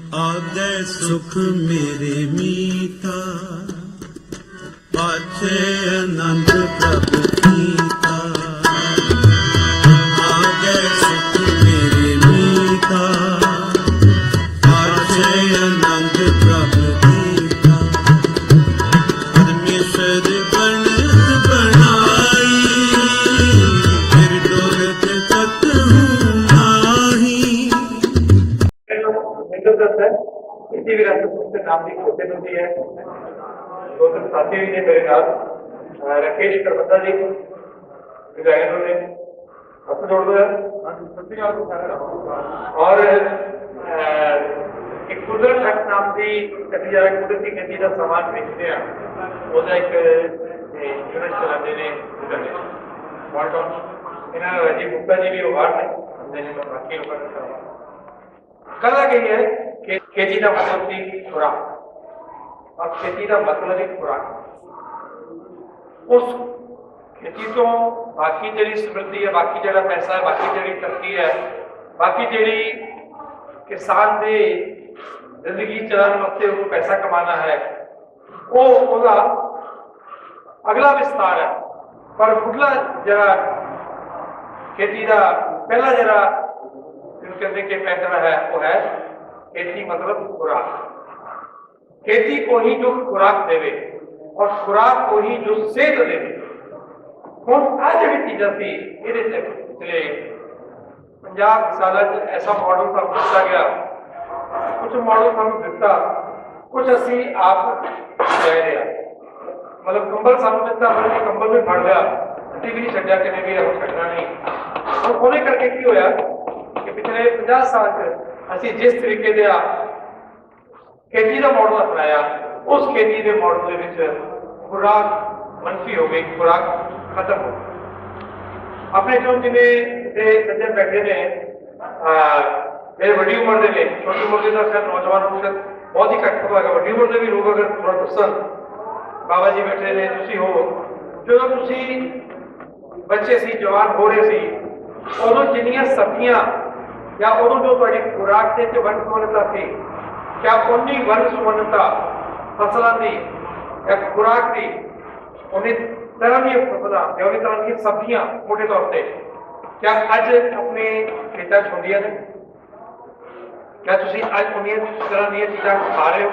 आगे सुख मेरे मीता, पाछे आनंद प्रभु कीता। आगे सुख मेरे मीता, पाछे आनंद प्रभु कीता। परमेश्वर बनत बनाई, फिर डोलत तक नाही। इसी विरासत से नाम की छोटे नदी है। दो तीन साथी भी ने मेरे नाम राकेश करबंदा जी गायन ने हथ जोड़ दिया। और एक कुदरत हक नाम की कभी जरा कुदरती खेती का सामान बेचते हैं, ਉਹਦਾ ਇੱਕ यूनिट चलाते हैं। इन्हें राजीव गुप्ता जी भी अवार्ड ने बाकी लोगों ने कहना गई है कि खेती का मतलब थी खुराक, और खेती का मतलब ही खुराक। उस खेती तो बाकी जी समृद्धि है, बाकी जरा पैसा है, बाकी जी तरक्की है, बाकी जी किसान की जिंदगी चलाने वास्ते उन्होंने पैसा कमाना है, वो अगला विस्तार है। पर मुढ़ला जरा खेती का पहला जरा कहते कि पैटर्न है वो है खेती मतलब खुराक। खेती को ही जो खुराक देवे और खुराक को ही जो सेहत देवे। हम आ जी चीजा सी ये पिछले 50 साल ऐसा मॉडल सानू दिता गया, कुछ मॉडल सानू दिता, कुछ असी आप ले रहे हैं। मतलब कंबल सानू दिता, मतलब कंबल भी फड़ लिया, अभी भी नहीं छड्या कि भी छड्डना नहीं। और ਉਹਦੇ करके की होया कि पिछले 50 साल असी जिस तरीके से खेती का मॉडल अपनाया, उस खेती के मॉडल के खुराक मनफी हो गई, खुराक खत्म हो गई। अपने जो जिन्हें सज्जन बैठे ने मेरे बड़ी उम्र के ने, छोटी उम्र के शायद नौजवान शायद बहुत ही घट होगा, बड़ी उम्र के भी लोग अगर थोड़ा दसन बाबा जी बैठे ने, तुसी हो जो तुसी बच्चे सी जवान हो रहे सी, उदों जिन्नियां सब्जियां या उदों जो तुहाडी खुराक के वन सुमनता थी, क्या उन्नी वन सुमनता फसलों की या खुराक की उन्नी तरह की फसलों या उन्नी तरह की सब्जियां मोटे तौर पर क्या अज अपने खेतों होंदियां ने? क्या तुसीं अज उन्नी तरह दी चीज़ां खा रहे हो?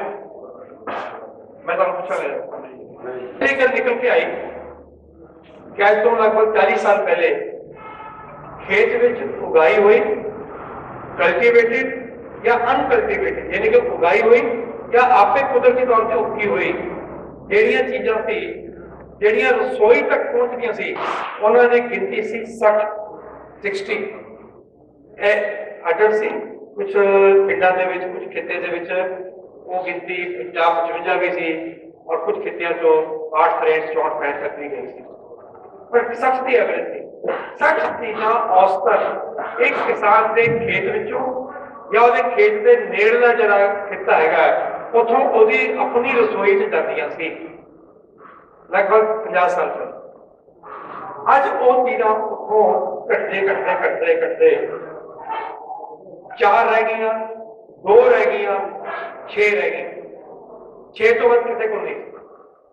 मैं तुहानूं पुछांगा। ये गल निकल के आई कि अज तो लगभग 40 साल पहले खेत में उगाई हुई कल्टीवेटेड या अनकल्टीवेटेड, यानी कि उगाई हुई या आपे कुदरती तौर पर उगी हुई ਜਿਹੜੀਆਂ चीज़ां सी ਜਿਹੜੀਆਂ रसोई तक पहुंचदियां सी, उन्होंने की गिनती सी 60 अडर सी। कुछ पिंडां दे विच, कुछ खित्ते दे विच वो गिनती 50-55 भी सी, और कुछ खित्तियां चो 8, 63, 64, 65 तक भी गई सी। पर 60 की एवरेज थी। 60 चीज़ां औसतन एक किसान के खेत विचों या वो खेत के नेड़ला जरा खिता है उतों ओदी अपनी रसोई च जांदियां सी, लगभग 50 साल पहले। अज वो चीज़ां उतों घटते घटते घटते घटते 4 रह गई, 2 रह गई, 6 रह गई। 6 तो वध किसी को नहीं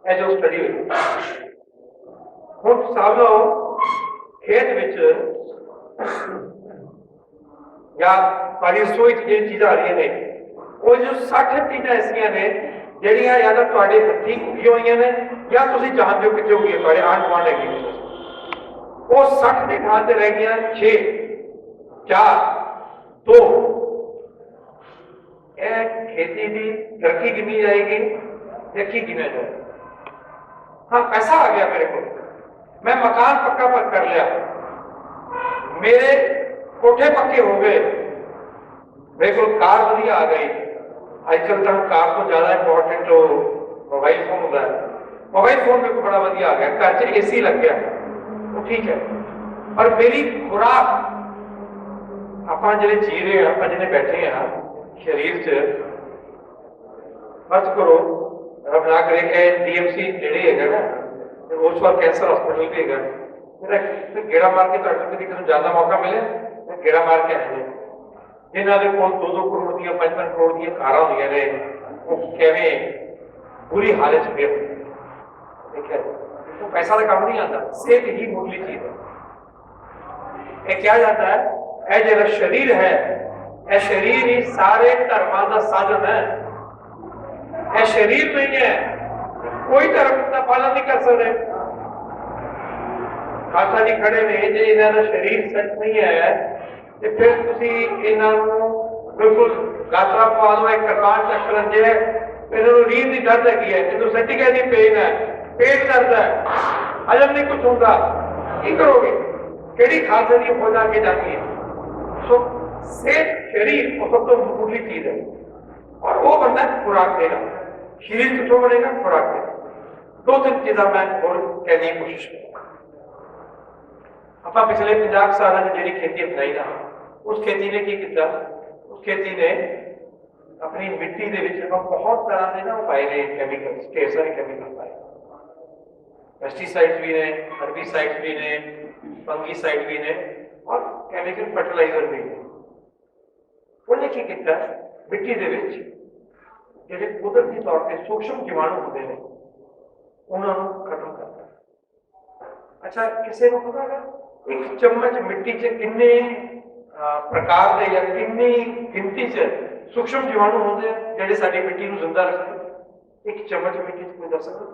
है जो स्टडी हुई। हुण समझ लो खेत विच या तुहाडी रसोई च जो चीज़ां आ रही ने, वो जो 60 चीज़ां ऐसियां ने जिहड़ियां या तो तुहाडे हत्थीं उगी होईयां ने या तुसीं जानदे हो कित्थे उगी, तुहाडे आंढ गुआंढ हैगी। वो 60 की थां ते रह गईयां 6, 4, 2। यह खेती की तरक्की गिनी जाएगी या की गिना जाएगा? हाँ, पैसा आ गया मेरे को, मैं मकान पक्का कर लिया, मेरे कोठे पक्के हो गए, मेरे को कार वधिया आ गई। आजकल तक कार तो ज्यादा इंपॉर्टेंट हो मोबाइल फोन होता है। मोबाइल फोन मेरे को बड़ा वधिया आ गया, घर च AC लग गया, वो ठीक है। और मेरी खुराक आप जिन्हें जी रहे हैं, आप जिन्हें बैठे हैं शरीर च फर्ज करो रब ना करे DMC जेडे है ना, उस बार कैंसर हॉस्पिटल भी है, मेरा गेड़ा मार के किसी को ज्यादा मौका मिले, मैं गेड़ा मार के आए जिन्हों के कोल 2-2 करोड़ दी 5-5 करोड़ दी कारां होंदियां ने वो किवें बुरी हालत में ठीक है तो पैसा का काम नहीं आता सेहत ही मुढ़ली चीज है ये क्या जाता है यह जो शरीर है यह शरीर ही सारे धर्मां का साधन है यह शरीर नहीं है कोई धर्म का पालन नहीं कर सकते खालसा जी खड़े ने जे इन्हां दा शरीर सच नहीं है तो फिर तुसी इन्हां नूं बिल्कुल गातरा पा दो एक करतान चक्कर जे इन्हां नूं रीढ़ दी दर्द हैगी है जो सैटिका दी पेन है पेट दर्द है हजम नहीं कुछ होगा की करोगे केड़ी खालसा दी खोज आगे जाती है सो सेहत शरीर वो सब तो मुढ़ली चीज है और वो बंदा खुराक देगा शरीर कितों बनेगा खुराक देगा 2-3 चीज़ा मैं और कहने की कोशिश करूँगा ਆਪਾਂ पिछले 50 साल जी खेती अपनाई ना उस खेती ने की किया उस खेती ने अपनी मिट्टी के बहुत तरह के ना पाए ने कैमिकल्स ढेर सारे कैमिकल पाए पेस्टिसाइड्स भी ने हर्बिसाइड्स भी ने फंगीसाइड भी ने और कैमिकल फर्टिलाइजर भी ने उन्हें की किया मिट्टी के ਜਿਹੜੇ ਕੁਦਰਤੀ ਤੌਰ ਤੇ ਸੂਖਸ਼ਮ ਜੀਵਾਣੂ ਹੁੰਦੇ ਨੇ ਉਹਨਾਂ ਨੂੰ ਖਤਮ ਕਰਦਾ ਅੱਛਾ ਕਿਸੇ ਨੂੰ ਪਤਾ ਹੈ ਇੱਕ ਚਮਚ ਮਿੱਟੀ 'ਚ ਕਿੰਨੇ ਪ੍ਰਕਾਰ ਦੇ ਜਾਂ ਕਿੰਨੀ ਗਿਣਤੀ 'ਚ ਸੂਖਸ਼ਮ ਜੀਵਾਣੂ ਹੁੰਦੇ ਆ ਜਿਹੜੇ ਸਾਡੀ ਮਿੱਟੀ ਨੂੰ ਜ਼ਿੰਦਾ ਰੱਖਦੇ ਇੱਕ ਚਮਚ ਮਿੱਟੀ 'ਚ ਕੋਈ ਦੱਸ ਸਕਦਾ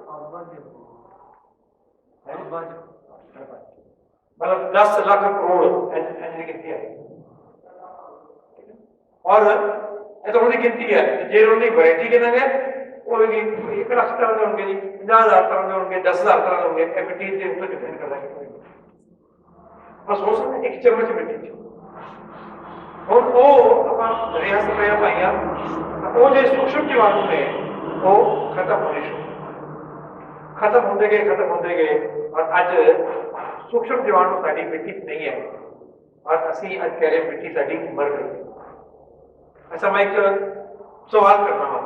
मतलब 10 लाख करोड़ ऐसी गिनती है और ये तो उनकी गिनती है जे उनकी वैरायटी गिनेंगे वो 1 लाख तरह के होंगे जी 50,000 तरह के होंगे 10,000 तरह के होंगे मिट्टी से ऊपर डिपेंड कर रहा है बस हो सकता है एक चम्मच मिट्टी और वो अपना दरिया से पाइया वो जो सूक्ष्म जीवाणु ने वो खत्म होने शुरू खत्म होते गए और अज सूक्ष्म जीवाणु साड़ी मिट्टी नहीं है और असी अज कह रहे मिट्टी साड़ी मर गई अच्छा मैं एक सवाल करना वा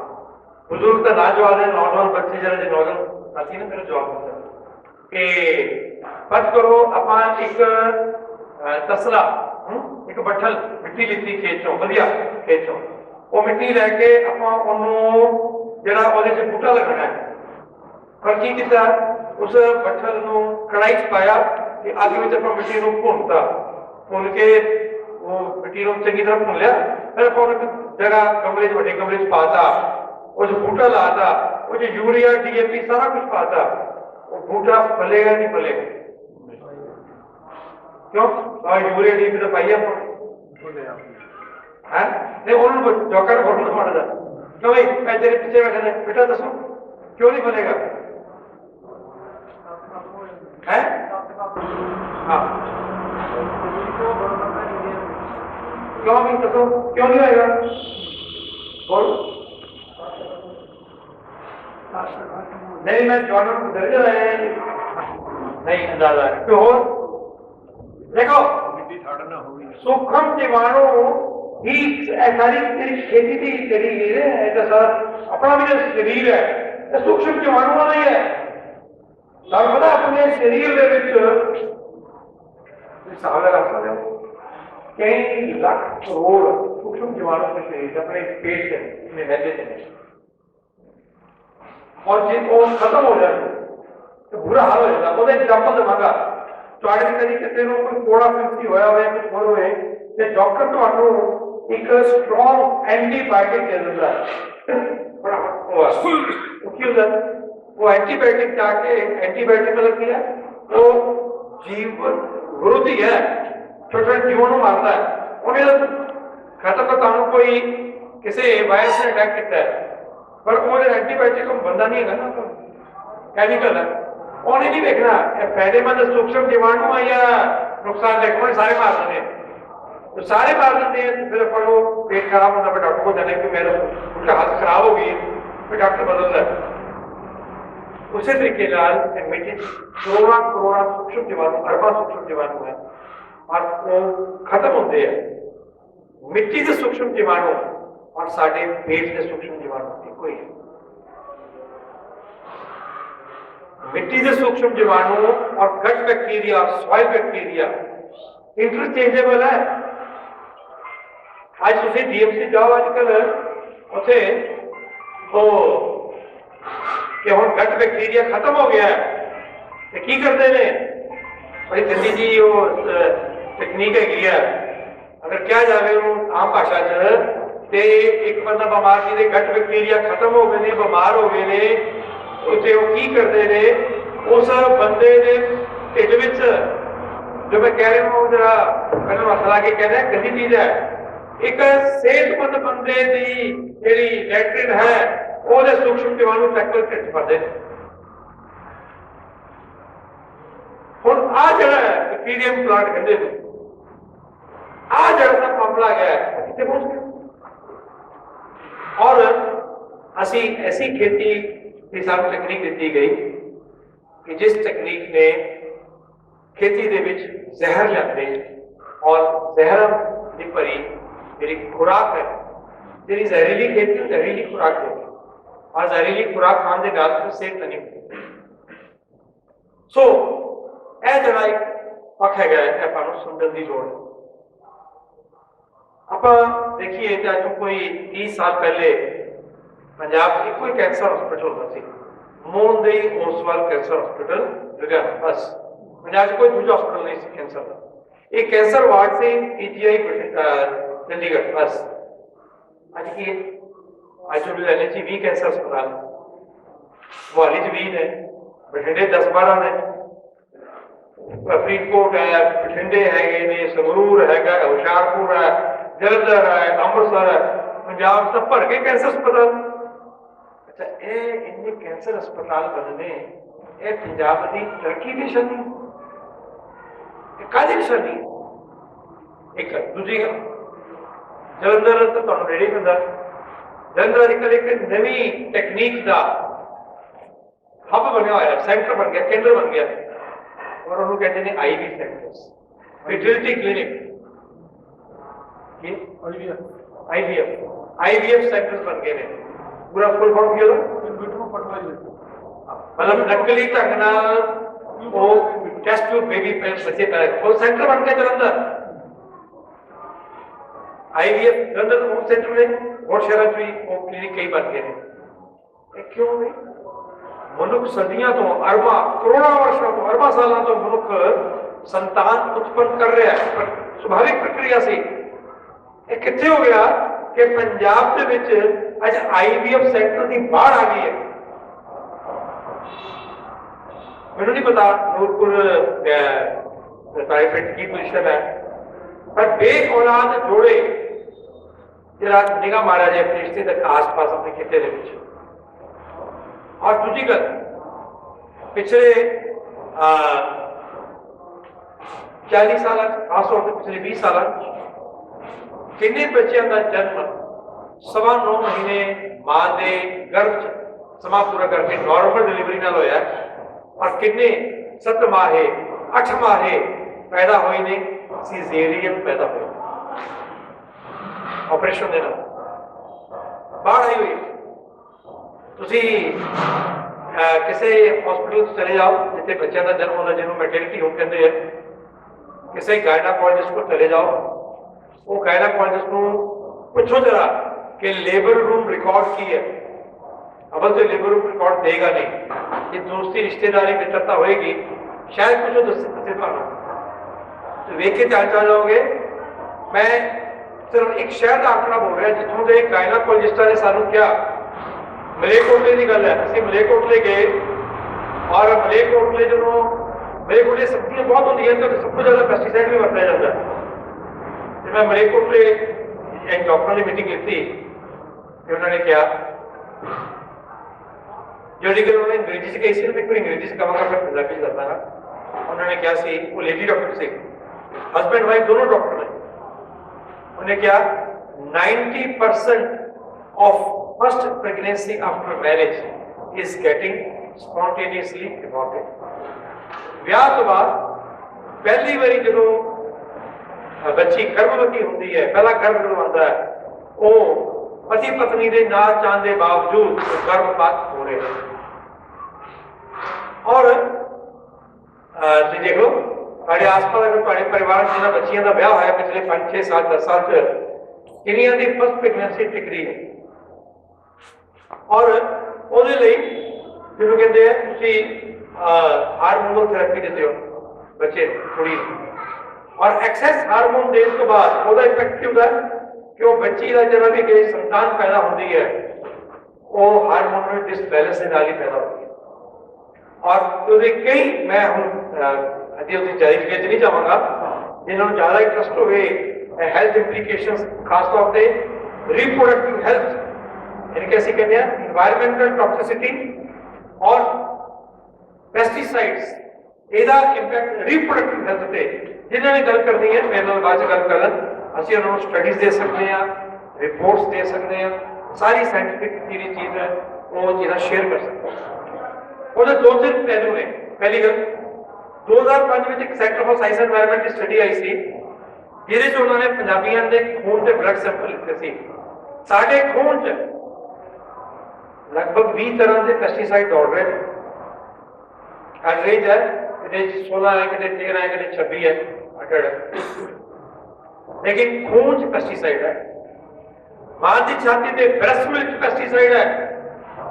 बुजुर्ग का ना जवाब है नौजवान बच्चे जरा जो नौजवान साथी ने मेरा जवाब दिया कि फर्ज करो अपा एक तसला एक बट्ठल मिट्टी लीती खेत चो वधिया खेत चो वो मिट्टी लैके अपा ओनू जरा ओदे च बूटा लगाना है पर की किया उस बट्ठल नू कढ़ाई च पाया कि अग में अपना मिट्टी को भुनता भुन के वो मिट्टी को चंगी तरह भुन लिया फिर अपना जगह कमरे बड़े कमरे च पाता वो जो बूटा लाता वो जो यूरिया DAP सारा कुछ पाता वो बूटा फलेगा नहीं फलेगा क्यों यूरिया DAP तो पाइए है नहीं उन्होंने जौकर बोलना पड़ जाता क्यों भाई मैं तेरे पीछे बैठे बेटा दसो क्यों नहीं बनेगा है हाँ क्यों नहीं दसो क्यों नहीं होगा बोल नहीं मैं जॉनर को दर्ज रहे नहीं अंदाजा क्यों हो देखो सूक्ष्म जीवाणु ही सारी तेरी खेती की करी गई है सर अपना भी जो शरीर है ये सूक्ष्म जीवाणु वाला ही है पता अपने शरीर कई लाख करोड़ सूक्ष्म जीवाणु के शरीर अपने पेट से रहते थे और जिन वो खत्म हो जाए तो बुरा हाल हो जाता वो एग्जाम्पल देवागा ਤੁਹਾਡੇ ਕਦੀ ਕਿਸੇ ਨੂੰ ਕੋਈ ਕੋੜਾ ਫਿੰਸੀ ਹੋਇਆ ਹੋਵੇ ਕੁਝ ਹੋਰ ਹੋਏ ਤੇ ਡਾਕਟਰ ਤੁਹਾਨੂੰ ਇੱਕ ਸਟਰੋਂਗ ਐਂਟੀਬਾਇਓਟਿਕ ਦੇ ਦਿੰਦਾ ਹੈ ਬੜਾ ਉਹ ਕੀ ਹੁੰਦਾ वो एंटीबायोटिक जाके एंटीबायोटिक मतलब क्या है वो जीव विरोधी है छोटे छोटे जीवों को मारता है उन्हें खत्म करता हूँ कोई किसी वायरस ने अटैक किया है पर वो एंटीबायोटिक को बंदा नहीं है ना तो केमिकल है उन्हें नहीं देखना फायदेमंद सूक्ष्म जीवाणु है या नुकसान देखो सारे मार देते हैं तो सारे मार देते हैं फिर अपन वो पेट खराब होता है डॉक्टर को जाने कि मेरा उनका हालत खराब होगी फिर डॉक्टर बदलता है उसी तरीके लाल मिट्टी करोड़ा सूक्ष्म जीवाणु अरबा सूक्ष्म जीवाणु है और वो खत्म होते हैं मिट्टी के सूक्ष्म जीवाणु और साढ़े पेट के सूक्ष्म जीवाणु कोई मिट्टी के सूक्ष्म जीवाणु और gut bacteria soil bacteria interchangeable है ਅੱਜ ਤੁਸੀਂ ਡੀਐਮਸੀ ਜਾਓ ਅੱਜ ਕੱਲ ਉੱਥੇ ਉਹ ਕਿ ਹੁਣ ਗੱਟ ਬੈਕਟੀਰੀਆ ਖਤਮ ਹੋ ਗਿਆ ਤੇ ਕੀ ਕਰਦੇ ਨੇ ਬੜੀ ਗੰਦੀ ਜੀ ਉਹ ਤਕਨੀਕ ਹੈਗੀ ਆ ਅਗਰ ਕਿਹਾ ਜਾਵੇ ਉਹਨੂੰ ਆਮ ਭਾਸ਼ਾ 'ਚ ਤੇ ਇੱਕ ਬੰਦਾ ਬਿਮਾਰ ਜਿਹਦੇ ਗੱਟ ਬੈਕਟੀਰੀਆ ਖਤਮ ਹੋ ਗਏ ਨੇ ਬਿਮਾਰ ਹੋ ਗਏ ਨੇ ਉੱਥੇ ਉਹ ਕੀ ਕਰਦੇ ਨੇ ਉਸ ਬੰਦੇ ਦੇ ਢਿੱਡ ਵਿੱਚ ਜੋ ਮੈਂ ਕਹਿ ਰਿਹਾ ਉਹ ਜਿਹੜਾ ਪਹਿਲਾਂ ਮਸਲਾ ਕੇ ਕਹਿੰਦਾ ਗੰਦੀ ਚੀਜ਼ ਹੈ ਇੱਕ ਸਿਹਤਮੰਦ ਬੰਦੇ ਦੀ ਜਿਹੜੀ ਲੈਟਰਿਨ ਹੈ ਉਹਦੇ ਸੂਖਮ ਜੀਵਾਣੂ ਚੱਕ ਕੇ ਢਿੱਡ ਭਰਦੇ ਨੇ ਹੁਣ ਆ ਜਿਹੜਾ ਬੈਕਟੀਰੀਅਮ ਪਲਾਂਟ ਕਹਿੰਦੇ ਨੇ ਆ ਜਿਹੜਾ ਸਭ ਮਾਮਲਾ ਹੈ ਕਿੱਥੇ ਪਹੁੰਚ ਗਿਆ और असी ऐसी खेती की सानू तकनीक दी गई कि जिस तकनीक ने खेती दे विच जहर लियाते और जहर की भरी जी खुराक है जी जहरीली खेती जहरीली खुराक है और जहरीली खुराक खाने के नाल सेहत नहीं होती सो यह जरा एक पक्ष है आपां नूं समझण दी लोड़ आप देखिए तो अज कोई 30 साल पहले पंजाब एक कोई कैंसर हॉस्पिटल होता सी मोहन दे ओसवाल कैंसर हॉस्पिटल लुधियाना बस पंजाब कोई दूसरा हॉस्पिटल नहीं सी कैंसर का एक कैंसर वार्ड से पीजीआई चंडीगढ़ बस अज की अज लुधियाने 20 कैंसर अस्पताल मोहाली 20 ने बठिंडे 10-12 ने फरीदकोट है बठिंडे है संगरूर है हुशियारपुर है जलंधर है अमृतसर है पंजाब से भर के कैंसर अस्पताल अच्छा ये इन्ने कैंसर अस्पताल बनने ये पंजाब की तरक्की की निशानी कादी निशानी एक दूसरी जलंधर तो तुहानूं रेडी हुंदा जलंधर अजकल एक नवी टेक्नीक का हब बनया होया सेंटर बन गया केंद्र बन गया और उन्होंने कहते हैं IV centres fertility clinic IVF centres बन गए पूरा फुल फॉर्म किया मतलब नकली ढंग नाल वो टेस्ट ट्यूब बेबी बच्चे पैदा फुल सेंटर बन गया जलंधर आईवीएफ जलंधर वो सेंटर में और शहर भी वो क्लिनिक कई बन गए क्यों नहीं मनुख सदियों तो अरबा करोड़ों वर्षों तो अरबा सालों तो मनुख संतान उत्पन्न कर रहा है पर स्वाभाविक प्रक्रिया से कितने हो गया कि पंजाब के विच अज आईवीएफ सेंटर की बाढ़ आ गई है मैनू नहीं पता नूरपुर पिंड की पोजीशन है पर बे औलाद जोड़े जरा निगाह मारा जाए अपने रिश्ते तक आस पास अपने खिते के विच और दूसरी गल पिछले 40 साल खासतौर पर पिछले 20 साल किन्ने बच्चों का जन्म 9.25 महीने मां के गर्भ समा पूरा करके नॉर्मल डिलीवरी नाल होया और किन्ने 7 माहे 8 माहे पैदा हुए ने सीजेरियन पैदा हुए ऑपरेशन दे नाल बाढ़ आई हुई तुसी किसी हॉस्पिटल चले जाओ जिथे बच्चों का जन्म होता जिन्होंने मैटरनिटी होम कहते हैं किसी गायनाकोलॉजिस्ट को चले जाओ वो गायनाकोलॉजिस्ट को पूछो जरा कि लेबर रूम रिकॉर्ड की है अवल तो लेबर रूम रिकॉर्ड देगा नहीं ये दोस्ती रिश्तेदारी मित्रता होएगी शायद कुछ दसे तो वेख के जान जाओगे मैं सिर्फ एक शहर का आंकड़ा बोल रहा जितों के गायनाकोलॉजिस्टा ने सानू क्या मलेरकोटले की गल है असं मलेरकोटले गए और मलेरकोटले जो मलेरकोटले सब्जियां बहुत होंगी हैं तो सब कुछ ज्यादा पेस्टिसाइड भी वरता जाता है मैं मलेरकोटले एक डॉक्टर ने मीटिंग की उन्होंने क्या जो गल उन्होंने अंग्रेजी से कही सिर्फ एक बार अंग्रेजी से कहूँगा मैं पंजाबी दसदा ना उन्होंने क्या सी वो लेडी डॉक्टर से हस्बैंड वाइफ दोनों डॉक्टर ने उन्हें क्या 90% of first pregnancy after marriage is getting spontaneously aborted ब्याह तो बाद पहली बारी जो बच्ची गर्भवती होती है पहला गर्भ जो आता है वो पति पत्नी के ना चाहने के बावजूद गर्भपात हो रहे हैं और देख लो आस पास अगर परिवार जिन्होंने बच्चियों का ब्याह होया पिछले 5-6 साल 10 साल ਕਿੰਨੀਆਂ ਦੀ ਫਸਟ ਪ੍ਰੈਗਨੈਂਸੀ ਟਿਕ ਰਹੀ ਹੈ ਔਰ ਉਹਦੇ ਲਈ ਜਿਹਨੂੰ ਕਹਿੰਦੇ ਆ ਤੁਸੀਂ ਹਾਰਮੋਨਲ ਥੈਰੇਪੀ ਦਿੰਦੇ ਹੋ ਬੱਚੇ ਕੁੜੀ ਔਰ ਐਕਸੈਸ ਹਾਰਮੋਨ ਦੇਣ ਤੋਂ ਬਾਅਦ ਉਹਦਾ ਇਫੈਕਟ ਕੀ ਹੁੰਦਾ ਕਿ ਉਹ ਬੱਚੀ ਦਾ ਜਦੋਂ ਵੀ ਕੋਈ ਸੰਤਾਨ ਪੈਦਾ ਹੁੰਦੀ ਹੈ ਉਹ ਹਾਰਮੋਨਲ ਡਿਸਬੈਲੈਂਸ ਦੇ ਨਾਲ ਹੀ ਪੈਦਾ ਹੁੰਦੀ ਹੈ ਔਰ ਉਹਦੇ ਕਈ ਮੈਂ ਹੁਣ ਅੱਗੇ ਉਹਦੀ ਜਾਇਦਾਦ ਨਹੀਂ ਜਾਵਾਂਗਾ ਜਿਨ੍ਹਾਂ ਨੂੰ ਜ਼ਿਆਦਾ ਇੰਟਰਸਟ ਹੋਵੇ ਹੈਲਥ ਇੰਪਲੀਕੇਸ਼ਨਸ ਖਾਸ ਤੌਰ ਤੇ ਰੀਪਰੋਡਕਟਿਵ ਹੈਲਥ यानी कैसे कहते हैं एनवायरमेंटल टॉक्सिसिटी और पेस्टिसाइड्स ਇਹਦਾ ਇੰਪੈਕਟ ਰੀਪਰੋਡਕਟਿਵ ਹੈਲਥ ਤੇ ਜਿਨ੍ਹਾਂ ਨੇ ਗੱਲ ਕਰਨੀ ਹੈ ਮੇਰੇ ਨਾਲ ਬਾਅਦ ਚ ਗੱਲ ਕਰਨ ਅਸੀਂ ਉਹਨਾਂ ਨੂੰ ਸਟੱਡੀਜ਼ ਦੇ ਸਕਦੇ ਹਾਂ ਰਿਪੋਰਟਸ ਦੇ ਸਕਦੇ ਹਾਂ ਸਾਰੀ ਸਾਇੰਟਿਫਿਕ ਜਿਹੜੀ ਚੀਜ਼ ਹੈ ਉਹ ਜਿਹੜਾ ਸ਼ੇਅਰ ਕਰ ਸਕਦੇ ਹਾਂ ਉਹਦੇ ਦੋ ਤਿੰਨ ਪਹਿਲੂ ਨੇ ਪਹਿਲੀ ਗੱਲ 2005 ਵਿੱਚ ਇੱਕ centre for science and environment the study ਆਈ ਸੀ ਜਿਹਦੇ ਚ ਉਹਨਾਂ ਨੇ ਪੰਜਾਬੀਆਂ ਦੇ ਖੂਨ ਦੇ ਬਲੱਡ ਸੈਂਪਲ ਲਿੱਤੇ ਸੀ ਸਾਡੇ ਖੂਨ ਚ लगभग 20 तरह के पेस्टिसाइड दौड़ रहे हैं एवरेज है कि 16 है कि 13 है कि 26 है अटड़ लेकिन खून च पेस्टिसाइड है मां की छाती ते ब्रेस्ट मिल्क पेस्टिसाइड है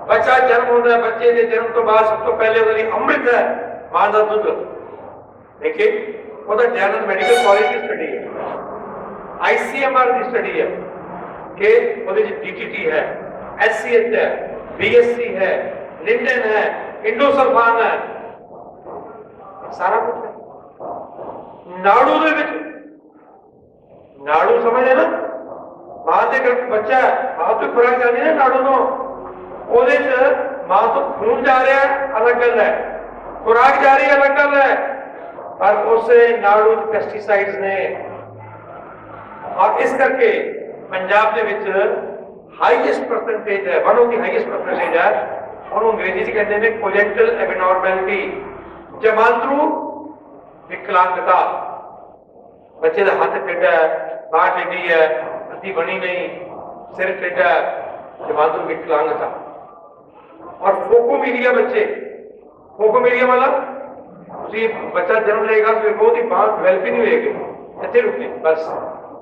बच्चा जन्म होता है बच्चे के जन्म तो बाद सब तो पहले वो अमृत है मां का दूध लेकिन वो जैनल मेडिकल कॉलेज की स्टडी है ICMR की स्टडी है कि वो DTT है SCH है BSC है लिंडन है इंडोसल्फान है सारा कुछ है नाड़ू दे विच नाड़ू समझे ना मां दे गर्भ बच्चा मां तो खुराक जानी है नाड़ू नो ओदे च मां तो खून जा रहा है अलग गल है खुराक जा रही है अलग गल है पर उसे नाड़ू पेस्टिसाइड्स ने और इस करके पंजाब दे विच हाईएस्ट परसेंटेज है one of the highest percentage है और अंग्रेजी से कहते हैं कोजेंटल एबनॉर्मैलिटी जमांतरू विकलांगता बच्चे का हाथ टेढ़ा है बांह टेढ़ी है अद्धी बनी नहीं सिर टेढ़ा है जमांतरू विकलांगता और फोकोमीलिया बच्चे फोकोमीलिया मतलब बच्चा जन्म लेगा तो बहुत ही बांह डिवेलप ही नहीं होगी इतने रुके बस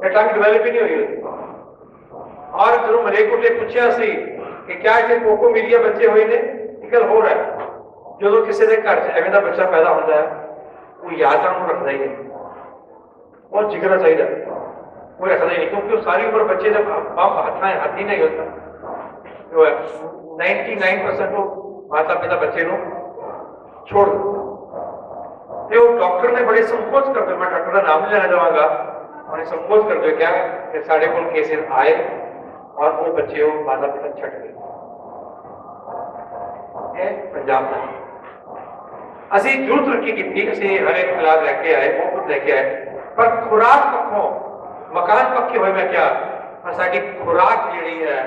टंग डिवेलप ही नहीं होगी और जो मलेकुटे पूछा सी कि क्या इतने फोकोमीलिया बच्चे हुए ने गल हो रहा है जो किसी के घर एवं का बच्चा पैदा होता है वो याद रखता ही नहीं बहुत जिगरा चाहिए कोई रखता ही नहीं क्योंकि वो सारी उम्र बच्चे का हाथ ही नहीं होता जो है 99% वो माता पिता बच्चे को छोड़ दो डॉक्टर ने बड़े संकोच कर दो मैं डॉक्टर का नाम नहीं लेना चाहूँगा उन्हें संकोच कर दो क्या कि साढ़े को केसेस आए और वो बच्चे वो माता पिता छट गए पंजाब में ਅਸੀਂ ਜ਼ਰੂਰ ਤਰੱਕੀ ਕੀਤੀ ਅਸੀਂ ਹਰ ਇੱਕ ਇਲਾਜ ਲੈ ਕੇ ਆਏ ਬਹੁਤ ਲੈ ਕੇ ਆਏ ਪਰ ਖੁਰਾਕ ਪੱਖੋਂ ਮਕਾਨ ਪੱਕੇ ਹੋਏ ਮੈਂ ਕਿਹਾ ਪਰ ਸਾਡੀ ਖੁਰਾਕ ਜਿਹੜੀ ਹੈ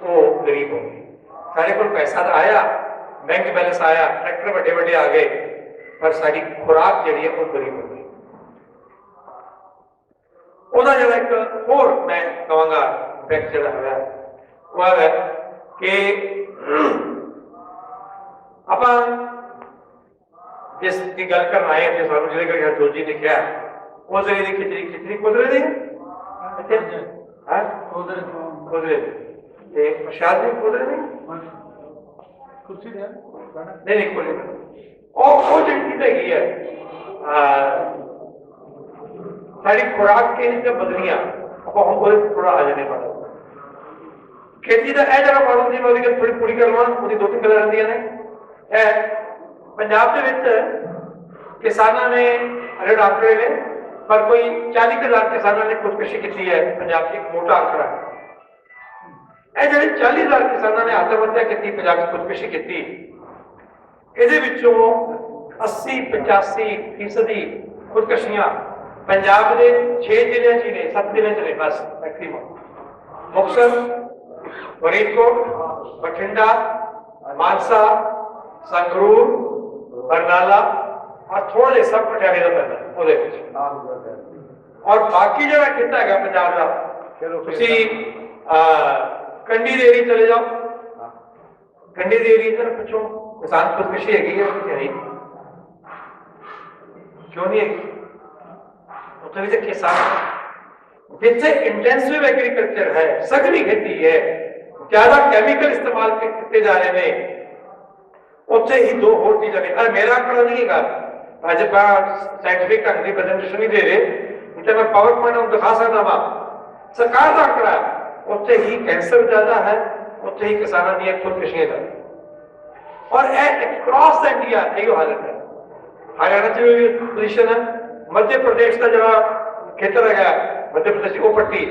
ਉਹ ਗਰੀਬ ਹੋ ਗਈ ਸਾਡੇ ਕੋਲ ਪੈਸਾ ਤਾਂ ਆਇਆ ਬੈਂਕ ਬੈਲੈਂਸ ਆਇਆ ਟਰੈਕਟਰ ਵੱਡੇ ਵੱਡੇ ਆ ਗਏ ਪਰ ਸਾਡੀ ਖੁਰਾਕ ਜਿਹੜੀ ਹੈ ਉਹ ਗਰੀਬ ਹੋ ਗਈ ਉਹਦਾ ਜਿਹੜਾ ਇੱਕ ਹੋਰ ਮੈਂ ਕਹਾਂਗਾ ਇਫੈਕਟ ਜਿਹੜਾ ਹੋਇਆ ਉਹ ਹੈ ਕਿ ਆਪਾਂ जिस की गल करना है अपने सामने जिले का जोजी ने क्या वो जरे दी खिचड़ी खिचड़ी कुदरे दी हां कुदरे ते प्रसाद भी कुदरे दी कुर्सी दे नहीं कुदरे और वो चीज हैगी है सारी खुराक के जो बदलियां अब हम कोई थोड़ा आ जाने वाला खेती का ए जरा मॉडल दी मैं थोड़ी पूरी करवा ਉਹਦੀ ਦੋ ਤਿੰਨ ਗੱਲਾਂ ਰਹਿੰਦੀਆਂ ਨੇ ਇਹ पंजाब के विच किसानों ने रेड आंकड़े ने पर कोई 40,000 किसानों ने खुदकुशी की है पंजाब की एक मोटा आंकड़ा है जो 40,000 किसानों ने आत्महत्या की पंजाब की खुदकुशी की ये 80-85% खुदकुशियां पंजाब के 6 जिले च ने 7 जिले च ने बस मैक्सिमम मुक्तसर फरीदकोट बठिंडा मानसा संगरूर बरनाला और थोड़े सब पटियाले का पैदा और बाकी जो खिता है पंजाब का कंडी दे एरिया चले जाओ कंडी दे एरिया से पूछो किसान खुदकुशी है क्यों नहीं है किसान जिथे इंटेंसिव एग्रीकल्चर है, सघनी खेती है, ज्यादा कैमिकल इस्तेमाल किए जा रहे हैं, उत्थे ही दो होर चीज़ां ने। मेरा आंकड़ा नहीं है, अज साइंटिफिक ढंग की प्रेजेंटेशन नहीं दे रहे, तो मैं पावर पॉइंट दिखा सकता वा। सरकार का आंकड़ा उत्थे ही कैंसर ज्यादा है, उत्थे ही किसानों दी खुदकुशियां ज्यादा, और क्रॉस इंडिया यही हालत है। हरियाणा च भी पोजिशन है, मध्य प्रदेश का जरा खेतर है, मध्य प्रदेश की वो पट्टी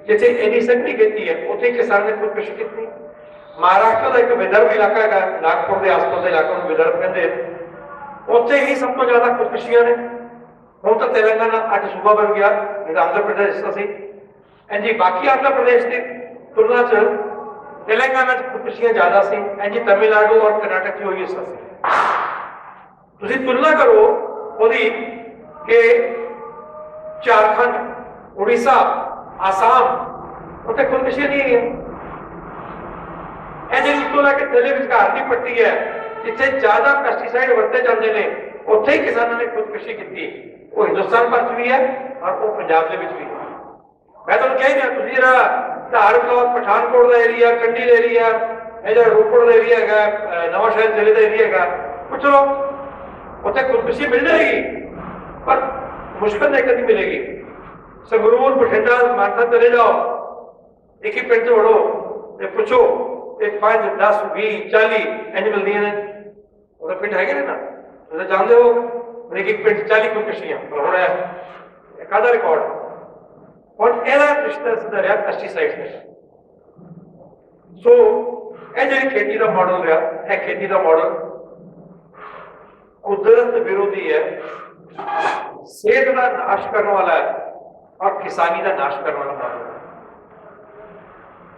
जिथे इन्नी संघनी खेती है, उत्थे किसान ने खुदकुशी की। महाराष्ट्र का एक विदर्भ इलाका है, नागपुर के आसपास का इलाका विदर्भ कहते हैं, उत्थे ही सब तो ज्यादा खुदकुशियां ने। हम तो तेलंगाना अज सूबा बन गया, आंध्र प्रदेश हिस्सा सी। जी बाकी आंध्र प्रदेश की तुलना च तेलंगाना च खुदकुशियां ज्यादा सी। जी तमिलनाडु और कर्नाटक की वही हिस्सा सी। तुसी तुलना करो ओदी कि झारखंड, उड़ीसा, आसाम, उत्थे खुदकुशियां नहीं है। जी उत्तों लैके थले विचकार की पट्टी है, जिथे ज्यादा पेस्टिसाइड वरते जाते हैं, उत्थे ही किसानों ने खुदकुशी की। वो हिंदुस्तान भर च भी है और वो पंजाब के भी है। मैं तुहानूं कह रहा, तुसीं जिहड़ा धारमपुर, पठानकोट का एरिया, कंडी का एरिया, यह जो रोपड़ का एरिया है, नवांशहर जिले का एरिया है, पुछ लो, उत्थे खुदकुशी मिल जाएगी, पर मुश्किल नहीं कभी मिलेगी। संगरूर, बठिंडा, मानसा चले जाओ, एक ही पिंड वड़ो, पुछो, 5, 10, 20, 40 इंज मिलती ने। वो पिंड है ना, तुम जानते हो, एक पिंड 40 खुदकुशियां, पर हुण काहदा रिकॉर्ड। और यह रिश्ता सीधा रहा पेस्टिसाइड्स ने। सो यह जी खेती का मॉडल रहा, यह खेती का मॉडल कुदरत विरोधी है, सेहत का नाश करने वाला है और किसानी का नाश करने वाला मॉडल है।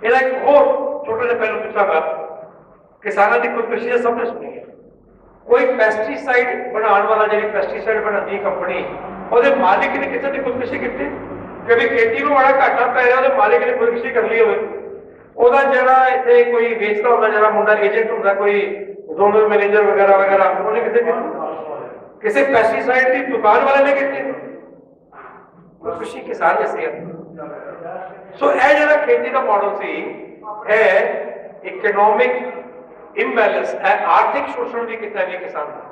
यह एक और छोटा जिहा पहलू पूछागा, किसानों की खुदकुशी सबने सुनी है। कोई पेस्टिसाइड बनाने वाला, जी पेस्टिसाइड बनाती कंपनी, वो मालिक ने किसी की खुदकुशी की, कभी खेती में बड़ा घाटा पै रहा, तो मालिक ने खुदकुशी कर ली हो, जरा इतने कोई वेचता होगा, जरा मुंडा एजेंट होगा, कोई जोनल मैनेजर वगैरह वगैरह, उन्होंने किसी पेस्टिसाइड की दुकान वाले ने की खुदकुशी किसान जैसी है। सो यह जो खेती का मॉडल सी है, इकोनॉमिक इम्बैलेंस है, आर्थिक शोषण भी किया गया किसान का,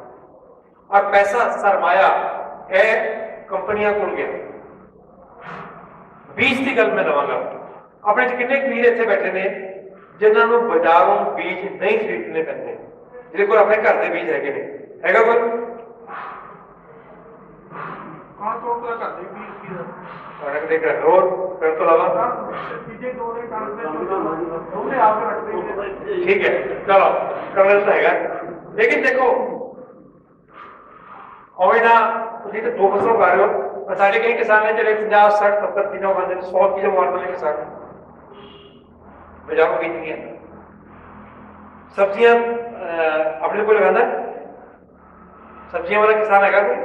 और पैसा सरमाया है कंपनियां को गया। बीज की गल मैं लवांगा, अपने कितने वीर इतने बैठे ने जिन्होंने बाजारों बीज नहीं खरीदने पैंते, जिहदे कोल अपने घर के बीज हैगे ने, हैगा कोई? ठीक है, चलो करना तो है, लेकिन देखो ना, तुम तो 2 फसलों कर रहे हो, साढ़े कई किसान ने जो 50, 60, 70 चीजों मारते, 100 चीजों मार वाले किसान बाजारों बेचनी है। सब्जियां अपने को लगाना, सब्जियां वाला किसान है कोई?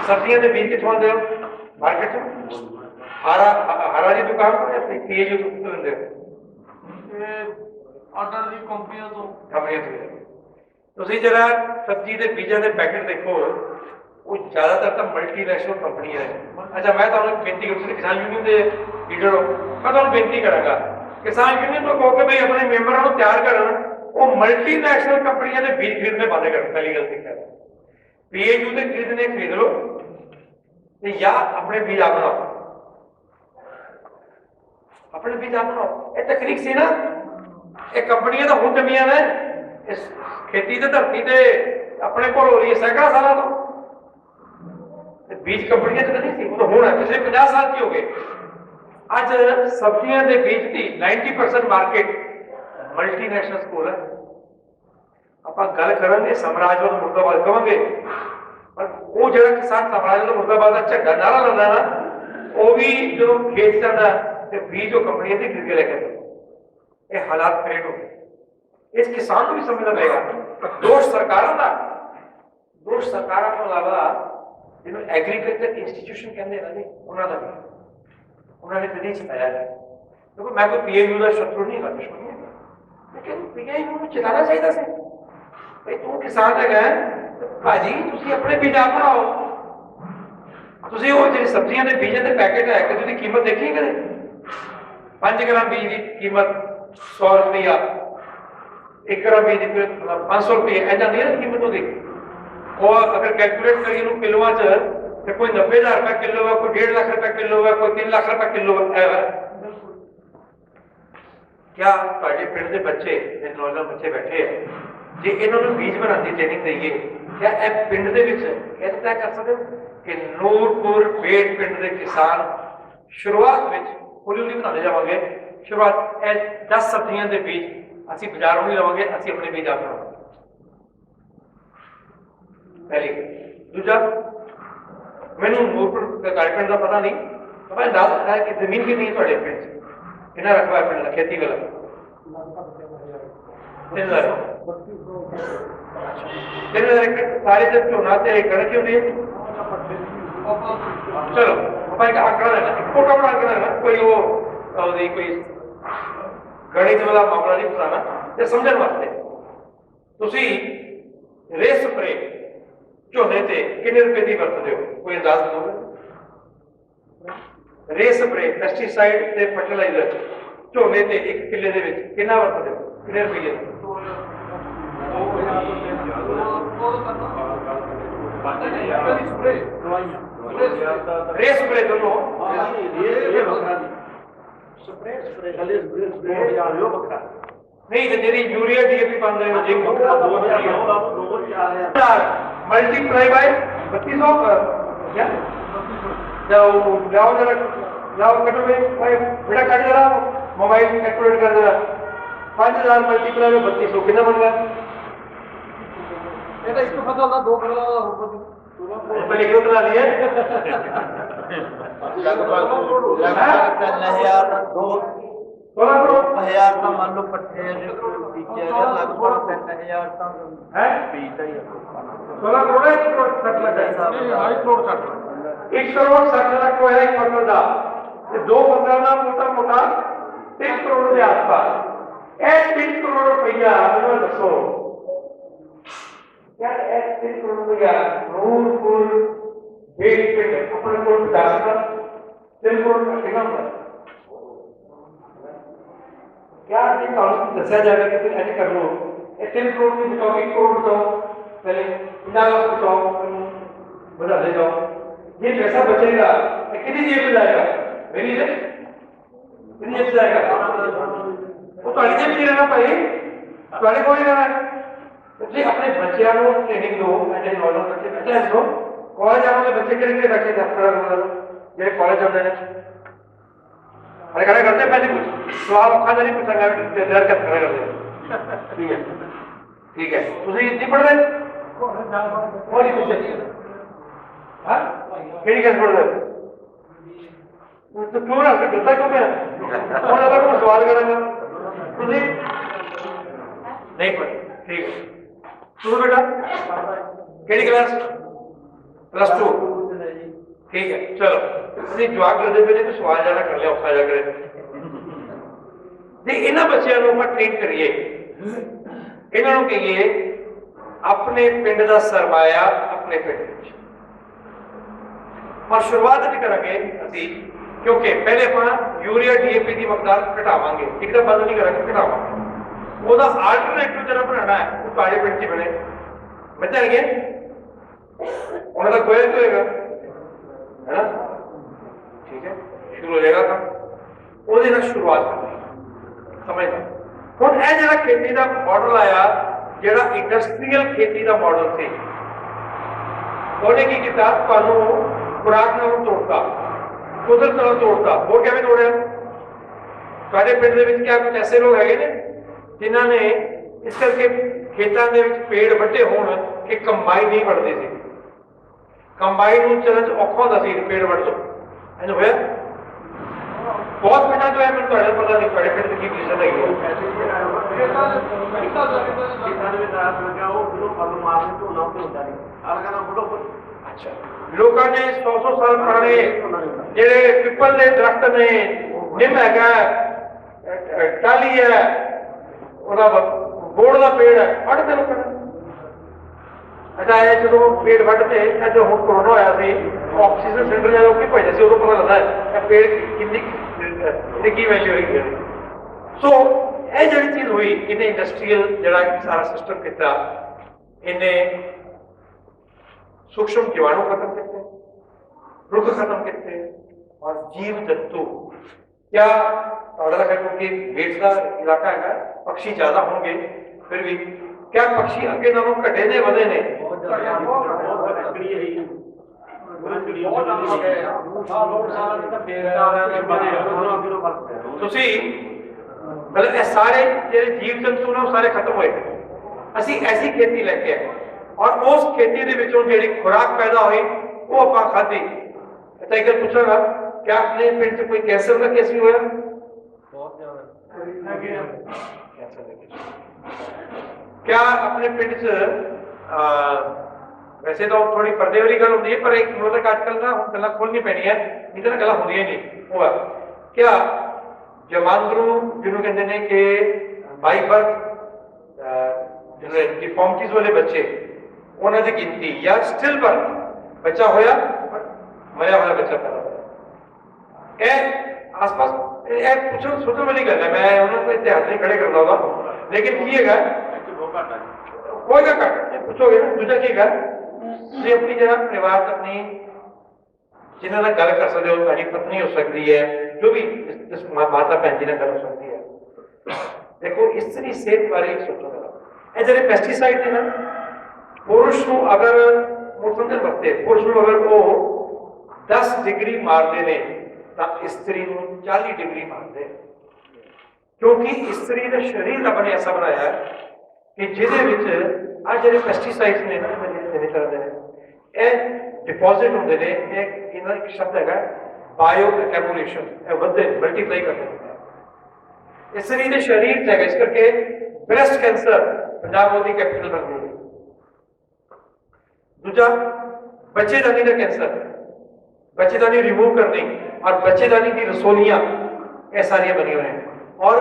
सब्जियां के बीज कितों आते हो? मार्केट से हरा जी दुकान तो अपनी पीएजी तो लेंदे हो? ऑर्डर दी कंपनियां तो ਤੁਸੀਂ जरा सब्जी के बीजों के पैकेट देखो, वो ज्यादातर तो मल्टीनेशनल कंपनी है। अच्छा, मैं तो बेनती करूँ, किसान यूनियन के लीडर हो, मैं तो बेनती करांगा, किसान यूनियन को कहो कि भाई अपने मैंबरों को तैयार कर, वो मल्टीनेशनल कंपनियों के बीज खरीदने बंद कर। पहली गल ठीक है, पीएयू के खरीदने खरीद लो, या अपने बीज आप बनाओ, अपने बीज आप बनाओ। ये तकनीक सी ना, ये कंपनियां तो हुण जमीआं ने, इस खेती की धरती से अपने को हो रही है सैकड़ा साल तो, बीज कंपनियां तो नहीं थी, वो तो हुण है, पिछले 50 साल की हो गए। अज सब्जियां के बीज की 90% मार्केट मल्टीनेशनल स्कूल है। आप गल करेंगे साम्राज्यवाद मुर्दाबाद कहेंगे, पर वो जो किसान साम्राज्यवाद मुर्दाबाद का झंडा नारा लाता ना, वो भी जो खेत जाता है बीज जो कंपनियां खरीद के लेके, ये हालात क्रिएट हो गए। इस किसान को भी समझना पड़ेगा, दोष सरकारों का, दोष सरकारों को अलावा जिन्होंने एग्रीकल्चर इंस्टीट्यूशन कहते हैं ना जी, उन्होंने भी उन्होंने कभी चलाया है। देखो मैं कोई पीएयू का शत्रु नहीं है, दुश्मन नहीं है, लेकिन पीएयू को चलाना चाहिए था। भाई तू किसान है भाजी, तुम अपने बीज आप बनाओ, ਤੁਸੀਂ ਉਹ ਜਿਹੜੀ ਸਬਜ਼ੀਆਂ ਦੇ ਬੀਜਾਂ ਦੇ ਪੈਕੇਟ ਹੈ ਕਦੇ ਉਹਦੀ ਕੀਮਤ ਦੇਖੀ ਕਦੇ 5 ਗ੍ਰਾਮ ਬੀਜ ਦੀ ਕੀਮਤ 100 ਰੁਪਇਆ 1 ਗ੍ਰਾਮ ਬੀਜ ਦੀ 500 ਰੁਪਏ ਐਦਾਂ ਦੀ ਕੀਮਤ ਉਹਦੀ और अगर कैलकुलेट करिए लोग किलोआ च तो कोई 90,000 रुपया किलो है कोई 1.5 लाख रुपया किलो है कोई 3 लाख रुपया किलो है क्या ਤੁਹਾਡੇ ਪਿੰਡ ਦੇ ਬੱਚੇ ਇਹ ਨੌਜਵਾਨ ਬੱਚੇ ਬੈਠੇ ਆ ਜੇ ਇਹਨਾਂ ਨੂੰ ਬੀਜ ਬਣਾਉਣ ਦੀ ਟ੍ਰੇਨਿੰਗ ਦਈਏ क्या ਇਹ ਪਿੰਡ ਦੇ ਵਿੱਚ ਇਸ ਤਰ੍ਹਾਂ ਕਰ ਸਕਦੇ ਹੋ ਕਿ ਨੂਰਪੁਰ ਬੇਟ ਪਿੰਡ ਦੇ ਕਿਸਾਨ ਸ਼ੁਰੂਆਤ ਵਿੱਚ ਹੌਲੀ ਹੌਲੀ ਬਣਾਉਂਦੇ ਜਾਵਾਂਗੇ ਸ਼ੁਰੂਆਤ ਇਹ 10 ਸਬਜ਼ੀਆਂ ਦੇ ਬੀਜ ਅਸੀਂ ਬਾਜ਼ਾਰੋਂ ਨਹੀਂ ਲਵਾਂਗੇ ਅਸੀਂ ਆਪਣੇ ਬੀਜ ਆਪ ਬਣਾਵਾਂਗੇ पहली दूसरा मैंने नूरपुर कार्यक्रम का पता नहीं पता अंदाज है कि जमीन कितनी है थोड़े पिंड कितना रकबा है पिंड खेती वाला 3,000 एकड़ सारे जब झोना ते कणक क्यों नहीं चलो ਆਪਾਂ ਇੱਕ ਆંકੜਾ ਲੈਣਾ ਇੱਕ ਛੋਟਾ ਬੜਾ ਆંકੜਾ ਲੈਣਾ ਕੋਈ ਉਹ ਉਹਦੀ ਕੋਈ ਗਣਿਤ ਵਾਲਾ ਮਾਮਲਾ ਨਹੀਂ ਪੁਰਾਣਾ ਤੇ ਸਮਝਣ ਵਾਸਤੇ ਤੁਸੀਂ ਰੇ ਸਪਰੇ ਝੋਨੇ ਤੇ ਕਿੰਨੇ ਰੁਪਏ ਦੀ ਵਰਤਦੇ ਹੋ ਕੋਈ ਅੰਦਾਜ਼ ਦਿਓਗੇ ਰੇ ਸਪਰੇ ਪੈਸਟੀਸਾਈਡ ਤੇ ਫਰਟੀਲਾਈਜ਼ਰ ਝੋਨੇ ਤੇ 1 ਕਿੱਲੇ ਦੇ ਵਿੱਚ ਕਿੰਨਾ ਵਰਤਦੇ ਹੋ ਕਿੰਨੇ ਰੁਪਏ रे स्प्रे दोनों नहीं तो तेरी यूरिया डीएपी बन रहे हो जिंक मल्टीप्लाई बाय 3200 जाओ जाओ जरा जाओ कटो भाई बेटा काट जरा मोबाइल में कैलकुलेट कर जरा 5,000 मल्टीप्लाई में 3200 कितना बन गया ये तो इसको पता होगा 2 करोड़ पहले क्यों बना लिए लगभग 3,000 का मान लो पट्टे पीछे लगभग 3,000 का है बीता ही 16 करोड़ 1 करोड़ 60 लाख 1 करोड़ 60 लाख को है एक फसल का ये 2 फसल का मोटा मोटा 3 करोड़ के आसपास ए 3 करोड़ रुपया मैंने दसो यार ए 3 करोड़ रुपया नूरपुर बेट पे अपने को 10 का 3 करोड़ का कितना होता यार ये कानून दसा जाएगा कि फिर ऐसे कर लो ये 3 करोड़ की बचाओ 1 करोड़ बचाओ पहले 50 लाख बचाओ बता दे जाओ ये पैसा बचेगा ये कितनी जेब में जाएगा मेरी जेब कितनी जेब में जाएगा वो तो जेब में रहना भाई तुम्हारे को ही रहना है इसलिए अपने बच्चों को ट्रेनिंग दो ऐसे नॉलेज बच्चे बच्चे दो कॉलेज आने वाले बच्चे के लिए बैठे थे ये कॉलेज आते हैं अरे खड़े करते हैं पहले कुछ सवाल औखा नहीं पूछा डर कर खड़े करते ठीक है तुझे इतनी पढ़ रहे और नहीं पूछे हाँ केड़ी कैसे पढ़ रहे तो क्यों ना डरता क्यों मैं और अगर कोई सवाल करेंगे तुझे नहीं पढ़ ठीक है तू बेटा केड़ी क्लास +2 ठीक है चलो ਤੁਸੀਂ ਜਵਾਬ ਕਰਦੇ ਪਏ ਤੇ ਸਵਾਲ ਜ਼ਿਆਦਾ ਕਰ ਲਿਆ ਔਖਾ ਜਾ ਕਰੇ ਤੇ ਇਹਨਾਂ ਬੱਚਿਆਂ ਨੂੰ ਆਪਾਂ ਟ੍ਰੇਨ ਕਰੀਏ ਇਹਨਾਂ ਨੂੰ ਕਹੀਏ ਆਪਣੇ ਪਿੰਡ ਦਾ ਸਰਮਾਇਆ ਆਪਣੇ ਪਿੰਡ ਵਿੱਚ ਪਰ ਸ਼ੁਰੂਆਤ ਵਿੱਚ ਕਰਾਂਗੇ ਅਸੀਂ ਕਿਉਂਕਿ ਪਹਿਲੇ ਆਪਾਂ ਯੂਰੀਆ ਡੀਏਪੀ ਦੀ ਮਕਦਾਰ ਘਟਾਵਾਂਗੇ ਇੱਕਦਮ ਬੰਦ ਨਹੀਂ ਕਰਾਂਗੇ ਘਟਾਵਾਂਗੇ ਉਹਦਾ ਆਲਟਰਨੇਟਿਵ ਜਿਹੜਾ ਬਣਾਉਣਾ ਹੈ ਉਹ ਤੁਹਾਡੇ ਪਿੰਡ 'ਚ ਬਣੇ ਬਚਣਗੇ ਉਹਨਾਂ ਦਾ ਕੋਈ ਹੋਏਗਾ है ना ठीक है शुरू हो जाएगा काम ਉਹਦੇ ਨਾਲ ਸ਼ੁਰੂਆਤ ਕਰਨੀ ਸਮਝਦਾ ਹੁਣ ਇਹ ਜਿਹੜਾ ਖੇਤੀ ਦਾ ਮਾਡਲ ਆਇਆ ਜਿਹੜਾ ਇੰਡਸਟਰੀਅਲ ਖੇਤੀ ਦਾ ਮਾਡਲ ਸੀ ਉਹਨੇ ਕੀ ਕੀਤਾ ਤੁਹਾਨੂੰ ਖੁਰਾਕ ਨਾਲ ਤੋੜਤਾ ਕੁਦਰਤ ਨਾਲ ਤੋੜਤਾ ਹੋਰ ਕਿਵੇਂ ਤੋੜਿਆ ਤੁਹਾਡੇ ਪਿੰਡ ਦੇ ਵਿੱਚ ਕਿਆ ਕੁਝ ਐਸੇ ਲੋਕ ਹੈਗੇ ਨੇ ਜਿਨ੍ਹਾਂ ਨੇ ਇਸ ਕਰਕੇ ਖੇਤਾਂ ਦੇ ਵਿੱਚ ਪੇੜ ਵੱਡੇ ਹੋਣ ਕਿ ਕੰਬਾਈਨ ਨਹੀਂ ਵੜਦੇ ਸੀ ਕੰਬਾਈਨ ਨੂੰ ਚੱਲਣ 'ਚ ਔਖਾ ਹੁੰਦਾ ਸੀ ਪੇੜ ਵੱਢ ਤੋਂ ਇਹਨੂੰ ਹੋਇਆ ਬਹੁਤ ਪਿੰਡਾਂ ਤੋਂ ਹੈ ਮੈਨੂੰ ਤੁਹਾਡੇ ਪਤਾ ਨਹੀਂ ਤੁਹਾਡੇ ਪਿੰਡ ਦੀ ਕੀ ਪੋਜੀਸ਼ਨ ਹੈਗੀ ਅੱਛਾ ਲੋਕਾਂ ਨੇ 100 ਸਾਲ ਪੁਰਾਣੇ ਜਿਹੜੇ ਪਿੱਪਲ ਦੇ ਦਰਖਤ ਨੇ ਨਿੰਮ ਹੈਗਾ ਟਾਹਲੀ ਹੈ ਉਹਦਾ ਬੋੜ ਦਾ ਪੇੜ ਹੈ ਵੱਢਦੇ ਲੋਕਾਂ ਨੇ अच्छा ਇਹ ਜਦੋਂ ਪੇੜ ਵੱਢਦੇ ਇਹ ਜੋ ਹੁਣ ਕਰੋਨਾ ਹੋਇਆ ਸੀ ਆਕਸੀਜਨ ਸਿਲੰਡਰ ਜਦੋਂ ਕਿ ਭੇਜਦੇ ਸੀ ਉਦੋਂ ਪਤਾ ਲੱਗਦਾ ਹੈ ਇਹ ਪੇੜ ਕਿੰਨੀ ਇਹਦੀ ਕੀ ਵੈਲਿਊ ਹੈਗੀ ਹੈ। ਸੋ ਇਹ ਜਿਹੜੀ ਚੀਜ਼ ਹੋਈ ਇਹਨੇ ਇੰਡਸਟਰੀਅਲ ਜਿਹੜਾ ਸਾਰਾ ਸਿਸਟਮ ਕੀਤਾ ਇਹਨੇ सूक्ष्म जीवाणु खत्म किए, रुख खत्म किए और जीव जंतु क्या क्योंकि हेठ का इलाका है पक्षी ज्यादा होंगे फिर भी क्या पक्षी अगे नालों घटे ने वधे ने ਤੁਸੀਂ मतलब ये सारे ਜਿਹੜੇ जीव जंतु ने सारे खत्म होए ਅਸੀਂ ऐसी खेती लेके आए और उस खेती ਦੇ ਵਿੱਚੋਂ ਜਿਹੜੀ खुराक पैदा हुई वो ਆਪਾਂ खाधी। अच्छा एक गल पूछांगा क्या अपने पिंड 'ਚ कोई कैंसर ਦਾ केस भी होया? बहुत ज्यादा क्या अपने पिंड 'ਚ वैसे तो थोड़ी पर्दे वाली गल होती है पर एक मतलब आजकल ना गल्लां खोलनी पैनी है नहीं तो गल्लां होंदियां नहीं वो है क्या जमांदरू जिन्होंने कहते हैं कि बाई बर्थ जो डिफॉर्मिटीज वाले बच्चे उन्होंने की गिनती या स्टिल बर्थ बच्चा होया मरिया वाला बच्चा पैदा होया ए आसपास ए पूछो सोचने वाली गल है मैं उन्होंने इतिहास नहीं खड़े करना होगा लेकिन की है कोई का कट पूछोगे ना दूसरा की है ਤੁਸੀਂ अपनी जगह परिवार से अपनी जिन्हों ਨਾਲ ਗੱਲ कर सकते हो ਤੁਹਾਡੀ पत्नी हो सकती है जो भी इस माता भैन जी ਨਾਲ ਗੱਲ हो सकती है। देखो स्त्री सेहत बारे सोचो ये जो पेस्टिसाइड ने ना पुरुष को अगर मौसम के वरते पुरुष को अगर वो 10 डिग्री मारते ने तो स्त्री को 40 डिग्री मारते क्योंकि स्त्री का शरीर अपने ऐसा बनाया है कि जिहदे विच आ जिहड़े पेस्टिसाइड्स ने ना जिहड़े तरह दे ਇਹ ਡਿਪੋਜ਼ਿਟ ਹੁੰਦੇ ਨੇ ਇਹਨਾਂ ਇੱਕ ਸ਼ਬਦ ਹੈਗਾ ਬਾਇਓ ਐਕੂਮੂਲੇਸ਼ਨ ਇਹ ਵਧਦੇ ਮਲਟੀਪਲਾਈ ਕਰਦੇ ਨੇ ਇਸ ਲਈ ਦੇ ਸਰੀਰ ਚ ਹੈਗਾ ਇਸ ਕਰਕੇ ਬ੍ਰੈਸਟ ਕੈਂਸਰ ਪੰਜਾਬ ਉਹਦੀ ਕੈਪੀਟਲ ਬਣ ਗਈ। ਦੂਜਾ ਬੱਚੇਦਾਨੀ ਦਾ ਕੈਂਸਰ ਬੱਚੇਦਾਨੀ ਰਿਮੂਵ ਕਰਨੀ और ਬੱਚੇਦਾਨੀ ਦੀ ਰਸੋਲੀਆਂ ਇਹ ਸਾਰੀਆਂ ਬਣੀਆਂ ਹੋਈਆਂ और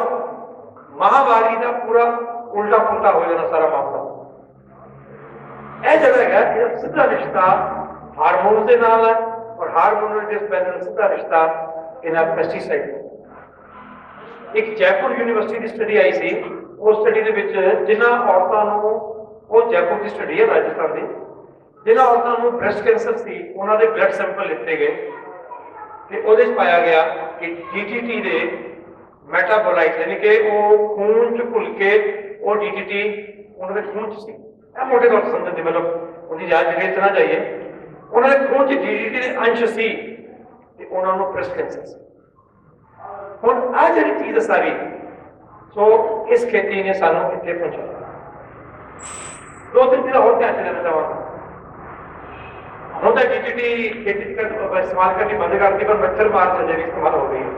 महामारी ਦਾ ਪੂਰਾ उल्टा पुल्टा हो जाना सारा मामला ਇਹ ਜਿਹੜਾ ਹੈਗਾ ਇਹ ਸਿੱਧਾ ਰਿਸ਼ਤਾ ਹਾਰਮੋਨ ਦੇ ਨਾਲ ਹੈ ਔਰ ਹਾਰਮੋਨਲ ਡਿਸਬੈਲੈਂਸ ਸਿੱਧਾ ਰਿਸ਼ਤਾ ਇਹਨਾਂ ਪੈਸਟੀਸਾਈਡ। ਇੱਕ ਜੈਪੁਰ ਯੂਨੀਵਰਸਿਟੀ ਦੀ ਸਟੱਡੀ ਆਈ ਸੀ ਉਸ ਸਟੱਡੀ ਦੇ ਵਿੱਚ ਜਿਨ੍ਹਾਂ ਔਰਤਾਂ ਨੂੰ ਉਹ ਜੈਪੁਰ ਦੀ ਸਟੱਡੀ ਹੈ ਰਾਜਸਥਾਨ ਦੀ ਜਿਨ੍ਹਾਂ ਔਰਤਾਂ ਨੂੰ ਬ੍ਰੈਸਟ ਕੈਂਸਰ ਸੀ ਉਹਨਾਂ ਦੇ ਬਲੱਡ ਸੈਂਪਲ ਲਿੱਤੇ ਗਏ ਤੇ ਉਹਦੇ 'ਚ ਪਾਇਆ ਗਿਆ ਕਿ DDT ਦੇ ਮੈਟਾਬੋਲਾਈਟ ਯਾਨੀ ਕਿ ਉਹ ਖੂਨ 'ਚ ਘੁਲ ਕੇ ਉਹ DDT ਉਹਨਾਂ ਦੇ ਖੂਨ 'ਚ ਸੀ मोटे तौर पर समझते मतलब उनकी याद जगह इतना चाहिए उन्होंने खून च DDT के अंश सी उन्होंने ब्रेस्ट कैंसर हुण आ जिहड़ी चीज़ सारी सो इस खेती ने सानू इत्थे पहुंचाया। दो तीन चीज़ां होर ध्यान देना चाहांगा हुण तां DDT खेती इस्तेमाल करनी बंद करती पर मच्छर मार जरिए इस्तेमाल हो गई है।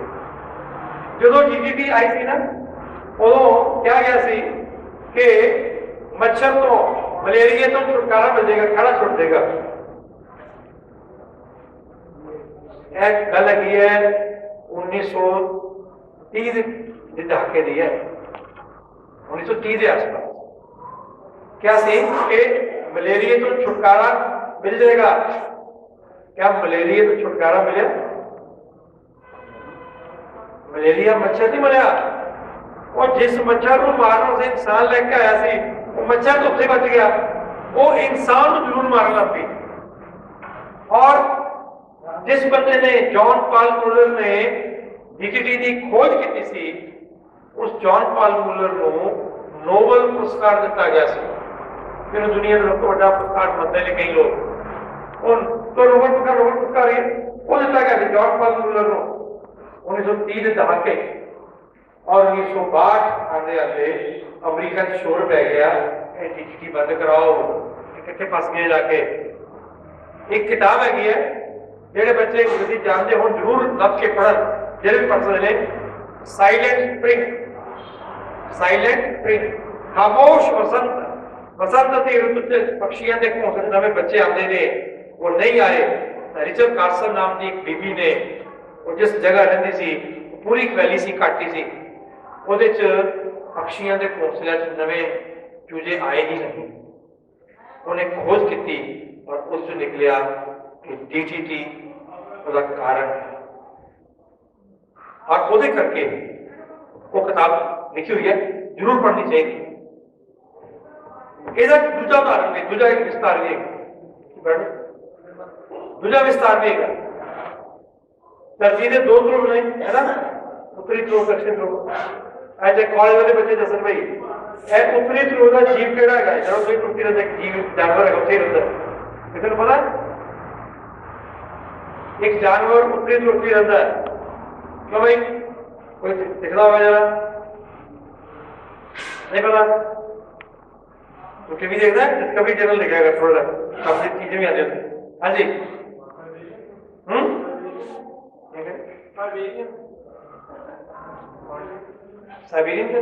जो DDT आई सी ना उदों क्या गया सी कि मच्छर तो मलेरिया तो छुटकारा मिल जाएगा खड़ा छुट देगा। एक गल है 1930 के दहाके दी है 1930 के आसपास क्या सी कि मलेरिया तो छुटकारा मिल जाएगा। क्या मलेरिया तो छुटकारा मिले? मलेरिया मच्छर नहीं मिला और जिस मच्छर को मारना उसे इंसान लेके आया सी वो मच्छर तो उससे बच गया वो इंसान को जरूर मारन लग पई। और जिस बंदे ने जॉन पॉल मुलर ने DDT की खोज की सी उस जॉन पॉल मुलर को नोबल पुरस्कार दिता गया सी। फिर दुनिया में सब तो बड़ा पुरस्कार मनते ने कई लोग और तो नोबल पुरस्कार ही वो दिता गया सी जॉन पॉल मुलर को 1930 के दहाके और 1962 आते आते अमरीका च शोर पै गया DDT बंद कराओ कितने फस गए जाके। एक किताब हैगी है जेडे बच्चे अंग्रेजी जानते हो जरूर लभ के पढ़न जेडे भी पढ़ सकते हैं साइलेंट स्प्रिंग खामोश बसंत बसंत की ऋतु च पक्षियों के घोंसले नवे बच्चे आते ने वो नहीं आए। रिचर्ड कार्सन नाम की एक बीबी ने वो जिस जगह रहती सी पूरी एक वैली सी घाटी सी ਉਹਦੇ ਚ ਪਕਸ਼ੀਆਂ ਦੇ ਘੋਂਸਲਿਆਂ ਚ ਨਵੇਂ ਚੂਜੇ ਆਏ ਹੀ ਨਹੀਂ उन्हें खोज की और उससे निकलिया कि DDT उसका कारण है और वो करके वो किताब लिखी हुई है, जरूर पढ़नी चाहिए। ਇਹਦਾ ਦੂਜਾ ਉਦਾਹਰਨ ਵੀ, ਦੂਜਾ ਇੱਕ ਵਿਸਤਾਰ ਵੀ ਹੈ, ਦੂਜਾ ਵਿਸਤਾਰ ਵੀ ਹੈਗਾ। ਧਰਤੀ ਦੇ ਦੋ ਧਰੁਵ ਨੇ, ਹੈ ਨਾ, ਉੱਤਰੀ ਧਰੁਵ, ਦक्षिण ਧਰੁਵ। ਅੱਜ ਕਾਲਜ ਵਾਲੇ ਬੱਚੇ ਦੱਸਣ ਭਾਈ ਇਹ ਉੱਤਰੀ ਧਰੁਵ ਦਾ ਜੀਵ ਕਿਹੜਾ ਹੈਗਾ, ਜਦੋਂ ਕੋਈ ਟੁੱਟੀ ਰਹਿੰਦਾ ਜੀਵ ਜਾਨਵਰ ਹੈਗਾ ਉੱਥੇ ਰਹਿੰਦਾ, ਕਿਸੇ ਨੂੰ ਪਤਾ? एक जानवर उत्तरी ध्रुव पे रहता है, क्यों भाई? कोई दिखता होगा जरा, नहीं पता? तो टीवी देखता है, डिस्कवरी चैनल दिखेगा थोड़ा, काफी चीजें भी आती हैं। हाँ जी, साइबेरियन का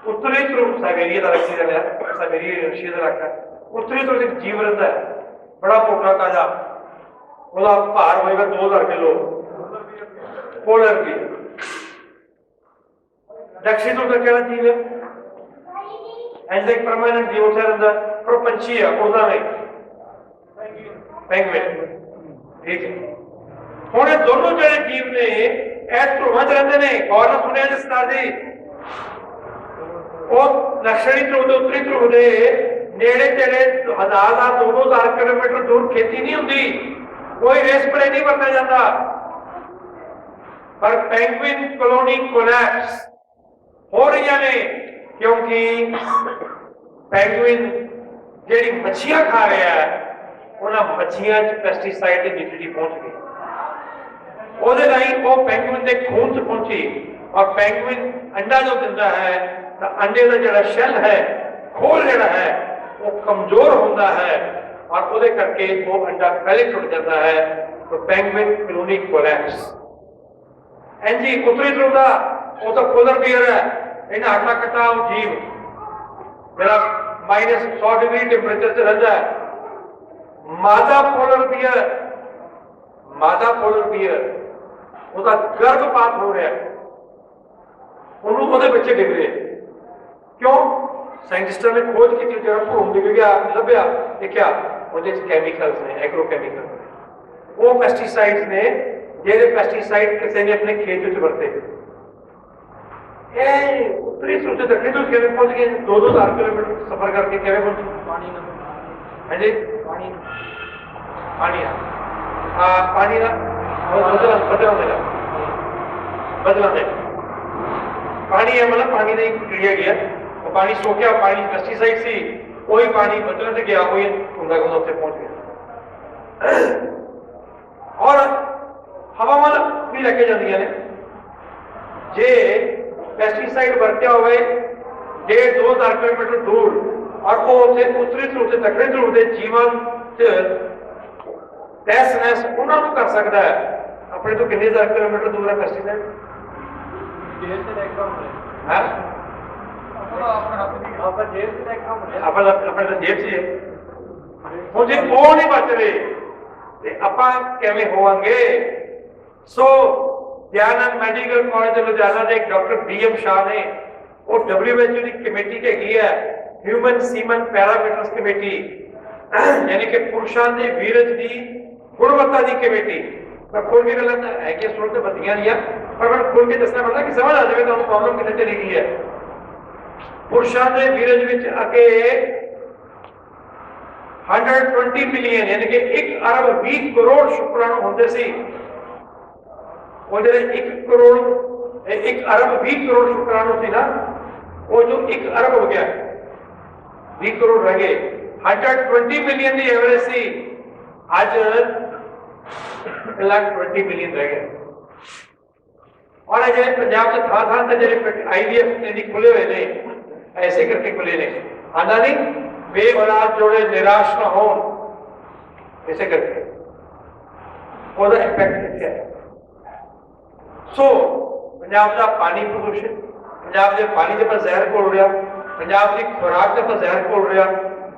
उत्तरी ध्रुव, साइबेरिया का रखी जाता है, साइबेरिया रशिया का रखा है। उत्तरी ध्रुव एक जीव रहता है, बड़ा मोटा ताजा, ਉਹਦਾ ਭਾਰ ਹੋਏਗਾ 2000 ਕਿਲੋ, ਪੋਲਰ ਵੀ। ਦਕਸ਼ਿਣ ਧਰੁਵ ਦਾ ਕਿਹੜਾ ਜੀਵ ਹੈ? ਐਸਾ ਇੱਕ ਪਰਮਾਨੈਂਟ ਜੀਵ ਉੱਥੇ ਰਹਿੰਦਾ, ਪਰ ਪੰਛੀ ਹੈ, ਉੜਦਾ ਨਹੀਂ, ਪੈਂਗੁਇਨ। ਠੀਕ ਹੈ, ਹੁਣ ਇਹ ਦੋਨੋਂ ਜਿਹੜੇ ਜੀਵ ਨੇ ਇਹ ਧਰੁਵਾਂ 'ਚ ਰਹਿੰਦੇ ਨੇ। ਗੌਰ ਨਾਲ ਸੁਣਿਆ ਜੀ ਸਰਦਾਰ ਜੀ, ਉਹ ਦਕਸ਼ਣੀ ਧਰੁਵ ਤੇ ਉੱਤਰੀ ਧਰੁਵ ਦੇ ਨੇੜੇ ਤੇੜੇ 1000-2000 ਕਿਲੋਮੀਟਰ ਦੂਰ ਖੇਤੀ ਨਹੀਂ ਹੁੰਦੀ, कोई रेस प्ले नहीं बनना चाहता, पर पेंगुइन कॉलोनी कोलैप्स हो रही ने क्योंकि पेंगुइन जेडी मच्छियां खा रहा है उन्हें मच्छियां पेस्टिसाइड की न्यूट्रिटी पहुंच गई, ਉਹਦੇ ਰਾਹੀਂ ਉਹ पेंगुइन के खून से पहुंची और पेंगुइन अंडा जो दिंदा है तो अंडे का जो शैल है, खोल जो है वो कमजोर होता है और ਉਹਦੇ ਕਰਕੇ ਉਹ ਅੰਡਾ ਪਹਿਲੇ ਟੁੱਟ ਜਾਂਦਾ ਹੈ। तो पेंगुइन कॉलोनी कोलैप्स। एनजी उत्तरी ध्रुव ਦਾ ਉਹ ਤਾਂ ਪੋਲਰ ਬੀਅਰ ਹੈ, ਇਹਨਾਂ ਹੱਟਾ ਕੱਟਾ ਉਹ ਜੀਵ ਜਿਹੜਾ -100 ਡਿਗਰੀ ਟੈਂਪਰੇਚਰ ਤੇ ਰਹਿੰਦਾ ਹੈ। ਮਾਦਾ ਪੋਲਰ ਬੀਅਰ ਉਹਦਾ ਗਰਭਪਾਤ ਹੋ ਰਿਹਾ, ਉਹਨੂੰ ਉਹਦੇ ਬੱਚੇ ਡਿੱਗ ਰਹੇ। ਕਿਉਂ? ਸਾਇੰਟਿਸਟਾਂ ਨੇ ਖੋਜ ਕੀਤੀ, ਜਿਹੜਾ ਭਰੂਣ ਡਿੱਗ ਗਿਆ ਲੱਭਿਆ, ਦੇਖਿਆ ਉਹਦੇ ਚ ਕੈਮੀਕਲਸ ਨੇ, ਐਗਰੋਕੈਮੀਕਲ, ਉਹ ਪੈਸਟੀਸਾਈਡਸ ਨੇ ਜਿਹੜੇ ਪੈਸਟੀਸਾਈਡ ਕਿਸੇ ਨੇ ਆਪਣੇ ਖੇਤ ਵਿੱਚ ਵਰਤੇ। ਇਹ ਉੱਤਰੀ ਧਰੁਵ ਤੇ ਦੱਖਣੀ ਧਰੁਵ ਕਿਵੇਂ ਪਹੁੰਚ ਗਏ? 2000 ਕਿਲੋਮੀਟਰ ਸਫ਼ਰ ਕਰਕੇ ਕਿਵੇਂ ਪਹੁੰਚੇ? ਪਾਣੀ ਨਾਲ। ਹਾਂਜੀ, ਪਾਣੀ ਦਾ ਬਦਲਾਂ ਦੇ ਪਾਣੀ ਹੈ, ਮਤਲਬ ਪਾਣੀ ਦੀ ਕਿਰਿਆ ਗਿਆ। ਉਹ ਪਾਣੀ ਸੋਕਿਆ, ਪਾਣੀ ਪੈਸਟੀਸਾਈਡ ਸੀ, ਉਹੀ ਪਾਣੀ ਬਦਲਣ ਤੇ ਗਿਆ, ਉਹੀ ਹੁੰਦਾ ਉੱਥੇ ਪਹੁੰਚ ਗਿਆ। ਔਰ ਹਵਾਵਾਂ ਵੀ ਲੈ ਕੇ ਜਾਂਦੀਆਂ ਨੇ। ਜੇ ਪੈਸਟੀਸਾਈਡ ਵਰਤਿਆ ਹੋਵੇ 1.5-2000 ਕਿਲੋਮੀਟਰ ਦੂਰ ਔਰ ਉਹ ਉੱਥੇ ਉੱਤਰੀ ਧਰੁਵ ਤੇ ਦੱਖਣੀ ਧਰੁਵ ਦੇ ਜੀਵਾਂ 'ਚ ਤਹਿਸ-ਨਹਿਸ ਉਹਨਾਂ ਨੂੰ ਕਰ ਸਕਦਾ ਹੈ। ਆਪਣੇ ਤੋਂ ਕਿੰਨੇ ਹਜ਼ਾਰ ਕਿਲੋਮੀਟਰ ਦੂਰ ਹੈ ਪੈਸਟੀਸਾਈਡ? ਹਾਂ, ਆਪਣੇ ਜੇਬ 'ਚ ਹੈ। ਹੁਣ ਜੇ ਉਹ ਨਹੀਂ ਬਚ ਰਹੇ ਤੇ ਆਪਾਂ ਕਿਵੇਂ ਹੋਵਾਂਗੇ? ਸੋ ਦਿਆਨੰਦ ਮੈਡੀਕਲ ਕਾਲਜ ਲੁਧਿਆਣਾ ਦੇ ਡਾਕਟਰ BM ਸ਼ਾਹ ਨੇ ਉਹ WHO ਦੀ ਕਮੇਟੀ ਹੈਗੀ ਹੈ, ਹਿਊਮਨ ਸੀਮਨ ਪੈਰਾਮੀਟਰਸ ਕਮੇਟੀ, यानी कि पुरुषों के वीरज की गुणवत्ता की कमेटी। मैं खोल के गल है कि सुन तो बतियां नहीं है, पर मैं खोल के दसना पड़ता कि समझ आ जाए तो प्रॉब्लम कितने चली गई है। पुरुषों के वीरज में अगे 120 मिलियन यानी कि 1 अरब 20 करोड़ शुक्राणु होंगे सी। वो जो 1 अरब 20 करोड़ शुक्राणु थी ना, वो जो 1 अरब हो गया, 20 करोड़ रह गए। 120 मिलियन की एवरेज सी, आज 1,20 मिलियन रह गए। और जो पंजाब के थां से जो IVF क्लिनिक खुले हुए ने, ऐसे करके खुले ने, आना नहीं बे औलाद जोड़े निराश ना हो, ऐसे करके ਉਹਦਾ इफेक्ट क्या है। सो पंजाब का पानी प्रदूषण, पंजाब के पानी के पर जहर घोल रहा, पंजाब की खुराक के पर जहर घोल रहा,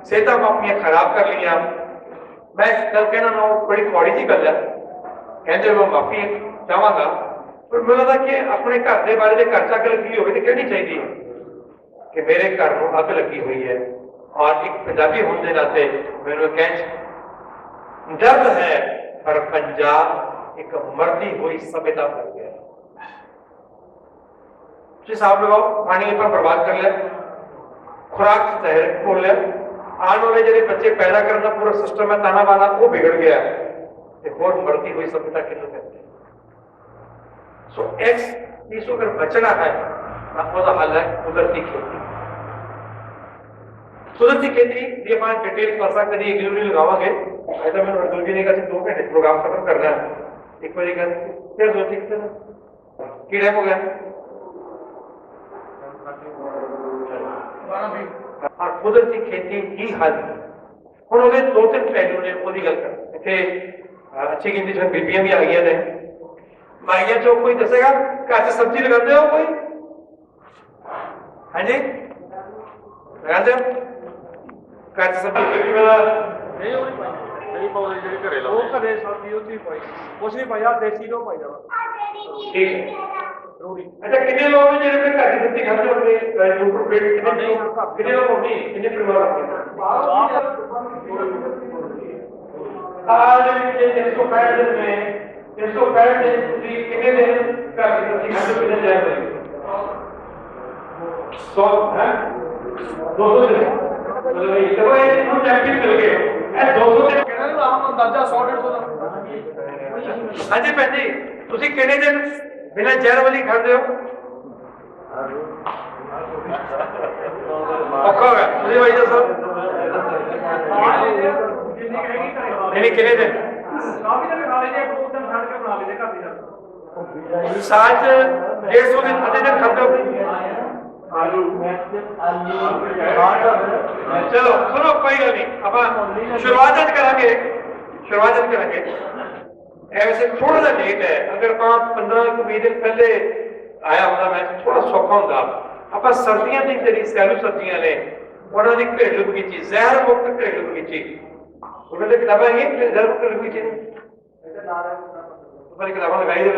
सेहत अपनियां खराब कर लिया। मैं गल कहना ना बड़ी थोड़ी जी गल है, कहते मैं माफी चाहवागा, पर मुझे लगता कि अपने घर के बारे में घर च अग लगी हो कहनी चाहिए कि मेरे घर को अग लगी हुई है, और एक पंजाबी होने के नाते मेरे कह दर्द है पर पंजाब एक मरती हुई सभ्यता बन गया। हिसाब लगाओ, पानी अपना बर्बाद कर लिया, खुराक जहर खोल लिया, आने वाले जो बच्चे पैदा करने का पूरा सिस्टम है ताना बाना वो बिगड़ गया। एक और मरती हुई सभ्यता किन्हों कहते हैं। सो इस अगर बचना है तो हल है कुदरती खेती। कुदरती खेती की अपना डिटेल क्लासा कभी एक नहीं लगावे। ऐसा मैं अर्जुन जी ने कहा 2 घंटे प्रोग्राम खत्म करना है। एक बार फिर दो की टाइम हो गया और कुदरती खेती ही हल हम 2-3 पहलू ने वो गल कर इतने अच्छी गिनती में बीबियां भी आ गई ने। माइया चो कोई दसेगा घर से सब्जी लगाते हो कोई? हाँ जी लगाते हो घर से सब्जी? नहीं पाਉਂਦੇ ਜਿਹੜੀ ਘਰੇ ਲਾਉਂਦੇ ਉਹ ਘਰੇ ਸਬਜ਼ੀ ਉੱਥੇ ਪਾਈ ਕੁਛ ਨਹੀਂ ਪਾਇਆ ਦੇਸੀ ਘਿਓ ਪਾਈ ਜਾਵਾ। ठीक है। अच्छा कितने लोग हैं जिन्हें घर की सब्जी खाते होंगे यूट्यूब पे? कितने लोग होंगे? कितने परिवार होंगे? आज 365 दिन में 365 दिन कितने दिन घर की सब्जी खाते हो? कितने जाए 100 है 200 दिन चलो ये हम चैंपियन मिल गए 200 दिन कहना नहीं आम अंदाजा 100-150 हाँ जी भैन जी तुसी कितने दिन बिना जहर वाली खाते हो? औखा होगा तुझे भाई दसो नहीं कितने दिन साथ 150 दिन आधे दिन खाते हो? चलो सुनो कोई गल नहीं आप शुरुआत करेंगे ऐसे थोड़ा सा लेट है। अगर आप 15-20 दिन पहले आया होता मैं थोड़ा सौखा होता। आप सर्दियों की जी सैलू सब्जियां ने उन्होंने घरेलू बगीची जहर मुक्त घरेलू बगीची उन्होंने किताबें हैं जहर मुक्त घरेलू बगीची किताबें लगाई दे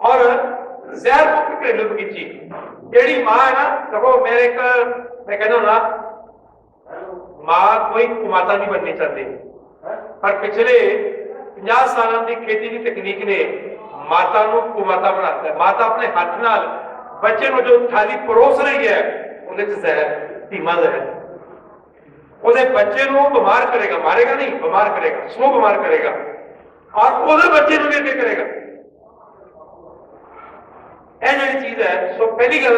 और जहर मुक्त घरेलू बगीची जी मां है ना देखो मेरे एक मैं कहता हूँ ना मां कोई कुमाता नहीं बननी चाहती पर पिछले 50 सालों की खेती की तकनीक ने माता को कुमाता बनाता है। माता अपने हाथ नाल बच्चे को जो थाली परोस रही है उन्हें जहर धीमा जहर उसे बच्चे को बीमार करेगा, मारेगा नहीं बीमार करेगा, स्लो बीमार करेगा और उसे बच्चे को भी करेगा। यह जी चीज है। सो पहली गल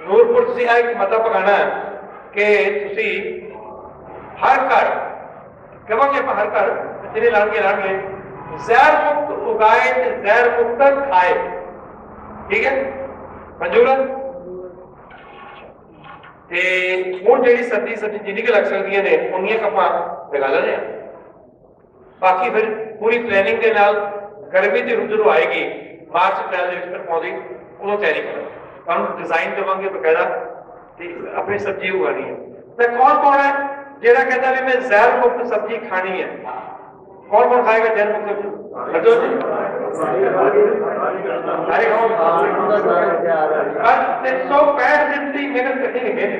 नूरपुर तुम एक मता पकाना है कि हर घर कहेंगे हर घर जिन्हें लाएंगे जहर मुक्त उगाए जहर मुक्त खाए। ठीक है मंजूर है? हूँ जी सर्दी सब्जी जिन्नी लग सकती ने उन्नी कपा लगा लेने बाकी फिर पूरी प्लैनिंग के नाल गर्मी की रुत जो आएगी मार्च अप्रैल तक पौधी उदों तैयारी करो डिजाइन देवांगे बकायदा अपनी सब्जी उगानी है। तो कौन कौन है जेड़ा कहता भी मैं जहर मुक्त सब्जी खानी है? कौन कौन खाएगा जहर मुक्त सब्जी? सारे खाओ। 365 दिन की मेहनत करनी रहेगी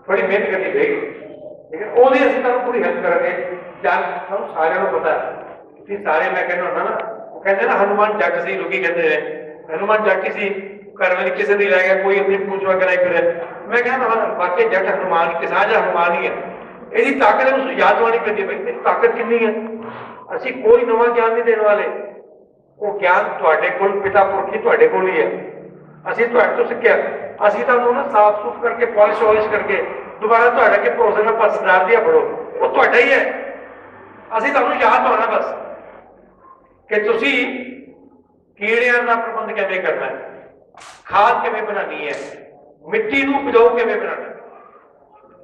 थोड़ी मेहनत करनी रहेगी। ठीक है वो असं तुम पूरी हेल्प करेंगे जान हम सारे पता है सारे मैं कहना होना ना वो कहते ना हनुमान जट से लोग कहते हैं हनुमान जट ही सी घर में किसी दी रह गया कोई अपनी पूछवा कराई फिर मैं कहना वाकई जट हनुमान किसान या हनुमान ही है। यही ताकत है याद होनी पैती है भाई ताकत कितनी है। असी कोई नवा ज्ञान नहीं देने वाले वो ज्ञान थोड़े को पिता पुरखी थोड़े को ही है। असी तो सीखा असी तुम ना साफ सूफ करके पॉलिश वॉलिश करके दोबारा थोड़े के भरोसे में 50,000 दिया पढ़ो वो थोड़ा ही है। असी तुम याद होना बस कि तुसी कीड़ियां का प्रबंध किवें करना है, खाद किवें बनानी है, मिट्टी को उपजाऊ किवें बनाना।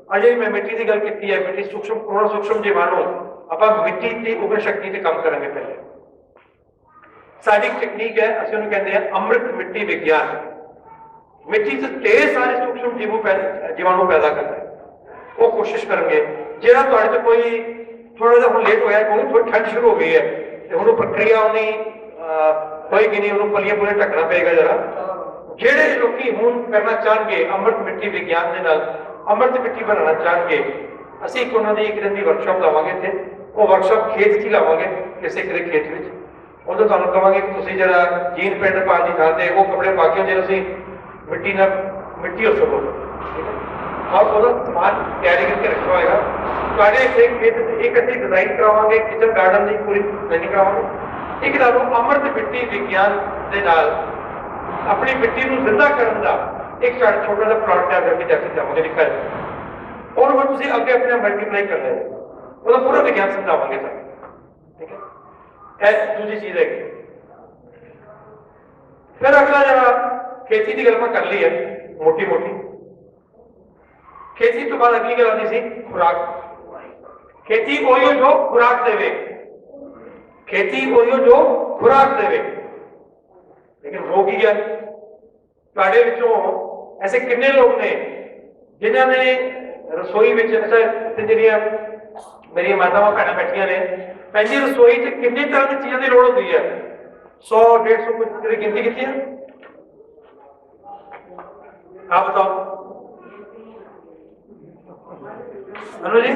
अजे मैं मिट्टी की गल की है मिट्टी सूक्ष्म पूर्ण सूक्ष्म जीवाणु आप मिट्टी की उगन शक्ति से काम करेंगे। पहले साड़ी टेक्निक है असं उन्हें कहते हैं अमृत मिट्टी विज्ञान। मिट्टी से ढेर सारे सूक्ष्म जीवाणु पैदा करता है वो कोशिश करेंगे जो तो कोई थोड़ा सा हम लेट होया क्योंकि थोड़ी ठंड शुरू हो गई है तो हम प्रक्रिया होनी होएगी नहीं उन्होंने पलियां पुलियां ढकना पेगा जरा ਜਿਹੜੇ ਲੋਕੀ ਹੁਣ ਕਰਨਾ ਚਾਹਣਗੇ ਅੰਮ੍ਰਿਤ ਮਿੱਟੀ ਵਿਗਿਆਨ ਦੇ ਨਾਲ ਅੰਮ੍ਰਿਤ ਮਿੱਟੀ ਬਣਾਉਣਾ ਚਾਹਣਗੇ, ਅਸੀਂ ਇੱਕ ਉਹਨਾਂ ਦੀ ਇੱਕ ਦਿਨ ਦੀ ਵਰਕਸ਼ਾਪ ਲਾਵਾਂਗੇ ਇੱਥੇ। ਉਹ ਵਰਕਸ਼ਾਪ ਖੇਤ 'ਚ ਹੀ ਲਾਵਾਂਗੇ, ਕਿਸੇ ਕਿਤੇ ਖੇਤ ਵਿੱਚ। ਉਦੋਂ ਤੁਹਾਨੂੰ ਕਹਾਂਗੇ ਕਿ ਤੁਸੀਂ ਜਿਹੜਾ ਜੀਨ ਪੈਂਟ ਪਾਉਣ ਦੀ ਥਾਂ ਤੇ ਉਹ ਕੱਪੜੇ ਪਾ ਕੇ ਜੇ ਤੁਸੀਂ ਮਿੱਟੀ ਨਾਲ ਮਿੱਟੀ ਹੋ ਸਕੋ, ਠੀਕ ਹੈ। ਔਰ ਉਹਦਾ ਸਮਾਨ ਤਿਆਰੀ ਕਰਕੇ ਰੱਖਿਆ ਹੋਏਗਾ ਤੁਹਾਡੇ ਇੱਥੇ ਖੇਤ 'ਚ। ਇੱਕ ਅਸੀਂ ਡਿਜ਼ਾਈਨ ਕਰਾਵਾਂਗੇ ਕਿਚਨ ਗਾਰਡਨ ਦੀ ਪੂਰੀ ਪਲੈਨਿੰਗ ਕਰਾਵਾਂਗੇ। ਇੱਕ ਤੁਹਾਨੂੰ ਅੰਮ੍ਰਿਤ ਮਿੱਟੀ ਵਿਗਿਆਨ ਦੇ ਨਾਲ ਆਪਣੀ ਮਿੱਟੀ ਨੂੰ ਜ਼ਿੰਦਾ ਕਰਨ ਦਾ ਇੱਕ ਛੋਟਾ ਜਿਹਾ ਪਲਾਟ ਤਿਆਰ ਕਰਕੇ ਜਾ ਕੇ ਜਾਵਾਂਗੇ ਦਿਖਾ ਔਰ ਉਹ ਤੁਸੀਂ ਅੱਗੇ ਆਪਣੇ ਮਲਟੀਪਲਾਈ ਕਰਨਾ ਹੈ, ਉਹਦਾ ਪੂਰਾ ਵਿਗਿਆਨ ਸਮਝਾਵਾਂਗੇ ਤੁਹਾਨੂੰ, ਠੀਕ ਹੈ। ਇਹ ਦੂਜੀ ਚੀਜ਼ ਹੈ। ਫਿਰ ਅਗਲਾ ਜਿਹੜਾ ਖੇਤੀ ਦੀ ਗੱਲ ਮੈਂ ਕਰ ਲਈ ਹੈ ਮੋਟੀ ਮੋਟੀ। ਖੇਤੀ ਤੋਂ ਬਾਅਦ ਅਗਲੀ ਗੱਲ ਆਉਂਦੀ ਸੀ ਖੁਰਾਕ। ਖੇਤੀ ਉਹੀ ਜੋ ਖੁਰਾਕ ਦੇਵੇ, ਖੇਤੀ ਉਹੀ ਜੋ ਖੁਰਾਕ ਦੇਵੇ। ਲੇਕਿਨ ਹੋ ਕੀ ਗਿਆ? ਤੁਹਾਡੇ ਵਿੱਚੋਂ ਐਸੇ ਕਿੰਨੇ ਲੋਕ ਨੇ ਜਿਨ੍ਹਾਂ ਨੇ ਰਸੋਈ ਵਿੱਚ ਜਿਹੜੀਆਂ ਮੇਰੀਆਂ ਮਾਤਾਵਾਂ ਭੈਣਾਂ ਬੈਠੀਆਂ ਨੇ, ਪੈਂਦੀ ਰਸੋਈ 'ਚ ਕਿੰਨੀ ਤਰ੍ਹਾਂ ਦੀ ਚੀਜ਼ਾਂ ਦੀ ਲੋੜ ਹੁੰਦੀ ਹੈ? 100 150 ਕੁਝ ਦੀ ਗਿਣਤੀ ਕੀਤੀ ਹੈ? ਆਪ ਬਤਾਓ अनु जी।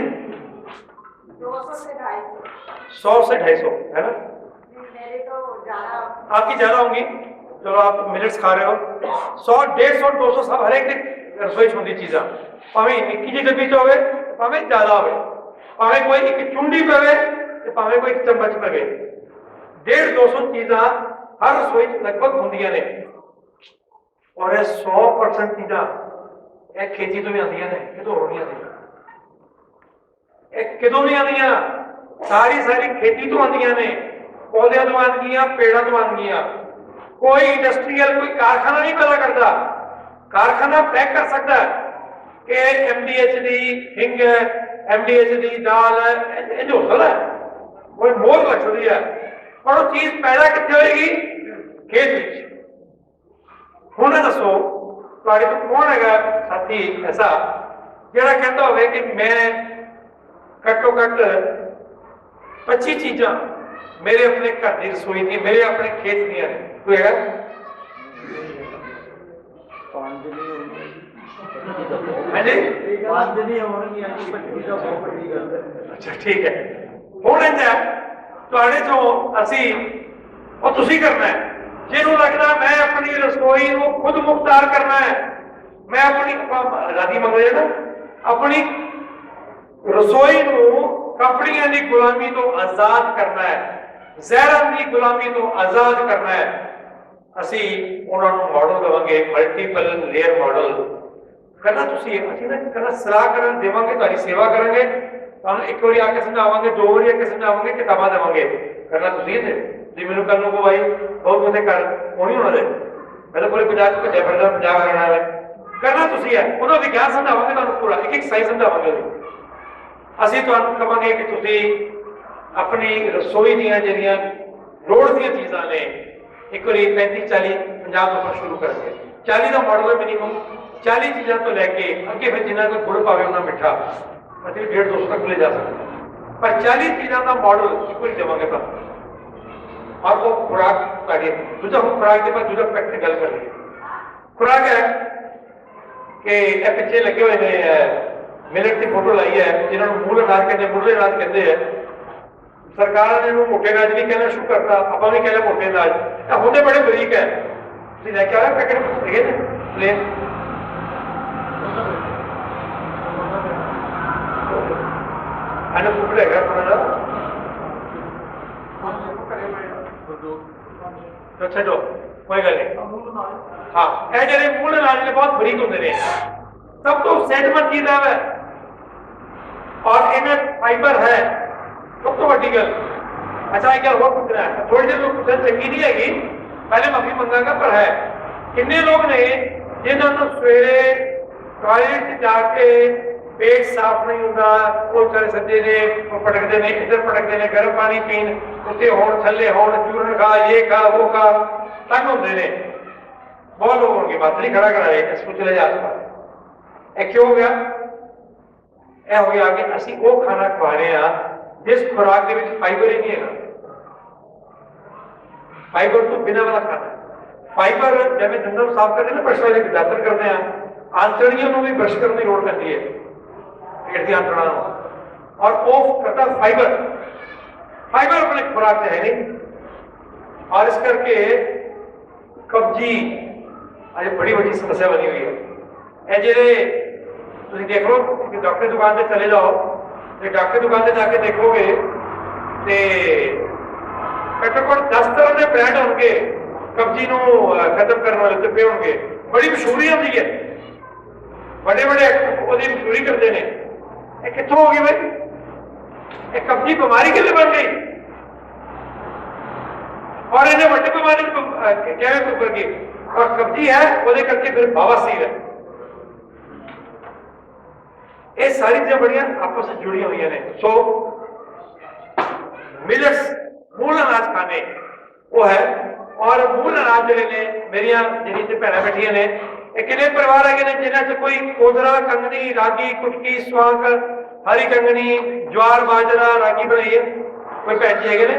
200 से 250 100 से 250 है ना? मेरे तो ज्यादा आपकी ज्यादा होंगी, चलो आप मिनट्स खा रहे हो। 100 150 200 सब हर एक रसोई होंगी चीज़ा, भावें निक्की जी डब्बी च होवे भावें ज्यादा होवे, भावें कोई एक चुंडी पवे ते भावें कोई चम्मच पवे। 150-200 चीज़ा हर रसोई लगभग होंदियां ने। और 100% चीज़ा खेती तो भी आंदियां ने, कितों होंदियां ने, कितों नहीं आंदियां, सारी सारी खेती तो आंदियां ने, पौधों तो आंदियां, पेड़ों तो आंदियां। कोई इंडस्ट्रीयल कोई कारखाना नहीं पैदा करता। कारखाना पैक कर सकता है कि MDH दी हिंग है, MDH दी दाल है, इंज हो सकता है, कोई मोल रख सकती है, पर वो चीज पैदा कितने होगी? खेत विच। हुण दसो तुहाडे तो कौन है साथी ऐसा जिहड़ा कहता होवे कि मैं घट्टो घट 25 चीज़ां मेरे अपने घर की रसोई दी, मेरे अपने खेत दियां ने? कोई है? अच्छा ठीक है। हुण इंज है तुहाडे चों असीं ਉਹ ਤੁਸੀਂ करना है। ਜਿਹਨੂੰ लगता मैं अपनी रसोई को खुद मुख्तार करना है, मैं अपनी आजादी मंग रहे ना, अपनी रसोई को कंपनियों की गुलामी तो आजाद करना है, ਜ਼ਹਿਰਾਂ ਦੀ ਗੁਲਾਮੀ ਤੋਂ ਆਜ਼ਾਦ ਕਰਨਾ ਹੈ। ਅਸੀਂ ਉਹਨਾਂ ਨੂੰ ਮਾਡਲ ਦੇਵਾਂਗੇ, ਮਲਟੀਪਲ ਲੇਅਰ ਮਾਡਲ ਕਰਨਾ। ਤੁਸੀਂ ਅਸੀਂ ਨਾ ਕਰਨਾ ਸਲਾਹ ਕਰਨ ਦੇਵਾਂਗੇ, ਤੁਹਾਡੀ ਸੇਵਾ ਕਰਾਂਗੇ, ਤੁਹਾਨੂੰ ਇੱਕ ਵਾਰੀ ਆ ਕੇ ਸਮਝਾਵਾਂਗੇ, 2 ਵਾਰੀ ਆ ਕੇ ਸਮਝਾਵਾਂਗੇ, ਕਿਤਾਬਾਂ ਦੇਵਾਂਗੇ। ਕਰਨਾ ਤੁਸੀਂ ਤੇ ਜੀ ਮੈਨੂੰ ਕੱਲ ਨੂੰ ਕੋ ਭਾਈ ਬਹੁਤ ਮਥੇ ਕਰ ਉਹ ਨਹੀਂ ਹੋਣਾ ਦੇ ਪਹਿਲਾਂ ਪੂਰੇ ਪੰਜਾਬ ਚ ਭੱਜਿਆ ਫਿਰਦਾ, ਪੰਜਾਬ ਰਹਿਣਾ ਹੈ। ਕਰਨਾ ਤੁਸੀਂ ਹੈ, ਉਹਦਾ ਵਿਗਿਆਨ ਸਮਝਾਵਾਂਗੇ ਤੁਹਾਨੂੰ ਪੂਰਾ, ਇੱਕ ਇੱਕ ਸਾਈਜ਼ ਸਮਝਾਵਾਂਗੇ। ਅਸੀਂ ਤੁਹਾਨੂੰ ਕਹਾਂਗੇ ਕਿ ਤੁਸੀਂ अपनी रसोई दियां ਜਿਹੜੀਆਂ ਲੋੜ ਦੀਆਂ ਚੀਜ਼ਾਂ ਨੇ ਇੱਕ ਵਾਰੀ 35 40 50 ਤੋਂ ਸ਼ੁਰੂ ਕਰਕੇ 40 ਦਾ ਮਾਡਲ ਹੈ ਮਿਨੀਮਮ। 40 ਚੀਜ਼ਾਂ ਤੋਂ ਲੈ ਕੇ ਅੱਗੇ ਫਿਰ ਜਿੰਨਾ ਕੋਈ ਗੁੜ ਪਾਵੇ ਉਹਨਾਂ ਮਿੱਠਾ ਅਸੀਂ 150 200 ਤੱਕ ਲੈ ਜਾ ਸਕਦੇ, ਪਰ 40 ਚੀਜ਼ਾਂ ਦਾ ਮਾਡਲ ਇੱਕ ਵਾਰੀ ਦੇਵਾਂਗੇ ਤੁਹਾਨੂੰ। ਔਰ ਉਹ ਖੁਰਾਕ ਤੁਹਾਡੀ ਦੂਜਾ ਖੁਰਾਕ ਦੇ ਬਾਅਦ ਦੂਜਾ ਫੈਕਟ ਦੀ ਗੱਲ ਕਰ ਲਈਏ। ਖੁਰਾਕ ਹੈ ਕਿ ਇਹ ਪਿੱਛੇ ਲੱਗੇ ਹੋਏ ਨੇ ਮਿਲਟ ਦੀ ਫੋਟੋ ਲਾਈ ਹੈ ਜਿਨ੍ਹਾਂ ਨੂੰ ਮੂਲ ਅਨਾਜ ਕਹਿੰਦੇ, ਮੁੱਢਲੇ ਅਨਾਜ ਕਹਿੰਦੇ ਆ। सरकार ने मोटे अनाज नहीं कहना शुरू करता, आप भी कहना मोटे अनाज होंगे बड़े बरीक है। लैके आया पैकेट देखे थे प्लेन फूड है थोड़ा सा। अच्छा जो कोई गल नहीं। हाँ यह जो मूल अनाज ने बहुत बरीक होंगे ने, सब तो सेहतमंद चीज है और इन्हें फाइबर है सब तो वड्डी गल। अच्छा एक गल होर पुछना है, थोड़ी देर पुछना चंगी नहीं हैगी, पहले माफी मंगांगा, पर है किन्ने लोग ने जिन्होंने सवेरे टॉयलेट जाके पेट साफ नहीं होता, वो चले सज्जे ने पटकते ने, इधर पटकते ने, गर्म पानी पीन, उत्ते होण थल्ले होण, चूरन खा, ये खा वो खा, तंग होंदे ने। बहुत लोग होंगे बात नहीं खड़ा कराए इसको चले जा आसपास। यह क्यों हो गया? यह हो गया कि असी वो खाना खा रहे हैं जिस खुराक के फाइबर ही नहीं है। फाइबर तो बिना वाला खाना है, फाइबर जिवें दंदां नूं साफ करदे ना ब्रश वाले दातन करते हैं, आंतड़ियों को भी ब्रश करने की लोड़ पैंदी है पेट की आंतड़ा नूं, और वो करता फाइबर। फाइबर अपने खुराक है नहीं, और इस करके कब्जी अजे बड़ी बड़ी समस्या बनी हुई है। ये जेडे तुसीं देख लो कि डॉक्टर की दुकान पर चले जाओ तो डॉक्टर दुकान पर जाके देखोगे तो घट्टो घट्ट 10 तरह के ब्रांड होंगे कब्जी नूं खत्म करने वाले उत्ते पे होंगे, बड़ी मशहूरी होती है, बड़े बड़े उसकी मशहूरी करते हैं। ये कित्थों हो गई भाई? ये कब्जी बीमारी कितने बन गई, और इन्हें बड़ी बीमारी क्या कर गई, और कब्जी है वो करके फिर बवासीर है। ये सारी चीजें बड़ियां आपस में जुड़ी हुई ने। सो मिलेट्स मूल अनाज खाने वो है, और मूल अनाज जिहड़े ने मेरिया जिहड़ी ते भैणां बैठियां ने, किन्ने परिवार है जिन्हां च कोई कोदरा, कंगनी, रागी, कुटकी, स्वांग, हरी कंगनी, ज्वार, बाजरा, रागी बनाई है? कोई भैन जी है ने?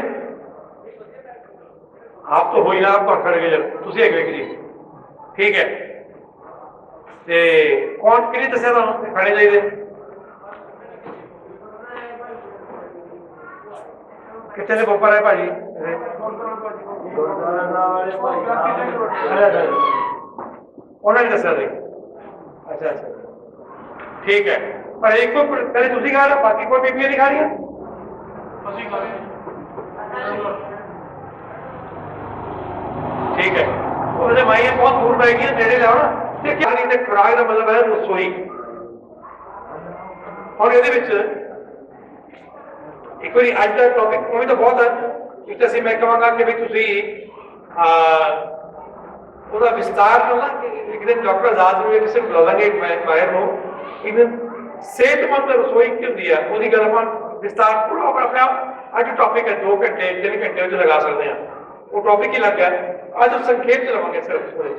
आप तो हो ही ना, आप तो खड़े गए तुसीं है जी, ठीक है। ते कौन किहने दस्सिया तुहानूं खाने चाहिए? कितने ने पेपर है भाजी? उन्होंने दसा दी। अच्छा अच्छा ठीक है, पर एक को पहले तुसी खा रहे, बाकी कोई बीबियां नहीं खा रही? ठीक है, वो माइया बहुत दूर पै गई, नेड़े लाओ ना। क्या खुराक का मतलब है रसोई। और ये एक बार अज का टॉपिक उन्हें तो बहुत है, एक तो मैं कहूँगा कि भाई तुसी ਉਹਦਾ ਵਿਸਤਾਰ ਨਾਲ ਨਾ ਇੱਕ ਦਿਨ ਡਾਕਟਰ ਆਜ਼ਾਦ ਨੂੰ ਕਿਸੇ ਨੂੰ ਬੁਲਾਵਾਂਗੇ, ਮਾਹਿਰ ਨੂੰ, ਇੱਕ ਦਿਨ ਸਿਹਤਮੰਦ ਰਸੋਈ ਕੀ ਹੁੰਦੀ ਹੈ ਉਹਦੀ ਗੱਲ ਆਪਾਂ ਵਿਸਤਾਰ ਪੂਰਾ ਆਪਣਾ ਅੱਜ ਟੌਪਿਕ ਹੈ 2 ਘੰਟੇ 3 ਘੰਟੇ ਵਿੱਚ ਲਗਾ ਸਕਦੇ ਹਾਂ, ਉਹ ਟੌਪਿਕ ਹੀ ਲੱਗਾ ਅੱਜ ਸੰਖੇਪ ਚ ਲਵਾਂਗੇ ਸਿਰਫ ਉਹਦੇ ਚ।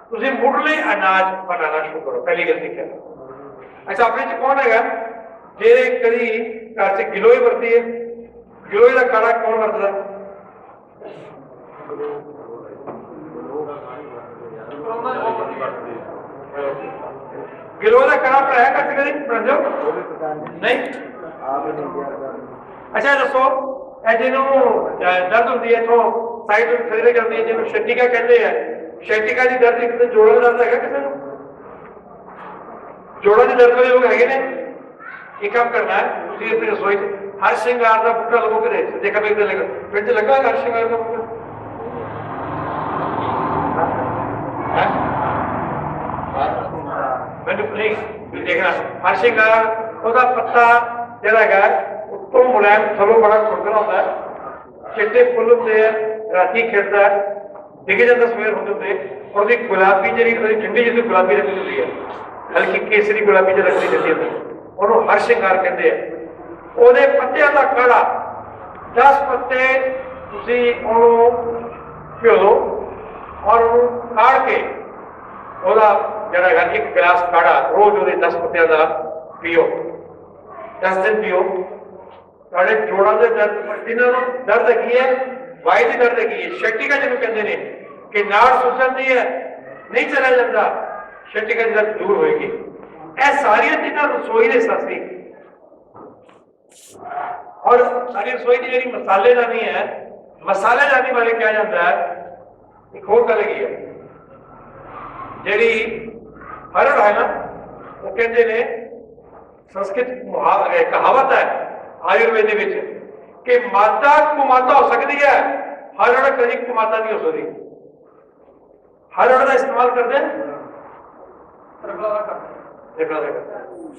ਤੁਸੀਂ ਮੁੱਢਲੇ ਅਨਾਜ ਬਣਾਉਣਾ ਸ਼ੁਰੂ ਕਰੋ, ਪਹਿਲੀ ਗੱਲ ਠੀਕ ਹੈ। ਅੱਛਾ, ਆਪਣੇ ਚ ਕੌਣ ਹੈਗਾ ਜੇ ਕਦੀ ਘਰ ਚ ਗਿਲੋਏ ਵਰਤੀ ਹੈ? ਗਿਲੋਏ ਦਾ ਕਾੜਾ ਕੌਣ ਵਰਤਦਾ? गिलोय का कड़ा पढ़ाया कर सकते नहीं? अच्छा दसो, जिन्हों दर्द होती है इथों साइड खरीदे करती है जिन्होंने शटिका कहते हैं, शटिका की दर्द एक जोड़ों का दर्द है किसी को? जोड़ों की दर्द वाले लोग है ने? एक काम करना है, तुम अपनी रसोई हर श्रृंगार का बूटा लगो के देखा भी फिर लगा हर श्रृंगार का बूटा मैंने नहीं देखना। हर श्रृंगार ਉਹਦਾ पत्ता ਜਿਹੜਾ है उत्तों मुलायम थलों बड़ा खुरदरा होता है, चिट्टे फुल होते हैं, राती खिड़ता है, दिखे जाता सवेर होते, और गुलाबी जी ठंडी जी गुलाबी रंग होती है, हल्की केसरी गुलाबी जी रंग होती है, उन्होंने हर श्रृंगार कहते हैं। ਉਹਦੇ ਪੱਤਿਆਂ ਦਾ ਕਾੜਾ 10 पत्ते ਤੁਸੀਂ ਉਹਨੂੰ ਭਿਓ ਲਓ, और ਉਹਨੂੰ ਕਾੜ ਕੇ ਉਹਦਾ ਜਿਹੜਾ ਹੈ 1 गिलास काढ़ा रोज ਉਹਦੇ 10 पत्तियां ਦਾ ਪੀਓ, 10 दिन पीओ। ਤੁਹਾਡੇ ਜੋੜਾਂ ਦੇ ਦਰਦ, ਜਿਨ੍ਹਾਂ ਨੂੰ ਦਰਦ ਹੈਗੀ ਹੈ ਵਾਈ ਦੀ ਦਰਦ ਹੈਗੀ ਹੈ, ਸ਼ੈਟਿਕਾ ਜਿਹਨੂੰ ਕਹਿੰਦੇ ਨੇ ਕਿ ਨਾੜ ਸੁੱਜ ਜਾਂਦੀ ਹੈ, ਨਹੀਂ ਚਲਾ ਜਾਂਦਾ, ਸ਼ੈਟਿਕਾ ਦੀ ਦਰਦ ਦੂਰ ਹੋਏਗੀ। ਇਹ ਸਾਰੀਆਂ ਚੀਜ਼ਾਂ ਰਸੋਈ ਦੇ ਸਾਥੀ, और सारी रसोई की जी मसालेदानी है, मसालेदानी वाले क्या जाता है एक होर गल है जी हरड़ है ना, वो कहते ने संस्कृत कहावत है आयुर्वेद में कि मादा कुमादा हो सकती है, हरड़ कभी कुमादा नहीं हो सकती। हरड़ का इस्तेमाल करते हैं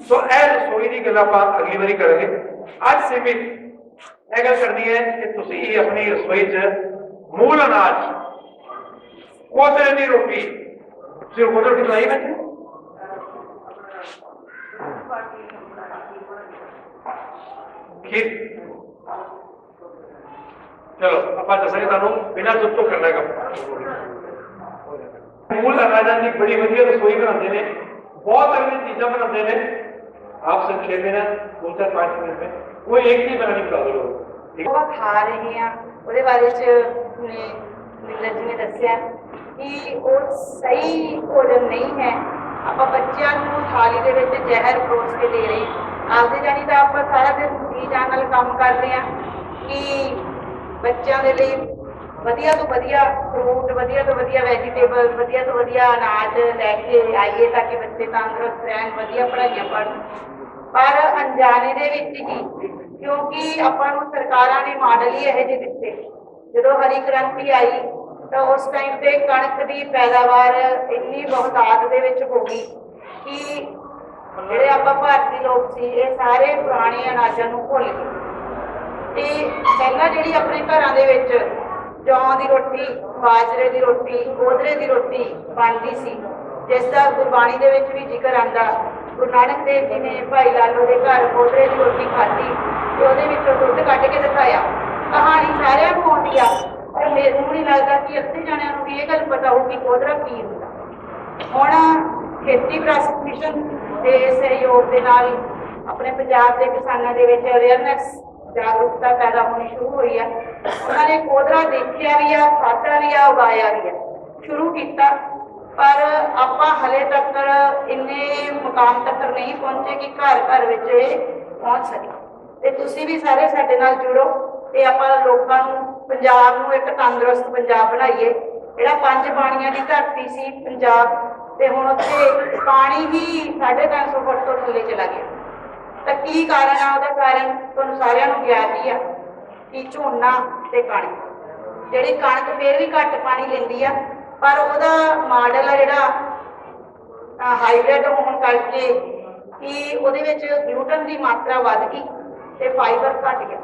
सो ए रसोई की गल आप अगली बारी करेंगे। आज सीमित यह गल करनी है कि तुसी अपनी रसोई च मूल अनाज कोदरे की रोटी, कोदरे रोटी बनाई बैठे खीर, चलो आप दसांगे तुहानूं बिना दुध तो करना काम। मूल अनाजां की बड़ी वधिया रसोई बनाते हैं, बहुत अगली चीज़ां बनाते हैं। आप संक्षेप में ना 2-4-5 मिनट में कोई एक चीज बनानी बता दो। वो खा रहे हैं ਉਹਦੇ ਬਾਰੇ ਚ ਮਿਲਰ ਜੀ ਨੇ ਦੱਸਿਆ ਕਿ ਉਹ ਸਹੀ ਭੋਜਨ ਨਹੀਂ ਹੈ। ਆਪਾਂ ਬੱਚਿਆਂ ਨੂੰ ਥਾਲੀ ਦੇ ਵਿੱਚ ਜ਼ਹਿਰ ਪਰੋਸ ਕੇ ਦੇ ਰਹੇ ਆਪਦੇ ਜਾਣੀ ਤਾਂ ਆਪਾਂ ਸਾਰਾ ਦਿਨ ਜੀ ਜਾਨ ਨਾਲ ਕੰਮ ਕਰਦੇ ਹਾਂ ਕਿ ਬੱਚਿਆਂ ਦੇ ਲਈ ਵਧੀਆ ਤੋਂ ਵਧੀਆ ਫਰੂਟ, ਵਧੀਆ ਤੋਂ ਵਧੀਆ ਵੈਜੀਟੇਬਲ, ਵਧੀਆ ਤੋਂ ਵਧੀਆ ਅਨਾਜ ਲੈ ਕੇ ਆਈਏ ਤਾਂ ਕਿ ਬੱਚੇ ਤੰਦਰੁਸਤ ਰਹਿਣ, ਵਧੀਆ ਪੜ੍ਹਾਈਆਂ ਪੜ੍ਹਨ। ਪਰ ਅਣਜਾਣੇ ਦੇ ਵਿੱਚ ਹੀ, ਕਿਉਂਕਿ ਆਪਾਂ ਨੂੰ ਸਰਕਾਰਾਂ ਨੇ ਮਾਡਲ ਹੀ ਇਹੋ ਜਿਹੇ ਦਿੱਤੇ। ਜਦੋਂ ਹਰੀ ਕ੍ਰਾਂਤੀ ਆਈ ਤਾਂ ਉਸ ਟਾਈਮ ਤੇ ਕਣਕ ਦੀ ਪੈਦਾਵਾਰ ਇੰਨੀ ਬਹੁਤਾਤ ਦੇ ਵਿੱਚ ਹੋ ਗਈ ਕਿ ਜਿਹੜੇ ਆਪਾਂ ਭਾਰਤੀ ਲੋਕ ਸੀ ਇਹ ਸਾਰੇ ਪੁਰਾਣੇ ਅਨਾਜਾਂ ਨੂੰ ਭੁੱਲ ਗਏ। ਤੇ ਪਹਿਲਾਂ ਜਿਹੜੀ ਆਪਣੇ ਘਰਾਂ ਦੇ ਵਿੱਚ ਜੌਂ ਦੀ ਰੋਟੀ, ਬਾਜਰੇ ਦੀ ਰੋਟੀ, ਕੋਦਰੇ ਦੀ ਰੋਟੀ ਬਣਦੀ ਸੀ, ਜਿਸ ਦਾ ਗੁਰਬਾਣੀ ਦੇ ਵਿੱਚ ਵੀ ਜ਼ਿਕਰ ਆਉਂਦਾ। ਗੁਰੂ ਨਾਨਕ ਦੇਵ ਜੀ ਨੇ ਭਾਈ ਲਾਲੋ ਦੇ ਘਰ ਕੋਦਰੇ ਦੀ ਰੋਟੀ ਖਾਧੀ ਤੇ ਉਹਦੇ ਵਿੱਚੋਂ ਦੁੱਧ ਕੱਢ ਕੇ ਦਿਖਾਇਆ। ਕਹਾਣੀ ਸਾਰਿਆਂ ਨੂੰ ਆਉਂਦੀ ਆ, ਪਰ ਮੈਨੂੰ ਨਹੀਂ ਲੱਗਦਾ ਕਿ ਅੱਧੇ ਜਾਣਿਆਂ ਨੂੰ ਵੀ ਇਹ ਗੱਲ ਪਤਾ ਹੋਊ ਕਿ ਕੋਦਰਾ ਕੀ ਹੁੰਦਾ। ਹੁਣ ਖੇਤੀ ਵਿਰਾਸਤ ਮਿਸ਼ਨ ਦੇ ਸਹਿਯੋਗ ਦੇ ਨਾਲ ਆਪਣੇ ਪੰਜਾਬ ਦੇ ਕਿਸਾਨਾਂ ਦੇ ਵਿੱਚ ਅਵੇਅਰਨੈਸ, ਜਾਗਰੂਕਤਾ ਪੈਦਾ ਹੋਣੀ ਸ਼ੁਰੂ ਹੋਈ ਆ। ਉਹਨਾਂ ਨੇ ਕੋਦਰਾ ਦੇਖਿਆ ਵੀ ਆ, ਖਾਧਾ ਵੀ ਆ, ਉਗਾਇਆ ਵੀ ਆ, ਸ਼ੁਰੂ ਕੀਤਾ। ਪਰ ਆਪਾਂ ਹਲੇ ਤੱਕ ਇੰਨੇ ਮੁਕਾਮ ਤੱਕ ਨਹੀਂ ਪਹੁੰਚੇ ਕਿ ਘਰ ਘਰ ਵਿੱਚ ਇਹ ਪਹੁੰਚ ਸਕੇ। ਤੇ ਤੁਸੀਂ ਵੀ ਸਾਰੇ ਸਾਡੇ ਨਾਲ ਜੁੜੋ ਤੇ ਆਪਾਂ ਲੋਕਾਂ ਨੂੰ, ਪੰਜਾਬ ਨੂੰ ਇੱਕ ਤੰਦਰੁਸਤ ਪੰਜਾਬ ਬਣਾਈਏ। ਜਿਹੜਾ 5 ਪਾਣੀਆਂ ਦੀ ਧਰਤੀ ਸੀ ਪੰਜਾਬ, ਤੇ ਹੁਣ ਉੱਥੇ ਪਾਣੀ ਹੀ 350 ਫੁੱਟ ਤੋਂ ਥੱਲੇ ਚਲਾ ਗਿਆ। ਤਾਂ ਕੀ ਕਾਰਨ ਆ? ਉਹਦਾ ਕਾਰਨ ਤੁਹਾਨੂੰ ਸਾਰਿਆਂ ਨੂੰ ਗਿਆਤ ਹੀ ਆ ਕਿ ਝੋਨਾ ਤੇ ਕਣਕ। ਜਿਹੜੀ ਕਣਕ ਫੇਰ ਵੀ ਘੱਟ ਪਾਣੀ ਲੈਂਦੀ ਆ, ਪਰ ਉਹਦਾ ਮਾਡਲ ਆ ਜਿਹੜਾ ਹਾਈਬ੍ਰਿਡ ਹੋਣ ਕਰਕੇ ਕਿ ਉਹਦੇ ਵਿੱਚ ਗਲੂਟਨ ਦੀ ਮਾਤਰਾ ਵੱਧ ਗਈ ਤੇ ਫਾਈਬਰ ਘੱਟ ਗਿਆ।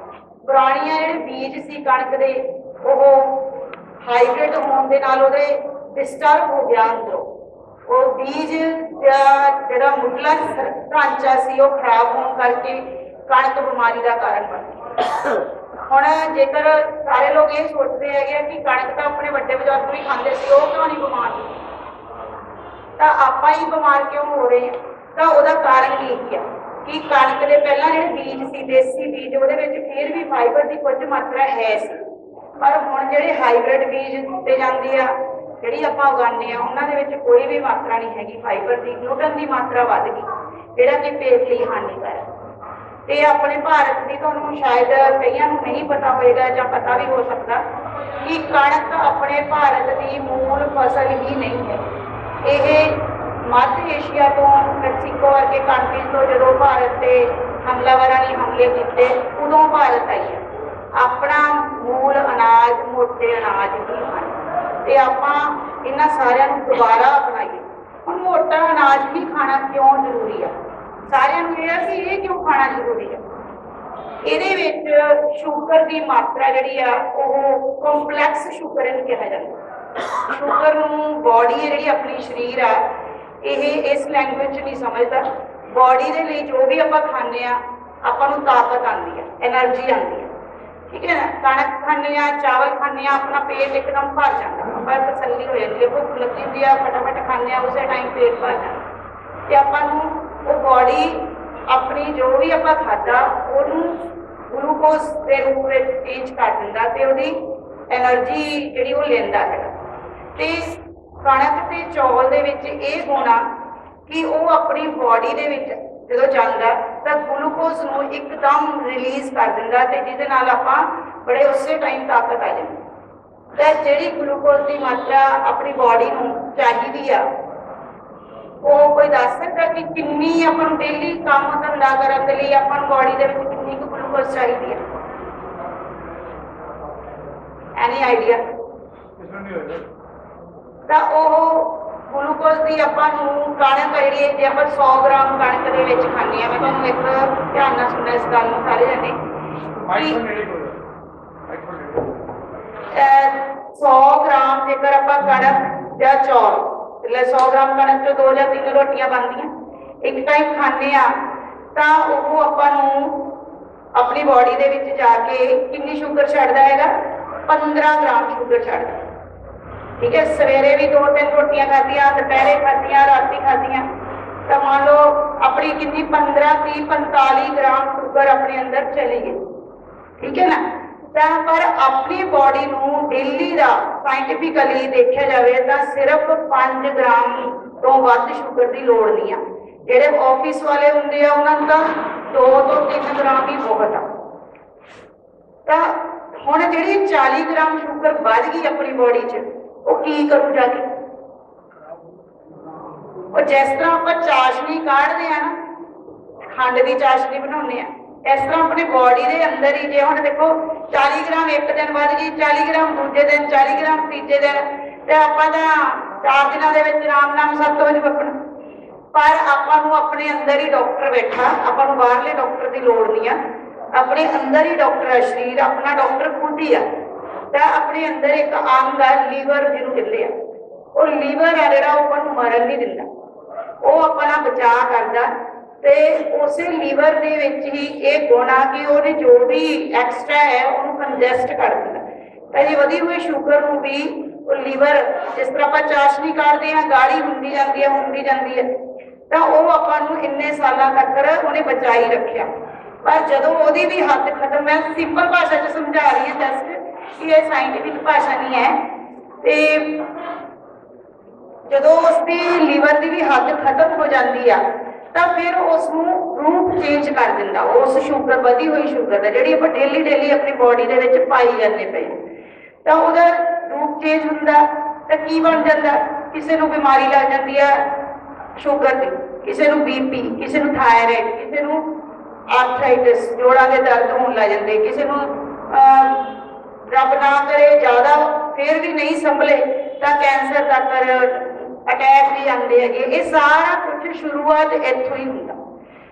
ਪੁਰਾਣੀਆਂ ਜਿਹੜੇ ਬੀਜ ਸੀ ਕਣਕ ਦੇ, ਉਹ ਹਾਈਬ੍ਰਿਡ ਹੋਣ ਦੇ ਨਾਲ ਉਹਦੇ ਡਿਸਟਰਬ ਹੋ ਗਿਆ ਅੰਦਰੋਂ। ਉਹ ਬੀਜ ਦਾ ਜਿਹੜਾ ਮੁੱਢਲਾ ਢਾਂਚਾ ਸੀ ਉਹ ਖਰਾਬ ਹੋਣ ਕਰਕੇ ਕਣਕ ਬਿਮਾਰੀ ਦਾ ਕਾਰਨ ਬਣ ਗਈ। ਹੁਣ ਜੇਕਰ ਸਾਰੇ ਲੋਕ ਇਹ ਸੋਚਦੇ ਹੈਗੇ ਕਿ ਕਣਕ ਤਾਂ ਆਪਣੇ ਵੱਡੇ ਬਜ਼ੁਰਗ ਵੀ ਖਾਂਦੇ ਸੀ, ਉਹ ਕਿਉਂ ਨਹੀਂ ਬਿਮਾਰ, ਤਾਂ ਆਪਾਂ ਹੀ ਬਿਮਾਰ ਕਿਉਂ ਹੋ ਰਹੇ ਹਾਂ? ਤਾਂ ਉਹਦਾ ਕਾਰਨ ਇਹੀ ਆ ਕਿ ਕਣਕ ਦੇ ਪਹਿਲਾਂ ਜਿਹੜੇ ਬੀਜ ਸੀ, ਦੇਸੀ ਬੀਜ, ਉਹਦੇ ਵਿੱਚ ਫਿਰ ਵੀ ਫਾਈਬਰ ਦੀ ਕੁਝ ਮਾਤਰਾ ਹੈ ਸੀ। ਪਰ ਹੁਣ ਜਿਹੜੇ ਹਾਈਬ੍ਰਿਡ ਬੀਜ ਦਿੱਤੇ ਜਾਂਦੇ ਆ, ਜਿਹੜੀ ਆਪਾਂ ਉਗਾਉਂਦੇ ਆ, ਉਹਨਾਂ ਦੇ ਵਿੱਚ ਕੋਈ ਵੀ ਮਾਤਰਾ ਨਹੀਂ ਹੈਗੀ ਫਾਈਬਰ ਦੀ। ਗਲੂਟਨ ਦੀ ਮਾਤਰਾ ਵੱਧ ਗਈ, ਜਿਹੜਾ ਕਿ ਪੇਟ ਲਈ ਹਾਨੀਕਾਰਕ। ਤੇ ਆਪਣੇ ਭਾਰਤ ਦੀ, ਤੁਹਾਨੂੰ ਸ਼ਾਇਦ ਕਈਆਂ ਨੂੰ ਨਹੀਂ ਪਤਾ ਹੋਏਗਾ ਜਾਂ ਪਤਾ ਵੀ ਹੋ ਸਕਦਾ ਕਿ ਕਣਕ ਆਪਣੇ ਭਾਰਤ ਦੀ ਮੂਲ ਫਸਲ ਹੀ ਨਹੀਂ ਹੈ। ਇਹ ਮੱਧ ਏਸ਼ੀਆ ਤੋਂ, ਮੈਕਸੀਕੋ ਵਰਗੇ ਕੰਟਰੀਜ਼ ਤੋਂ ਜਦੋਂ ਭਾਰਤ ਤੇ ਹਮਲਾਵਰਾਂ ਨੇ ਹਮਲੇ ਕੀਤੇ, ਉਦੋਂ ਭਾਰਤ ਆਈ ਹੈ। ਆਪਣਾ ਮੂਲ ਅਨਾਜ ਮੋਟੇ ਅਨਾਜ ਹੀ ਹਨ ਤੇ ਆਪਾਂ ਇਹਨਾਂ ਸਾਰਿਆਂ ਨੂੰ ਦੁਬਾਰਾ ਅਪਣਾਈਏ। ਹੁਣ ਮੋਟਾ ਅਨਾਜ ਹੀ ਖਾਣਾ ਕਿਉਂ ਜ਼ਰੂਰੀ ਆ? ਸਾਰਿਆਂ ਨੂੰ ਇਹ ਆ ਕਿ ਇਹ ਕਿਉਂ ਖਾਣਾ ਜ਼ਰੂਰੀ ਆ? ਇਹਦੇ ਵਿੱਚ ਸ਼ੂਗਰ ਦੀ ਮਾਤਰਾ ਜਿਹੜੀ ਆ ਉਹ ਕੰਪਲੈਕਸ ਸ਼ੂਗਰ ਇਹਨੂੰ ਕਿਹਾ ਜਾਂਦਾ। ਸ਼ੂਗਰ ਨੂੰ ਬੋਡੀ ਹੈ ਜਿਹੜੀ ਆਪਣੀ ਸਰੀਰ ਆ, ਇਹ ਇਸ ਲੈਂਗੁਏਜ ਨਹੀਂ ਸਮਝਦਾ। ਬੋਡੀ ਦੇ ਲਈ ਜੋ ਵੀ ਆਪਾਂ ਖਾਂਦੇ ਆ, ਆਪਾਂ ਨੂੰ ਤਾਕਤ ਆਉਂਦੀ ਆ, ਐਨਰਜੀ ਆਉਂਦੀ ਆ, ਠੀਕ ਹੈ ਨਾ। ਕਣਕ ਖਾਂਦੇ ਆ, ਚਾਵਲ ਖਾਂਦੇ ਆ, ਆਪਣਾ ਪੇਟ ਇੱਕਦਮ ਭਰ ਜਾਂਦਾ, ਆਪਾਂ ਤਸੱਲੀ ਹੋ ਜਾਂਦੀ ਹੈ। ਭੁੱਖ ਲੱਗੀ ਹੁੰਦੀ ਆ, ਫਟਾਫਟ ਖਾਂਦੇ ਆ, ਉਸੇ ਟਾਈਮ ਪੇਟ ਭਰ ਜਾਂਦਾ। ਤੇ ਆਪਾਂ ਨੂੰ ਉਹ ਬੋਡੀ ਆਪਣੀ ਜੋ ਵੀ ਆਪਾਂ ਖਾਧਾ ਉਹਨੂੰ ਗਲੂਕੋਜ਼ ਦੇ ਰੂਪ ਵਿੱਚ ਚੇਂਜ ਕਰ ਦਿੰਦਾ ਤੇ ਉਹਦੀ ਐਨਰਜੀ ਜਿਹੜੀ ਉਹ ਲੈਂਦਾ ਹੈਗਾ। ਤੇ ਕਣਕ ਤੇ ਚੌਲ ਦੇ ਵਿੱਚ ਇਹ ਗੁਣ ਆ ਕਿ ਉਹ ਆਪਣੀ ਬੋਡੀ ਦੇ ਵਿੱਚ ਜਦੋਂ ਜਾਂਦਾ ਤਾਂ ਗਲੂਕੋਜ਼ ਨੂੰ ਇੱਕਦਮ ਰਿਲੀਜ਼ ਕਰ ਦਿੰਦਾ ਤੇ ਜਿਹਦੇ ਨਾਲ ਆਪਾਂ ਬੜੇ ਉਸੇ ਟਾਈਮ ਤਾਕਤ ਆ ਜਾਂਦੀ। ਤੇ ਜਿਹੜੀ ਗਲੂਕੋਜ਼ ਦੀ ਮਾਤਰਾ ਆਪਣੀ ਬੋਡੀ ਨੂੰ ਚਾਹੀਦੀ ਆ, ਉਹ ਕੋਈ ਦੱਸ ਸਕਦਾ ਕਿ ਕਿੰਨੀ ਆਪਾਂ ਨੂੰ ਡੇਲੀ ਕੰਮ ਧੰਦਾ ਕਰਨ ਦੇ ਲਈ ਆਪਾਂ ਨੂੰ ਬੋਡੀ ਦੇ ਵਿੱਚ ਕਿੰਨੀ ਕੁ ਗਲੂਕੋਜ਼ ਚਾਹੀਦੀ ਹੈ? ਐਨੀ ਆਈਡੀਆ? ਤਾਂ ਉਹ ਗਲੂਕੋਜ਼ ਦੀ ਆਪਾਂ ਨੂੰ ਕਣਕ ਜਿਹੜੀ, ਜੇ ਆਪਾਂ 100 ਗ੍ਰਾਮ ਕਣਕ ਦੇ ਵਿੱਚ ਖਾਂਦੇ ਆ, ਮੈਂ ਤੁਹਾਨੂੰ ਇੱਕ ਧਿਆਨ ਨਾਲ ਸੁਣਨਾ ਇਸ ਗੱਲ ਨੂੰ ਸਾਰੇ ਜਣੇ, 100 ਗ੍ਰਾਮ ਜੇਕਰ ਆਪਾਂ ਕਣਕ ਜਾਂ ਚੌਲ, 100 ਗ੍ਰਾਮ ਕਣਕ ਚੋਂ 2 ਜਾਂ 3 ਰੋਟੀਆਂ ਬਣਦੀਆਂ, ਇੱਕ ਟਾਈਮ ਖਾਂਦੇ ਆ, ਤਾਂ ਉਹ ਆਪਾਂ ਨੂੰ ਆਪਣੀ ਬੋਡੀ ਦੇ ਵਿੱਚ ਜਾ ਕੇ ਕਿੰਨੀ ਸ਼ੂਗਰ ਛੱਡਦਾ ਹੈਗਾ? 15 ਗ੍ਰਾਮ ਸ਼ੂਗਰ ਛੱਡਦਾ। ਠੀਕ ਹੈ। ਸਵੇਰੇ ਵੀ 2-3 ਰੋਟੀਆਂ ਖਾਧੀਆਂ, ਦੁਪਹਿਰੇ ਖਾਧੀਆਂ, ਰਾਤੀ ਖਾਧੀਆਂ, ਤਾਂ ਮੰਨ ਲਓ ਆਪਣੀ ਕਿੰਨੀ 15, 30, 45 ਗ੍ਰਾਮ ਸ਼ੂਗਰ ਆਪਣੇ ਅੰਦਰ ਚਲੀ ਗਈ। ਠੀਕ ਹੈ ਨਾ। ਤਾਂ ਪਰ ਆਪਣੀ ਬੋਡੀ ਨੂੰ ਡੇਲੀ ਦਾ ਸਾਇੰਟੀਫਿਕਲੀ ਦੇਖਿਆ ਜਾਵੇ ਤਾਂ ਸਿਰਫ 5 ਗ੍ਰਾਮ ਤੋਂ ਵੱਧ ਸ਼ੂਗਰ ਦੀ ਲੋੜ ਨਹੀਂ ਆ। ਜਿਹੜੇ ਆਫਿਸ ਵਾਲੇ ਹੁੰਦੇ ਆ ਉਹਨਾਂ ਨੂੰ ਤਾਂ 2 ਤੋਂ 3 ਗ੍ਰਾਮ ਹੀ ਬਹੁਤ ਆ। ਤਾਂ ਹੁਣ ਜਿਹੜੀ 40 ਗ੍ਰਾਮ ਸ਼ੂਗਰ ਵੱਧ ਗਈ ਆਪਣੀ ਬੋਡੀ 'ਚ, ਉਹ ਕੀ ਕਰੂ ਜਾ ਕੇ? ਉਹ ਜਿਸ ਤਰ੍ਹਾਂ ਆਪਾਂ ਚਾਸ਼ਨੀ ਕਾਢਦੇ ਆ ਨਾ, ਖੰਡ ਦੀ ਚਾਸ਼ਨੀ ਬਣਾਉਂਦੇ ਆ, ਇਸ ਤਰ੍ਹਾਂ ਆਪਣੀ ਬੋਡੀ ਦੇ ਅੰਦਰ ਹੀ ਜੇ ਹੁਣ ਦੇਖੋ 40 ਗ੍ਰਾਮ ਇੱਕ ਦਿਨ ਵੱਧ ਗਈ, 40 ਗ੍ਰਾਮ ਦੂਜੇ ਦਿਨ, 40 ਗ੍ਰਾਮ ਤੀਜੇ ਦਿਨ, ਤੇ ਆਪਾਂ ਤਾਂ 4 ਦਿਨਾਂ ਦੇ ਵਿੱਚ ਰਾਮ ਨਾਮ ਸਭ ਤੋਂ ਵੱਧ ਆਪਣਾ। ਪਰ ਆਪਾਂ ਨੂੰ ਆਪਣੇ ਅੰਦਰ ਹੀ ਡਾਕਟਰ ਬੈਠਾ, ਆਪਾਂ ਨੂੰ ਬਾਹਰਲੇ ਡਾਕਟਰ ਦੀ ਲੋੜ ਨਹੀਂ ਆ, ਆਪਣੇ ਅੰਦਰ ਹੀ ਡਾਕਟਰ ਆ। ਸਰੀਰ ਆਪਣਾ ਡਾਕਟਰ ਖੁਦ ਹੀ ਆ। ਤਾਂ ਆਪਣੇ ਅੰਦਰ ਇੱਕ ਅੰਗ ਆ ਲੀਵਰ, ਜਿਹਨੂੰ ਕਹਿੰਦੇ ਆ। ਉਹ ਲੀਵਰ ਆ ਜਿਹੜਾ, ਉਹ ਆਪਾਂ ਨੂੰ ਮਰਨ ਨਹੀਂ ਦਿੰਦਾ, ਉਹ ਆਪਣਾ ਬਚਾਅ ਕਰਦਾ। ਤੇ ਉਸੇ ਲੀਵਰ ਦੇ ਵਿੱਚ ਹੀ ਇਹ ਗੁਣ ਆ ਕਿ ਉਹਨੇ ਜੋ ਵੀ ਐਕਸਟਰਾ ਹੈ ਉਹਨੂੰ ਕੰਜੈਸਟ ਕਰ ਦਿੰਦਾ। ਤਾਂ ਜੀ ਵਧੀ ਹੋਈ ਸ਼ੂਗਰ ਨੂੰ ਵੀ ਉਹ ਲੀਵਰ, ਜਿਸ ਤਰ੍ਹਾਂ ਆਪਾਂ ਚਾਸ਼ਨੀ ਕੱਢਦੇ ਹਾਂ, ਗਾੜੀ ਹੁੰਦੀ ਜਾਂਦੀ ਹੈ, ਤਾਂ ਉਹ ਆਪਾਂ ਨੂੰ ਇੰਨੇ ਸਾਲਾਂ ਤੱਕ ਉਹਨੇ ਬਚਾਈ ਰੱਖਿਆ। ਪਰ ਜਦੋਂ ਉਹਦੀ ਵੀ ਹੱਦ ਖਤਮ, ਮੈਂ ਸਿੰਪਲ ਭਾਸ਼ਾ 'ਚ ਸਮਝਾ ਰਹੀ ਹਾਂ ਜਸਟ, ਕਿ ਇਹ ਸਾਇੰਟੀਫਿਕ ਭਾਸ਼ਾ ਨਹੀਂ ਹੈ। ਤੇ ਜਦੋਂ ਉਸਦੀ ਲੀਵਰ ਦੀ ਵੀ ਹੱਦ ਖਤਮ ਹੋ ਜਾਂਦੀ ਆ, ਤਾਂ ਫਿਰ ਉਸ ਨੂੰ ਰੂਪ ਚੇਂਜ ਕਰ ਦਿੰਦਾ ਉਸ ਸ਼ੂਗਰ, ਵਧੀ ਹੋਈ ਸ਼ੂਗਰ ਦਾ, ਜਿਹੜੀ ਆਪਾਂ ਡੇਲੀ ਆਪਣੀ ਬੋਡੀ ਦੇ ਵਿੱਚ ਪਾਈ ਜਾਂਦੇ ਪਏ। ਤਾਂ ਉਹਦਾ ਰੂਪ ਚੇਂਜ ਹੁੰਦਾ ਤਾਂ ਕੀ ਬਣ ਜਾਂਦਾ? ਕਿਸੇ ਨੂੰ ਬਿਮਾਰੀ ਲੱਗ ਜਾਂਦੀ ਆ ਸ਼ੂਗਰ ਦੀ, ਕਿਸੇ ਨੂੰ BP, ਕਿਸੇ ਨੂੰ ਥਾਇਰਾਇਡ, ਕਿਸੇ ਨੂੰ ਆਰਥਰਾਈਟਿਸ, ਜੋੜਾਂ ਦੇ ਦਰਦ ਹੋਣ ਲੱਗ ਜਾਂਦੇ, ਕਿਸੇ ਨੂੰ ਰੱਬ ਨਾ ਕਰੇ ਜ਼ਿਆਦਾ ਫਿਰ ਵੀ ਨਹੀਂ ਸੰਭਲੇ ਤਾਂ ਕੈਂਸਰ ਤੱਕ, ਅਟੈਕ ਵੀ ਆਉਂਦੇ ਹੈਗੇ। ਇਹ ਸਾਰਾ ਕੁਝ ਸ਼ੁਰੂਆਤ ਇੱਥੋਂ ਹੀ ਹੁੰਦਾ।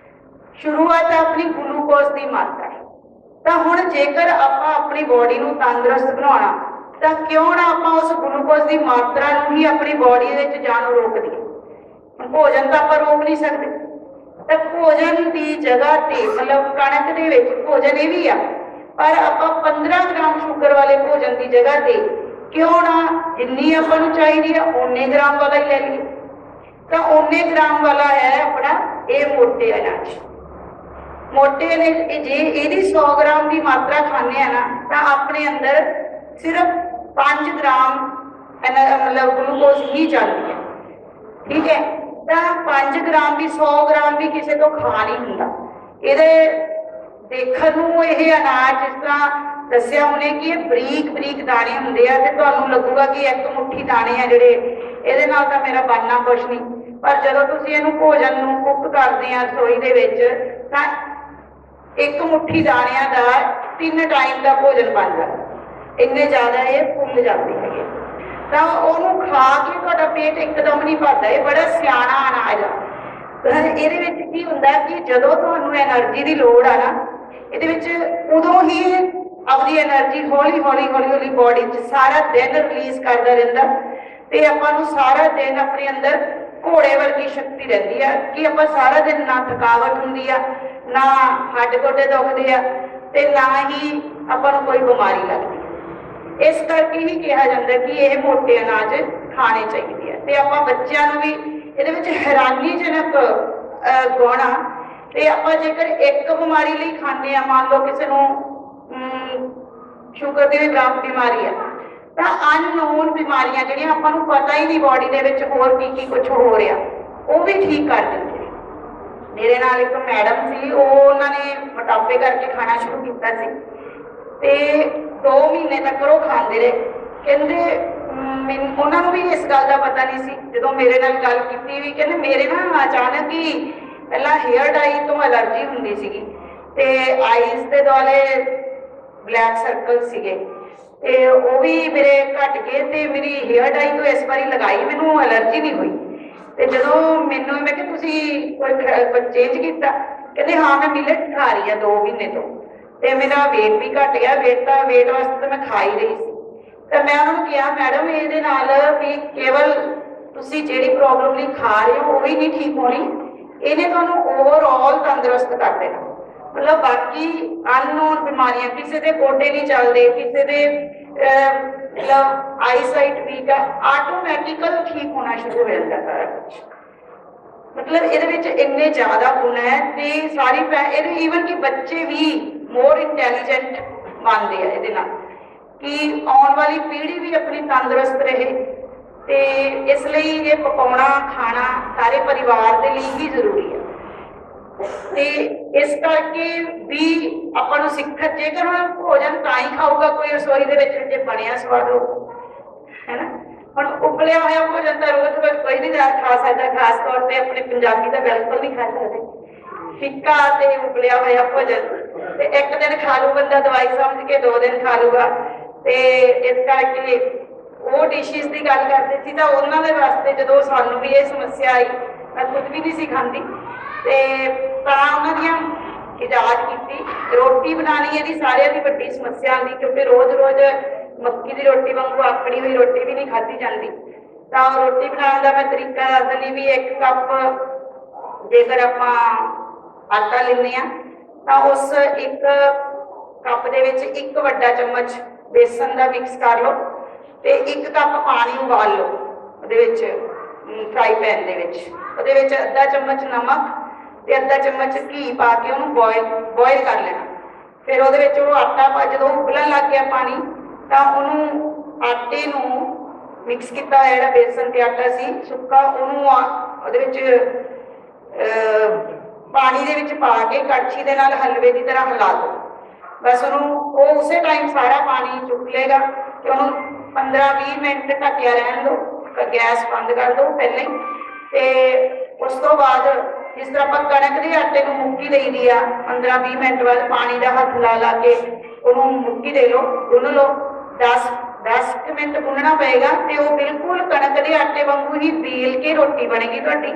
ਸ਼ੁਰੂਆਤ ਆਪਣੀ ਗਲੂਕੋਜ਼ ਦੀ ਮਾਤਰਾ। ਤਾਂ ਹੁਣ ਜੇਕਰ ਆਪਾਂ ਆਪਣੀ ਬੋਡੀ ਨੂੰ ਤੰਦਰੁਸਤ ਬਣਾਉਣਾ, ਤਾਂ ਕਿਉਂ ਨਾ ਆਪਾਂ ਉਸ ਗਲੂਕੋਜ਼ ਦੀ ਮਾਤਰਾ ਨੂੰ ਹੀ ਆਪਣੀ ਬੋਡੀ ਦੇ ਵਿੱਚ ਜਾਣੋਂ ਰੋਕ ਦਈਏ। ਭੋਜਨ ਤਾਂ ਆਪਾਂ ਰੋਕ ਨਹੀਂ ਸਕਦੇ, ਤਾਂ ਭੋਜਨ ਦੀ ਜਗ੍ਹਾ ਤੇ, ਮਤਲਬ ਕਣਕ ਦੇ ਵਿੱਚ ਭੋਜਨ ਇਹ ਵੀ ਆ, ਪਰ ਆਪਾਂ 15 ਗ੍ਰਾਮ ਸ਼ੂਗਰ ਵਾਲੇ ਭੋਜਨ ਦੀ ਜਗ੍ਹਾ ਤੇ ਕਿਉਂ ਨਾ ਜਿੰਨੀ ਆਪਾਂ ਨੂੰ ਚਾਹੀਦੀ ਆ ਓਨੇ ਗ੍ਰਾਮ ਵਾਲਾ ਹੀ ਲੈ ਲਈਏ। ਤਾਂ ਓਨੇ ਗ੍ਰਾਮ ਵਾਲਾ ਹੈ ਆਪਣਾ ਇਹ ਮੋਟੇ ਅਨਾਜ। ਮੋਟੇ ਨੇ ਜੇ ਇਹਦੀ 100 ਗ੍ਰਾਮ ਦੀ ਮਾਤਰਾ ਖਾਂਦੇ ਆ ਨਾ, ਤਾਂ ਆਪਣੇ ਅੰਦਰ ਸਿਰਫ 5 ਗ੍ਰਾਮ ਮਤਲਬ ਗਲੂਕੋਜ਼ ਹੀ ਜਾਂਦੀ ਹੈ। ਠੀਕ ਹੈ, ਤਾਂ 5 ਗ੍ਰਾਮ ਵੀ 100 ਗ੍ਰਾਮ ਵੀ ਕਿਸੇ ਤੋਂ ਖਾ ਨਹੀਂ ਹੁੰਦਾ। ਇਹਦੇ ਦੇਖਣ ਨੂੰ ਇਹ ਅਨਾਜ ਜਿਸ ਤਰ੍ਹਾਂ ਦੱਸਿਆ ਉਹਨੇ ਕਿ ਇਹ ਬਰੀਕ ਦਾਣੇ ਹੁੰਦੇ ਆ, ਤੇ ਤੁਹਾਨੂੰ ਲੱਗੂਗਾ ਕਿ ਇੱਕ ਮੁੱਠੀ ਦਾਣੇ ਆ ਜਿਹੜੇ, ਇਹਦੇ ਨਾਲ ਤਾਂ ਮੇਰਾ ਬਣਨਾ ਕੁਛ ਨਹੀਂ। ਪਰ ਜਦੋਂ ਤੁਸੀਂ ਇਹਨੂੰ ਭੋਜਨ ਨੂੰ ਕੁੱਕ ਕਰਦੇ ਆ ਰਸੋਈ ਦੇ ਵਿੱਚ, ਤਾਂ ਇੱਕ ਮੁੱਠੀ ਦਾਣਿਆਂ ਦਾ 3 ਟਾਈਮ ਦਾ ਭੋਜਨ ਬਣ ਜਾਂਦਾ। ਇੰਨੇ ਜ਼ਿਆਦਾ ਇਹ ਫੁੱਲ ਜਾਂਦੇ ਹੈਗੇ। ਤਾਂ ਉਹਨੂੰ ਖਾ ਕੇ ਤੁਹਾਡਾ ਪੇਟ ਇੱਕਦਮ ਨਹੀਂ ਭਰਦਾ। ਇਹ ਬੜਾ ਸਿਆਣਾ ਅਨਾਜ ਆ। ਇਹਦੇ ਵਿੱਚ ਕੀ ਹੁੰਦਾ ਕਿ ਜਦੋਂ ਤੁਹਾਨੂੰ ਐਨਰਜੀ ਦੀ ਲੋੜ ਆ ਨਾ, ਇਹਦੇ ਵਿੱਚ ਉਦੋਂ ਹੀ ਆਪਣੀ એનર્ਜੀ ਹੌਲੀ ਹੌਲੀ ਬੋਡੀ 'ਚ ਸਾਰਾ ਦਿਨ ਰਿਲੀਜ਼ ਕਰਦਾ ਰਹਿੰਦਾ। ਤੇ ਆਪਾਂ ਨੂੰ ਸਾਰਾ ਦਿਨ ਆਪਣੇ ਅੰਦਰ ਘੋੜੇ ਵਰਗੀ ਸ਼ਕਤੀ ਰਹਿੰਦੀ ਆ ਕਿ ਆਪਾਂ ਸਾਰਾ ਦਿਨ ਨਾ ਥਕਾਵਟ ਹੁੰਦੀ ਆ, ਨਾ ਹੱਡ ਗੋਡੇ ਦੁਖਦੇ ਆ, ਤੇ ਨਾ ਹੀ ਆਪਾਂ ਨੂੰ ਕੋਈ ਬਿਮਾਰੀ ਲੱਗਦੀ। ਇਸ ਕਰਕੇ ਹੀ ਕਿਹਾ ਜਾਂਦਾ ਕਿ ਇਹ ਮੋਟੇ ਅਨਾਜ ਖਾਣੇ ਚਾਹੀਦੇ ਆ। ਤੇ ਆਪਾਂ ਬੱਚਿਆਂ ਨੂੰ ਵੀ ਇਹਦੇ ਵਿੱਚ ਹੈਰਾਨੀਜਨਕ ਗੁਣ ਆ। ਤੇ ਆਪਾਂ ਜੇਕਰ ਇੱਕ ਬਿਮਾਰੀ ਲਈ ਖਾਂਦੇ ਆ, ਮੰਨ ਲਓ ਕਿਸੇ ਨੂੰ ਸ਼ੂਗਰ ਦੀ ਬਿਮਾਰੀ ਆ, ਤਾਂ ਅਨਨੋਨ ਬਿਮਾਰੀਆਂ ਜਿਹੜੀਆਂ ਆਪਾਂ ਨੂੰ ਪਤਾ ਹੀ ਨਹੀਂ ਬੋਡੀ ਦੇ ਵਿੱਚ ਹੋਰ ਕੀ ਕੁਝ ਹੋ ਰਿਹਾ, ਉਹ ਵੀ ਠੀਕ ਕਰ ਦਿੰਦੇ। ਮੇਰੇ ਨਾਲ ਇੱਕ ਮੈਡਮ ਸੀ, ਉਹਨਾਂ ਨੇ ਮੋਟਾਪੇ ਕਰਕੇ ਖਾਣਾ ਸ਼ੁਰੂ ਕੀਤਾ ਸੀ, ਤੇ 2 ਮਹੀਨੇ ਤੱਕ ਉਹ ਖਾਂਦੇ ਰਹੇ। ਕਹਿੰਦੇ ਉਹਨਾਂ ਨੂੰ ਵੀ ਇਸ ਗੱਲ ਦਾ ਪਤਾ ਨਹੀਂ ਸੀ। ਜਦੋਂ ਮੇਰੇ ਨਾਲ ਗੱਲ ਕੀਤੀ ਵੀ, ਕਹਿੰਦੇ ਮੇਰੇ ਨਾ ਅਚਾਨਕ ਹੀ ਪਹਿਲਾਂ ਹੇਅਰ ਡਾਈ ਤੋਂ ਐਲਰਜੀ ਹੁੰਦੀ ਸੀਗੀ, ਤੇ ਆਈਜ਼ ਦੇ ਦੁਆਲੇ ਬਲੈਕ ਸਰਕਲ ਸੀਗੇ, ਤੇ ਉਹ ਵੀ ਮੇਰੇ ਘਟ ਗਏ, ਤੇ ਮੇਰੀ ਹੇਅਰ ਡਾਈ ਤੋਂ ਇਸ ਵਾਰੀ ਲਗਾਈ, ਮੈਨੂੰ ਐਲਰਜੀ ਨਹੀਂ ਹੋਈ। ਤੇ ਜਦੋਂ ਮੈਨੂੰ ਮੈਂ ਕਿਹਾ ਤੁਸੀਂ ਕੋਈ ਚੇਂਜ ਕੀਤਾ, ਕਹਿੰਦੇ ਹਾਂ ਮੈਂ ਮਿਲਟ ਖਾ ਰਹੀ ਹਾਂ 2 ਮਹੀਨੇ ਤੋਂ, ਤੇ ਮੇਰਾ weight ਵੀ ਘਟ ਗਿਆ। weight ਵਾਸਤੇ ਤਾਂ ਮੈਂ ਖਾ ਹੀ ਰਹੀ ਸੀ। ਤਾਂ ਮੈਂ ਉਹਨਾਂ ਨੂੰ ਕਿਹਾ ਮੈਡਮ ਇਹਦੇ ਨਾਲ ਵੀ ਕੇਵਲ ਤੁਸੀਂ ਜਿਹੜੀ ਪ੍ਰੋਬਲਮ ਲਈ ਖਾ ਰਹੇ ਹੋ ਉਹ ਵੀ ਨਹੀਂ ਠੀਕ ਹੋਣੀ, ਇਹਨੇ ਤੁਹਾਨੂੰ ਓਵਰਆਲ ਤੰਦਰੁਸਤ ਕਰ ਦੇਣਾ। ਮਤਲਬ ਬਾਕੀ ਅਨਨੋਨ ਬਿਮਾਰੀਆਂ, ਕਿਸੇ ਦੇ ਗੋਡੇ ਨਹੀਂ ਚੱਲਦੇ, ਕਿਸੇ ਦੇ ਮਤਲਬ ਆਈਸਾਈਟ ਵੀਕ ਆ, ਆਟੋਮੈਟਿਕਲ ਠੀਕ ਹੋਣਾ ਸ਼ੁਰੂ ਹੋ ਜਾਂਦਾ ਸਾਰਾ ਕੁਝ। ਮਤਲਬ ਇਹਦੇ ਵਿੱਚ ਇੰਨੇ ਜ਼ਿਆਦਾ ਗੁਣ ਹੈ। ਤੇ ਸਾਰੀ ਇਹਦੇ ਈਵਨ ਕਿ ਬੱਚੇ ਵੀ ਮੋਰ ਇੰਟੈਲੀਜੈਂਟ ਬਣਦੇ ਆ ਇਹਦੇ ਨਾਲ। ਕਿ ਆਉਣ ਵਾਲੀ ਪੀੜ੍ਹੀ ਵੀ ਆਪਣੀ ਤੰਦਰੁਸਤ ਰਹੇ। ਤੇ ਇਸ ਲਈ ਇਹ ਪਕਾਉਣਾ ਖਾਣਾ ਸਾਰੇ ਪਰਿਵਾਰ ਦੇ ਲਈ ਹੀ ਜ਼ਰੂਰੀ ਹੈ। ਤੇ ਇਸ ਕਰਕੇ ਵੀ ਆਪਾਂ ਨੂੰ ਸਿੱਖਤ, ਜੇਕਰ ਹੁਣ ਭੋਜਨ ਤਾਂ ਹੀ ਖਾਊਗਾ ਕੋਈ ਰਸੋਈ ਦੇ ਵਿੱਚ ਜੇ ਬਣਿਆ ਸਵਾਦ ਹੋ, ਹੈ ਨਾ। ਹੁਣ ਉਬਲਿਆ ਹੋਇਆ ਭੋਜਨ ਤਾਂ ਰੋਜ਼ ਰੋਜ਼ ਕੋਈ ਨਹੀਂ ਖਾ ਸਕਦਾ, ਖਾਸ ਤੌਰ ਤੇ ਆਪਣੇ ਪੰਜਾਬੀ ਤਾਂ ਬਿਲਕੁਲ ਨਹੀਂ ਖਾ ਸਕਦੇ। ਫਿੱਕਾ ਤੇ ਉਬਲਿਆ ਹੋਇਆ ਭੋਜਨ ਤੇ ਇੱਕ ਦਿਨ ਖਾ ਲੂ ਬੰਦਾ ਦਵਾਈ ਸਮਝ ਕੇ, 2 ਦਿਨ ਖਾ ਲੂਗਾ। ਤੇ ਇਸ ਕਰਕੇ ਉਹ ਡਿਸ਼ਿਸ ਦੀ ਗੱਲ ਕਰਦੇ ਸੀ ਤਾਂ ਉਹਨਾਂ ਦੇ ਵਾਸਤੇ ਜਦੋਂ ਸਾਨੂੰ ਵੀ ਇਹ ਸਮੱਸਿਆ ਆਈ, ਮੈਂ ਖੁਦ ਵੀ ਨਹੀਂ ਸੀ ਖਾਂਦੀ, ਤੇ ਤਾਂ ਉਹਨਾਂ ਦੀਆਂ ਇਜਾਜ਼ ਕੀਤੀ। ਰੋਟੀ ਬਣਾਉਣੀ ਇਹਦੀ ਸਾਰਿਆਂ ਦੀ ਵੱਡੀ ਸਮੱਸਿਆ ਆਉਂਦੀ, ਕਿਉਂਕਿ ਰੋਜ਼-ਰੋਜ਼ ਮੱਕੀ ਦੀ ਰੋਟੀ ਵਾਂਗੂ ਆਕੜੀ ਹੋਈ ਰੋਟੀ ਵੀ ਨਹੀਂ ਖਾਧੀ ਜਾਂਦੀ। ਤਾਂ ਰੋਟੀ ਬਣਾਉਣ ਦਾ ਮੈਂ ਤਰੀਕਾ ਦੱਸ ਦਿੰਦੀ ਵੀ 1 ਕੱਪ ਜੇਕਰ ਆਪਾਂ ਆਟਾ ਲੈਂਦੇ ਹਾਂ ਤਾਂ ਉਸ 1 ਕੱਪ ਦੇ ਵਿੱਚ 1 ਵੱਡਾ ਚਮਚ ਬੇਸਨ ਦਾ ਮਿਕਸ ਕਰ ਲਓ ਤੇ 1 ਕੱਪ ਪਾਣੀ ਉਬਾਲ ਲਓ ਉਹਦੇ ਵਿੱਚ ਫਰਾਈ ਪੈਨ ਦੇ ਵਿੱਚ। ਉਹਦੇ ਵਿੱਚ ਅੱਧਾ ਚਮਚ ਨਮਕ ਤੇ ਅੱਧਾ ਚਮਚ ਘੀ ਪਾ ਕੇ ਉਹਨੂੰ ਬੋਇਲ ਕਰ ਲੈਣਾ। ਫਿਰ ਉਹਦੇ ਵਿੱਚ ਉਹ ਆਟਾ ਪਾ, ਜਦੋਂ ਉਬਲਣ ਲੱਗ ਗਿਆ ਪਾਣੀ ਤਾਂ ਉਹਨੂੰ ਆਟੇ ਨੂੰ ਮਿਕਸ ਕੀਤਾ ਹੋਇਆ ਜਿਹੜਾ ਬੇਸਨ ਤੇ ਆਟਾ ਸੀ ਸੁੱਕਾ, ਉਹਨੂੰ ਉਹਦੇ ਵਿੱਚ ਪਾਣੀ ਦੇ ਵਿੱਚ ਪਾ ਕੇ ਕੜਛੀ ਦੇ ਨਾਲ ਹਲਵੇ ਦੀ ਤਰ੍ਹਾਂ ਹਿਲਾ ਦਿਓ। ਬਸ ਉਹਨੂੰ ਉਹ ਉਸੇ ਟਾਈਮ ਸਾਰਾ ਪਾਣੀ ਚੁੱਕ ਲੇਗਾ ਤੇ ਉਹਨੂੰ 15-20 ਮਿੰਟ ਢੱਕਿਆ ਰਹਿਣ ਦਿਓ, ਗੈਸ ਬੰਦ ਕਰ ਦਿਓ ਪਹਿਲਾਂ ਹੀ। ਤੇ ਉਸ ਤੋਂ ਬਾਅਦ ਜਿਸ ਤਰ੍ਹਾਂ ਆਪਾਂ ਕਣਕ ਦੇ ਆਟੇ ਨੂੰ ਮੁੱਕੀ ਦੇਈਦੀ ਆ, 15-20 ਮਿੰਟ ਬਾਅਦ ਪਾਣੀ ਦਾ ਹੱਥ ਲਾ ਕੇ ਉਹਨੂੰ ਮੁੱਕੀ ਦੇ ਲਓ, ਗੁੰਨ ਲਓ। 10 ਮਿੰਟ ਗੁੰਨਣਾ ਪਏਗਾ ਤੇ ਉਹ ਬਿਲਕੁਲ ਕਣਕ ਦੇ ਆਟੇ ਵਾਂਗੂ ਹੀ ਬੇਲ ਕੇ ਰੋਟੀ ਬਣੇਗੀ ਤੁਹਾਡੀ।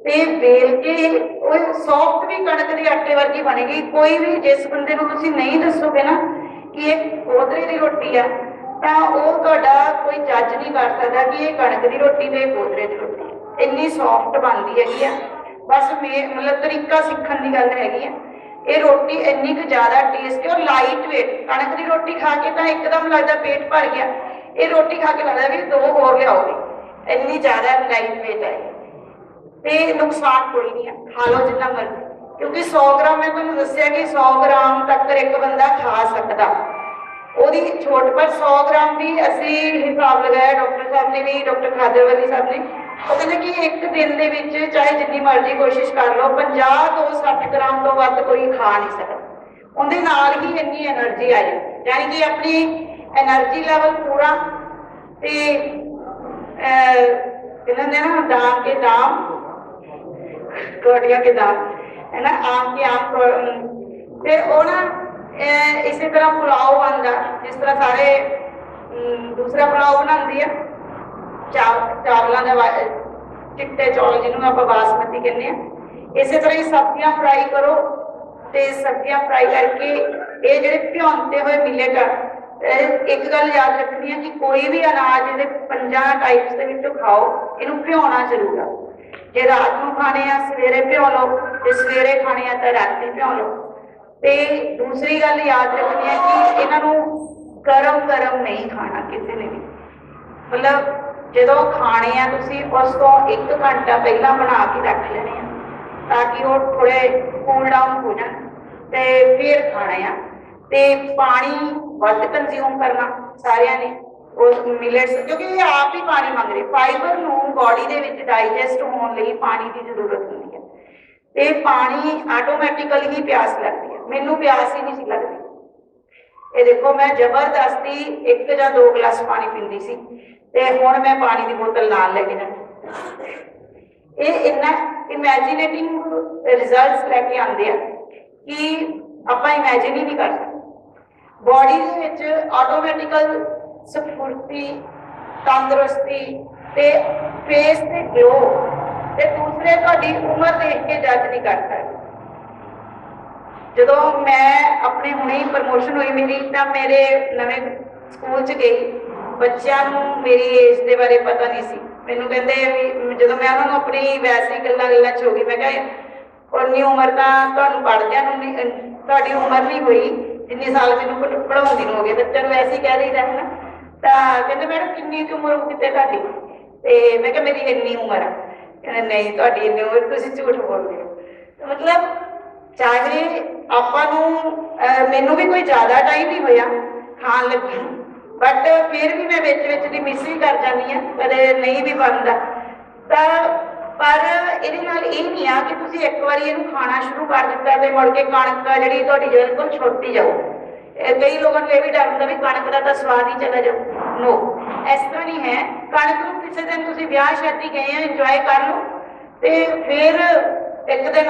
ਤੇ ਬੇਲ ਕੇ ਉਹ ਸੌਫਟ ਵੀ ਕਣਕ ਦੇ ਆਟੇ ਵਰਗੀ ਬਣੇਗੀ। ਕੋਈ ਵੀ ਜਿਸ ਬੰਦੇ ਨੂੰ ਤੁਸੀਂ ਨਹੀਂ ਦੱਸੋਗੇ ਨਾ ਕਿ ਇਹ ਕੋਦਰੇ ਦੀ ਰੋਟੀ ਆ ਤਾਂ ਉਹ ਤੁਹਾਡਾ ਕੋਈ ਜੱਜ ਨਹੀਂ ਕਰ ਸਕਦਾ ਕਿ ਇਹ ਕਣਕ ਦੀ ਰੋਟੀ ਤੇ ਕੋਦਰੇ ਦੀ ਰੋਟੀ ਹੈ। ਇੰਨੀ ਸੌਫਟ ਬਣਦੀ ਹੈਗੀ ਆ। ਬਸ ਮਤਲਬ ਤਰੀਕਾ ਸਿੱਖਣ ਦੀ ਗੱਲ ਹੈਗੀ ਆ। ਇਹ ਰੋਟੀ ਇੰਨੀ ਕੁ ਜ਼ਿਆਦਾ ਟੇਸਟੀ ਔਰ ਲਾਈਟ ਵੇਟ। ਕਣਕ ਦੀ ਰੋਟੀ ਖਾ ਕੇ ਤਾਂ ਇੱਕਦਮ ਲੱਗਦਾ ਪੇਟ ਭਰ ਗਿਆ, ਇਹ ਰੋਟੀ ਖਾ ਕੇ ਲੱਗਦਾ ਵੀ 2 ਹੋਰ ਲਿਆਓਗੇ, ਇੰਨੀ ਜ਼ਿਆਦਾ ਲਾਈਟ ਵੇਟ ਹੈ। ਤੇ ਨੁਕਸਾਨ ਕੋਈ ਨਹੀਂ ਹੈ, ਖਾ ਲਓ ਜਿੰਨਾ ਮਰਜ਼ੀ, ਕਿਉਂਕਿ 100 ਗ੍ਰਾਮ ਮੈਂ ਤੁਹਾਨੂੰ ਦੱਸਿਆ ਕਿ 100 ਗ੍ਰਾਮ ਤੱਕ ਇੱਕ ਬੰਦਾ ਖਾ ਸਕਦਾ, ਉਹਦੀ ਛੋਟ। ਪਰ 100 ਗ੍ਰਾਮ ਵੀ ਅਸੀਂ ਹਿਸਾਬ ਲਗਾਇਆ, ਡਾਕਟਰ ਸਾਹਿਬ ਨੇ ਵੀ, ਡਾਕਟਰ ਖਾਦਰਵਾਲੀ ਸਾਹਿਬ ਨੇ, ਉਹ ਕਹਿੰਦੇ ਕਿ ਇੱਕ ਦਿਨ ਦੇ ਵਿੱਚ ਚਾਹੇ ਜਿੰਨੀ ਮਰਜ਼ੀ ਕੋਸ਼ਿਸ਼ ਕਰ ਲਓ 50 ਤੋਂ 60 ਗ੍ਰਾਮ ਤੋਂ ਵੱਧ ਕੋਈ ਖਾ ਨਹੀਂ ਸਕਦਾ। ਉਹਦੇ ਨਾਲ ਹੀ ਇੰਨੀ ਐਨਰਜੀ ਆ ਜਾਏ, ਯਾਨੀ ਕਿ ਆਪਣੀ ਐਨਰਜੀ ਲੈਵਲ ਪੂਰਾ। ਤੇ ਕਹਿੰਦੇ ਨਾ ਦਾਮ ਕੇ ਦਾਮ ਕੋਟੀਆਂ ਕੇ ਦਾਮ, है ना, आम के आम। फिर वो ना इसी तरह पुलाव बनता, जिस तरह सारे दूसरा पुलाव बनाती है चावलों का, चिट्टे चौल जिन्होंने आप बासमती कहने, इसी तरह ही सब्जियां फ्राई करो। तो सब्जियां फ्राई करके ये जो भ्योंते हुए मिलेट, एक गल याद रखनी है कि कोई भी अनाज ये 5 टाइप्स के खाओ, इनू भ्योना जरूर है। जे रात को खाने आ सवेरे भ्यो लो, जे सवेरे खाने आ तो राती भ्यो लो। तो दूसरी गल याद रखनी है कि इन्हों गरम गरम नहीं खाना किसी ने भी, मतलब जो खाने आ तुसी उस तो 1 घंटा पहला बना के रख लेने आ ताकि वो थोड़े कूल डाउन हो जाए, तो फिर खाने आ। तो पानी वध कंज्यूम करना सारिਆਂ ने उस मिलेट्स, क्योंकि ये आप ही पानी मंग रहे। फाइबर नूं बॉडी दे विच डाइजेस्ट होने लई पानी की जरूरत होती है, तो पानी आटोमैटिकली ही प्यास लगती है। मैनू प्यास ही नहीं लगती। ये देखो मैं जबरदस्ती 1 या 2 गिलास पानी पींदी सी ते हुण मैं पानी की बोतल नाल लेके जाती। ये इन्ना इमेजिनेटिंग रिजल्ट्स लेके आते हैं कि आपां इमेजिन ही नहीं कर सकते। बॉडी दे विच आटोमैटिकल स्फूर्ति, तंदुरुस्ती ते फेस ते ग्लो, ते दूसरे तुहाडी उम्र देख के जज नहीं कर सकते। जदों मैं अपने हुणे प्रमोशन हुई मेरी, तां मेरे नवे स्कूल च गई, बच्चों नूं मेरी एज के बारे पता नहीं सी। मैनूं कहंदे जदों मैं उन्हां नूं अपनी वैसे गल्लां च हो गई, मैं कहा उन्नी उम्र तां तुहानूं पढ़दिआं नूं नहीं, तुहाडी उम्र नहीं हुई जिन्नी साल मैनूं पढ़ाउंदी नूं हो गए। बच्चों नूं वैसे ही कह दईदा है ना। तो कहते मैडम कितनी उम्र कितने तुहाडी, ते मैं कहा मेरी इन्नी उम्र है। कहते नहीं तुहाडी इन्नी उम्र, तुसीं झूठ बोलदे हो। तो मतलब चाहे आपां नूं मैनूं भी कोई ज़्यादा टाइम नहीं होया खाण लगी, ਬਟ ਫਿਰ ਵੀ ਮੈਂ ਵਿੱਚ ਦੀ ਮਿਸ ਵੀ ਕਰ ਜਾਂਦੀ ਹਾਂ, ਕਦੇ ਨਹੀਂ ਵੀ ਬਣਦਾ ਤਾਂ। ਪਰ ਇਹਦੇ ਨਾਲ ਇਹ ਨਹੀਂ ਆ ਕਿ ਤੁਸੀਂ ਇੱਕ ਵਾਰੀ ਇਹਨੂੰ ਖਾਣਾ ਸ਼ੁਰੂ ਕਰ ਦਿੱਤਾ ਤੇ ਮੁੜ ਕੇ ਕਣਕ ਆ ਜਿਹੜੀ ਤੁਹਾਡੀ ਬਿਲਕੁਲ ਛੁੱਟੀ ਜਾਓ। ਕਈ ਲੋਕਾਂ ਨੂੰ ਇਹ ਵੀ ਡਰ ਹੁੰਦਾ ਵੀ ਕਣਕ ਦਾ ਤਾਂ ਸਵਾਦ ਹੀ ਚਲਾ ਜਾਊ। ਨੋ, ਇਸ ਤਰ੍ਹਾਂ ਨਹੀਂ ਹੈ। ਕਣਕ ਨੂੰ ਕਿਸੇ ਦਿਨ ਤੁਸੀਂ ਵਿਆਹ ਸ਼ਾਦੀ ਗਏ ਆ, ਇੰਜੋਏ ਕਰ ਲਓ ਤੇ ਫਿਰ ਇੱਕ ਦਿਨ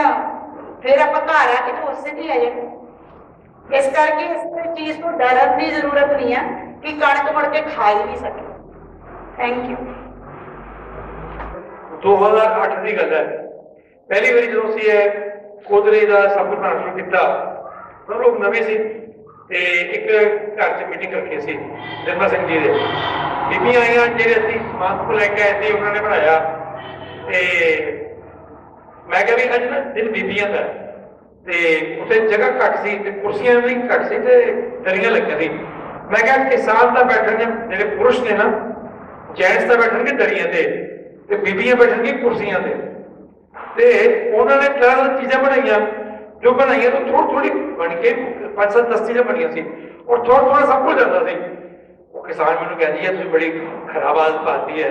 ਫਿਰ ਆਪਾਂ ਘਰ ਆ ਕੇ ਤਾਂ ਉਸੇ ਦੀ ਆ ਜਾਣਾ। ਇਸ ਕਰਕੇ ਇਸ ਚੀਜ਼ ਤੋਂ ਡਰਨ ਦੀ ਜ਼ਰੂਰਤ ਨਹੀਂ ਆ ਕਿ ਕਣਕ ਮੁੜ ਕੇ ਖਾ ਹੀ ਨਹੀਂ ਸਕੇ। Thank you. 2008 ਦੀ ਗੱਲ ਹੈ। ਪਹਿਲੀ ਵਾਰੀ ਜਦੋਂ ਅਸੀਂ ਇਹ ਕੋਦਰੇ ਦਾ ਸਭ ਕੁਝ ਬਣਾਉਣਾ ਸ਼ੁਰੂ ਕੀਤਾ, ਸਭ ਲੋਕ ਨਵੇਂ ਸੀ ਤੇ ਇੱਕ ਘਰ 'ਚ ਮੀਟਿੰਗ ਰੱਖੀ ਸੀ ਨਿਰਮਲ ਸਿੰਘ ਜੀ ਦੇ। ਬੀਬੀਆਂ ਆਈਆਂ, ਜਿਹੜੇ ਅਸੀਂ ਸਮਾਨ ਕੋ ਲੈ ਕੇ ਆਏ ਸੀ ਉਹਨਾਂ ਨੇ ਬਣਾਇਆ ਤੇ ਮੈਂ ਕਿਹਾ ਵੀ ਅੱਜ ਨਾ ਦਿਨ ਬੀਬੀਆਂ ਦਾ ਤੇ ਉੱਥੇ ਜਗ੍ਹਾ ਘੱਟ ਸੀ ਤੇ ਕੁਰਸੀਆਂ ਵੀ ਘੱਟ ਸੀ ਤੇ ਦਰੀਆਂ ਲੱਗੀਆਂ ਸੀ। ਮੈਂ ਕਿਹਾ ਕਿਸਾਨ ਦਾ ਬੈਠਣਗੇ ਜਿਹੜੇ ਪੁਰਸ਼ ਨੇ ਨਾ, ਜੈਂਟਸ ਦਾ ਬੈਠਣਗੇ ਦਰੀਆਂ ਤੇ ਬੀਬੀਆਂ ਬੈਠਣਗੀਆਂ ਕੁਰਸੀਆਂ ਤੇ ਉਹਨਾਂ ਨੇ ਤਰ੍ਹਾਂ ਚੀਜ਼ਾਂ ਬਣਾਈਆਂ। ਜੋ ਬਣਾਈਆਂ ਤਾਂ ਥੋੜੀ ਬਣ ਕੇ 5-7 ਚੀਜ਼ਾਂ ਬਣੀਆਂ ਸੀ ਔਰ ਥੋੜਾ ਸਭ ਕੁਝ ਜਾਂਦਾ ਸੀ। ਉਹ ਕਿਸਾਨ ਮੈਨੂੰ ਕਹਿੰਦੀ ਹੈ ਤੁਸੀਂ ਬੜੀ ਖਰਾਬ ਆਦਤ ਪਾਤੀ ਹੈ,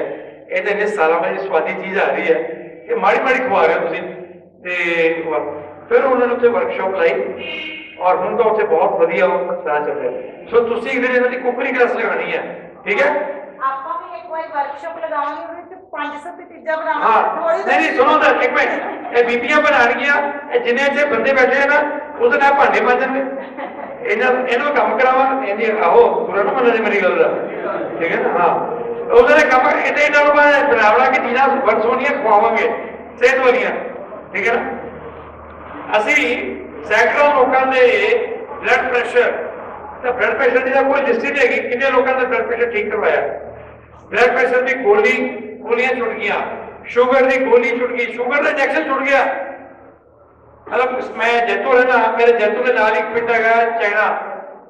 ਇਹ ਤਾਂ ਇੰਨੇ ਸਾਲਾਂ ਬਾਅਦ ਸਵਾਦੀ ਚੀਜ਼ ਆ ਰਹੀ ਹੈ, ਇਹ ਮਾੜੀ ਖਵਾ ਰਹੇ ਹੋ ਤੁਸੀਂ। ਤੇ ਫਿਰ ਉਹਨਾਂ ਨੇ ਉੱਥੇ ਵਰਕਸ਼ਾਪ ਲਾਈ ਔਰ ਹੁਣ ਤਾਂ ਉੱਥੇ ਬਹੁਤ ਵਧੀਆ ਉਹ ਸਾਰਾ ਚੱਲ ਰਿਹਾ। ਸੋ ਤੁਸੀਂ ਇੱਕ ਦਿਨ ਇਹਨਾਂ ਦੀ ਕੁੱਕਰੀ ਕਲਾਸ ਲਗਾਉਣੀ ਹੈ, ਠੀਕ ਹੈ? ਆਪਾਂ ਵੀ ਇੱਕ ਵਾਰੀ ਵਰਕਸ਼ਾਪ ਲਗਾਵਾਂਗੇ, ਉਹਦੇ ਵਿੱਚ 500 ਚੀਜ਼ਾਂ ਹਾਂ ਬਣਾਵਾਂਗੇ। ਨਹੀਂ ਸੁਣੋ ਤਾਂ ਇੱਕ ਮਿੰਟ, ਇਹ ਬੀਬੀਆਂ ਬਣਾਉਣਗੀਆਂ, ਇਹ ਜਿੰਨੇ ਇੱਥੇ ਬੰਦੇ ਬੈਠੇ ਆ ਨਾ ਉਹਦੇ ਨਾਲ ਭਾਂਡੇ ਮਾਂਜਣਗੇ। ਇਹਨੂੰ ਕੰਮ ਕਰਾਵਾਂ ਇਹਦੀ ਆਹੋ ਪੂਰਾ ਨਾ ਮੰਨਣਾ ਮੇਰੀ ਗੱਲ ਦਾ, ਠੀਕ ਹੈ ਨਾ? ਹਾਂ ਉਹਦੇ ਨਾਲ ਕੰਮ ਇਹਦੇ ਨਾਲ ਮੈਂ ਬਣਾਵਣਾ ਕਿ ਚੀਜ਼ਾਂ ਬੜ ਸੋਹਣੀਆਂ ਖਵਾਵਾਂਗੇ, ਸਿਹਤ ਵਾਲੀਆਂ, ਠੀਕ ਹੈ ਨਾ? ਅਸੀਂ ਸੈਂਕੜੋਂ ਲੋਕਾਂ ਦੇ ਬਲੱਡ ਪ੍ਰੈਸ਼ਰ ਤਾਂ ਬਲੱਡ ਪ੍ਰੈਸ਼ਰ ਦੀ ਤਾਂ ਕੋਈ ਲਿਸਟ ਨਹੀਂ ਹੈਗੀ, ਕਿੰਨੇ ਲੋਕਾਂ ਦਾ ਬਲੱਡ ਪ੍ਰੈਸ਼ਰ ਠੀਕ ਕਰਵਾਇਆ। ਬਲੱਡ ਪ੍ਰੈਸ਼ਰ ਦੀ ਗੋਲੀਆਂ ਛੁੱਟ ਗਈਆਂ, ਸ਼ੂਗਰ ਦੀ ਗੋਲੀ ਛੁੱਟ ਗਈ, ਸ਼ੂਗਰ ਦਾ ਇੰਜੈਕਸ਼ਨ ਛੁੱਟ ਗਿਆ। ਮਤਲਬ ਮੈਂ ਜੈਤੋ ਰਹਿਣਾ, ਮੇਰੇ ਜੈਤੋ ਦੇ ਨਾਲ ਇੱਕ ਪਿੰਡ ਹੈਗਾ ਚਾਈਨਾ,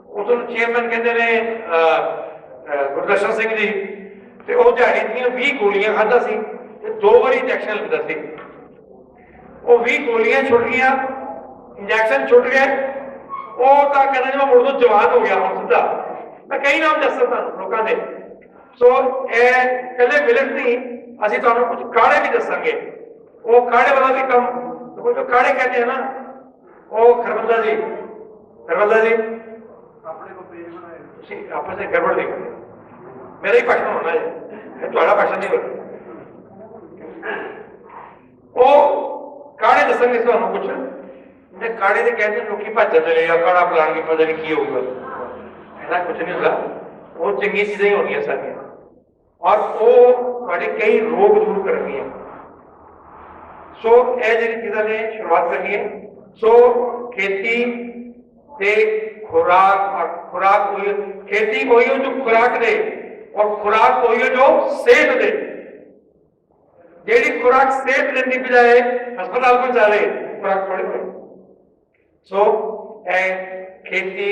ਉਸ ਨੂੰ ਚੇਅਰਮੈਨ ਕਹਿੰਦੇ ਨੇ ਗੁਰਦਰਸ਼ਨ ਸਿੰਘ ਜੀ, ਤੇ ਉਹ ਦਿਹਾੜੀ ਦੀਆਂ 20 ਗੋਲੀਆਂ ਖਾਧਾ ਸੀ ਤੇ 2 ਵਾਰੀ ਇੰਜੈਕਸ਼ਨ ਲੈਂਦਾ ਸੀ। ਉਹ 20 ਗੋਲੀਆਂ ਛੁੱਟ ਗਈਆਂ, ਇੰਜੈਕਸ਼ਨ ਛੁੱਟ ਗਏ। ਉਹ ਤਾਂ ਕਹਿੰਦਾ ਜੀ ਮੈਂ ਮੁੜ ਤੋਂ ਜਵਾਨ ਹੋ ਗਿਆ ਹੁਣ ਸਿੱਧਾ। ਮੈਂ ਕਈ ਨਾਮ ਦੱਸਾਂ ਤੁਹਾਨੂੰ ਲੋਕਾਂ ਦੇ। ਸੋ ਇਹ ਇਕੱਲੇ ਮਿਲਟ ਨਹੀਂ, ਅਸੀਂ ਤੁਹਾਨੂੰ ਕੁਝ ਕਾੜੇ ਵੀ ਦੱਸਾਂਗੇ। ਉਹ ਕਾੜੇ ਵਾਲਾ ਵੀ ਕੰਮ, ਜੋ ਕਾੜੇ ਕਹਿੰਦੇ ਹਨ ਨਾ, ਉਹ ਖਰਬੰਦਾ ਜੀ ਆਪਣੇ ਕੋ ਪੇਜ ਬਣਾਏ ਤੁਸੀਂ ਆਪਸ ਵਿੱਚ ਗੜਬੜ ਨਹੀਂ ਕਰਦੇ, ਮੇਰਾ ਹੀ ਭਾਸ਼ਣ ਹੋਣਾ ਹੈ, ਤੁਹਾਡਾ ਭਾਸ਼ਣ ਨਹੀਂ ਹੋਣਾ। ਉਹ ਕਾੜੇ ਦੱਸਾਂਗੇ ਤੁਹਾਨੂੰ ਕੁਝ ਤੇ ਕਾੜੇ ਦੇ ਕਹਿੰਦੇ ਲੋਕੀ ਭੱਜ ਜਾਂਦੇ ਨੇ, ਆ ਕਾੜਾ ਪਲਾਣਗੇ ਪਤਾ ਨਹੀਂ ਕੀ ਹੋਊਗਾ। ऐसा कुछ नहीं होगा, वो चंगी चीजें ही होंगी सारियां और वो ਤੁਹਾਡੇ कई रोग दूर करनी है। सो ਇਹ ਜਿਹੜੀ ਚੀਜ਼ਾਂ ਨੇ ਸ਼ੁਰੂਆਤ ਕਰਨੀ ਹੈ। ਸੋ खेती ਤੇ खुराक और खुराक हुई खेती वही हो जो खुराक दे और खुराक वही हो जो सेहत दे। ਜਿਹੜੀ खुराक सेहत देने की बजाय अस्पताल पहुंचा दे खुराक थोड़ी कोई। सो खेती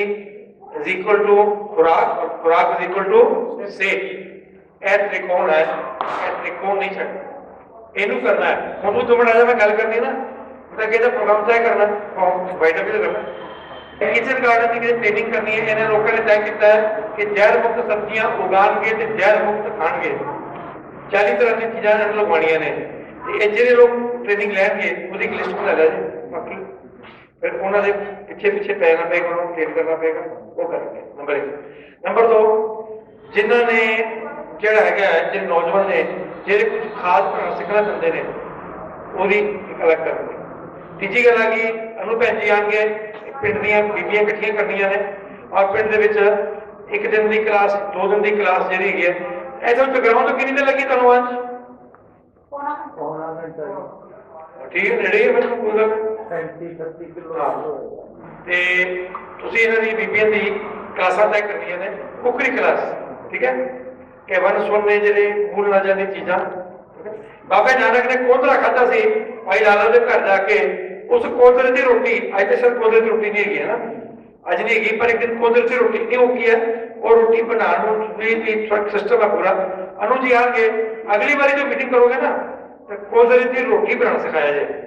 is equal to खुराक और खुराक is equal to सेहत। ਇਹ त्रिकोण है, ਇਹ त्रिकोण नहीं छੱਡਣਾ, ਇਹਨੂੰ ਕਰਨਾ ਹੈ। ਹੁਣ ਤੂੰ ਬਣਾ ਜਾ, ਮੈਂ ਗੱਲ ਕਰਨੀ ਨਾ ਤਾਂ ਕਿਹਦਾ ਪ੍ਰੋਗਰਾਮ ਤੈਅ ਕਰਨਾ, ਵਾਈਡਾ ਵੀ ਕਰਨਾ। किचन गार्डन की ट्रेनिंग करनी है। इन्हें लोगों ने तय किया है कि जैर मुक्त सब्जियां उगाएंगे तो जैर मुक्त खाएंगे। 40 तरह की चीज़ें इन्हें लगवानियां ने। जो लोग ट्रेनिंग लेंगे उसकी लिस्ट बना ला जी, बाकी फिर उन्होंने पिछे पैना पेगा, उन्होंने ट्रेन करना पेगा, वो करेंगे। नंबर 1। नंबर 2, जिन्होंने जोड़ा है जो नौजवान ने जो कुछ खास सीखना चाहते हैं वो अलग करेंगे। तीजी गल आ गई, अनु भैन जी आएंगे, पिंड ਦੀਆਂ ਬੀਬੀਆਂ ਇਕੱਠੀਆਂ ਕਰਨੀਆਂ ਨੇ ਔਰ ਪਿੰਡ ਦੇ ਵਿੱਚ ਇੱਕ ਦਿਨ ਦੀ ਕਲਾਸ 2 ਦਿਨ ਦੀ ਕਲਾਸ ਜਿਹੜੀ ਹੈਗੀ ਹੈ। ਐਸੇ ਜਗਰਾਉਂ ਤੋਂ ਕਿੰਨੀ ਦਿਨ ਲੱਗੀ ਤੁਹਾਨੂੰ ਅੱਜ? ਠੀਕ ਹੈ, ਨੇੜੇ ਹੀ ਹੈ ਮੈਨੂੰ ਕੋਈ ਗੱਲ 35-30 ਕਿਲੋ ਤੇ ਤੁਸੀਂ ਇਹਨਾਂ ਦੀ ਬੀਬੀਆਂ ਦੀ ਕਲਾਸਾਂ ਤੈਅ ਕਰਨੀਆਂ ਨੇ। ਕੁਕਰੀ ਕਲਾਸ, ਠੀਕ ਹੈ, ਕਿ ਵਨ ਸੁਣਨੇ ਜਿਹੜੇ ਮੂਲ ਨਾ ਜਾਂਦੀ ਚੀਜ਼ਾਂ। ਬਾਬਾ ਨਾਨਕ ਨੇ ਕੋਧਰਾ ਖਾਧਾ ਸੀ ਭਾਈ ਲਾਲਾ ਦੇ ਘਰ ਜਾ ਕੇ। उस कोदरे की रोटी अज तो शायद कोदरे की रोटी नहीं है ना, अज नहीं है, पर एक दिन कोदरे की रोटी क्यों की है और रोटी बनाने सिस्टम है पूरा। अनु जी आएंगे, अगली बार जो मीटिंग करोगे ना तो कोदरे की रोटी बनाना सिखाया जाए।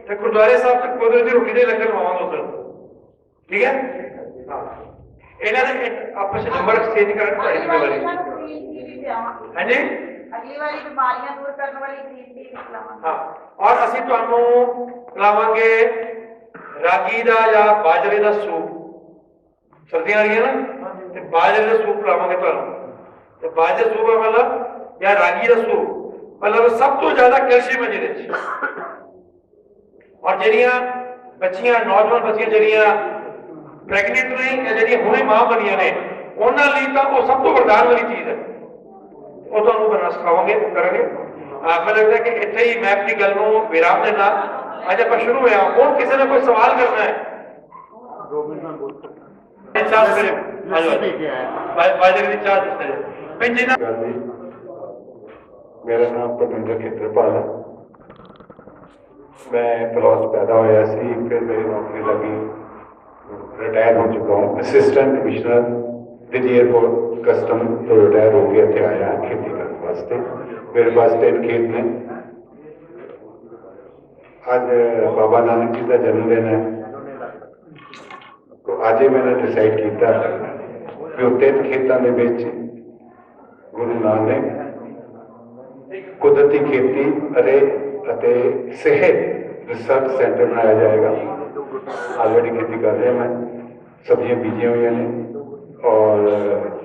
तो गुरुद्वारे साहब तक कोदरे की रोटी दे लंगर लवांगे उधर, ठीक है। हाँ, ਇਹਨਾਂ ਦੇ ਆਪਸ ਵਿੱਚ ਨੰਬਰ ਐਕਸਚੇਂਜ ਕਰਨ ਤੁਹਾਡੀ ਜ਼ਿੰਮੇਵਾਰੀ ਹੈ ਜੀ। ਅਗਲੀ ਵਾਰੀ ਬਿਮਾਰੀਆਂ ਦੂਰ ਕਰਨ ਵਾਲੀ ਗ੍ਰੀਨ ਟੀ ਖਿਲਾਵਾਂਗੇ। ਹਾਂ, ਔਰ ਅਸੀਂ ਤੁਹਾਨੂੰ ਖਿਲਾਵਾਂਗੇ ਰਾਗੀ ਦਾ ਜਾਂ ਬਾਜਰੇ ਦਾ ਸੂਪ। ਸਰਦੀਆਂ ਆ ਰਹੀਆਂ ਨਾ, ਤੇ ਬਾਜਰੇ ਦਾ ਸੂਪ ਖਿਲਾਵਾਂਗੇ ਤੁਹਾਨੂੰ। ਤੇ ਬਾਜਰੇ ਦਾ ਸੂਪ ਦਾ ਮਤਲਬ ਜਾਂ ਰਾਗੀ ਦਾ ਸੂਪ ਮਤਲਬ ਸਭ ਤੋਂ ਜ਼ਿਆਦਾ ਕੈਲਸ਼ੀਅਮ ਹੈ ਜਿਹਦੇ ਵਿੱਚ। ਔਰ ਜਿਹੜੀਆਂ ਬੱਚੀਆਂ, ਨੌਜਵਾਨ ਬੱਚੀਆਂ ਜਿਹੜੀਆਂ ਪ੍ਰੈਗਨੈਂਟ ਨਹੀਂ ਜਾਂ ਜਿਹੜੀਆਂ ਹੁਣੇ ਮਾਂ ਬਣੀਆਂ ਨੇ, ਉਹਨਾਂ ਲਈ ਤਾਂ ਉਹ ਸਭ ਤੋਂ ਵਰਦਾਨ ਵਾਲੀ ਚੀਜ਼ ਹੈ। ਉਹ ਤੁਹਾਨੂੰ ਬਣਾ ਸਿਖਾਵਾਂਗੇ, ਕਰਾਂਗੇ। ਮੈਨੂੰ ਲੱਗਦਾ ਕਿ ਇੱਥੇ ਹੀ ਮੈਂ ਆਪਣੀ ਗੱਲ ਨੂੰ ਵਿਰਾਮ ਦੇਣਾ। ਅੱਜ ਆਪਾਂ ਸ਼ੁਰੂ ਹੋਇਆ। ਹੁਣ ਕਿਸੇ ਨੇ ਕੋਈ ਸਵਾਲ ਕਰਨਾ ਹੈ? ਚਾਹ ਕਰੇ ਬਾਜਰੇ ਦੀ ਚਾਹ ਦੱਸੇ ਜਿੰਨਾ। मेरा नाम परमिंदर खेत्रपाल है। मैं फलौज पैदा होया सी, फिर मेरी नौकरी लगी, रिटायर हो चुका हूँ। Assistant commissioner Delhi airport custom तो रिटायर हो गया थे, आया खेती करने वास्ते। मेरे पास 3 खेत हैं। आज बाबा नानक जी का जन्मदिन है, तो आज ही मैंने डिसाइड किया कि वो 3 खेतों के बीच गुरु नानक कुदरती खेती अरे सेहत रिसर्च सेंटर बनाया जाएगा। ऑलरेडी खेती कर रहे हैं, मैं सब्जियां बीजी हुई ने और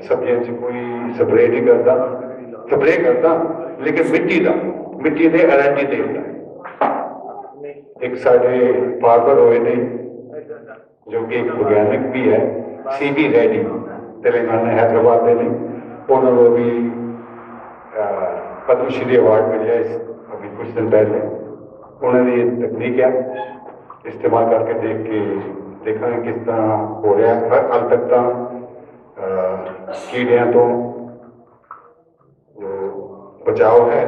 सब्जियों से कोई स्प्रे नहीं करता, स्प्रे करता लेकिन मिट्टी दे अरंडी देता। एक साढ़े फार्मर हुए ने जो कि एक वैज्ञानिक भी है, CB रेड्डी, तेलंगाना हैदराबाद के ने, उन्होंने भी पद्मश्री अवार्ड मिला इस अभी कुछ दिन पहले। उन्होंने ये तकनीक है इस्तेमाल करके देखा किस तरह हो रहा है। हाल तक तो कीड़ियाँ तो जो बचाव है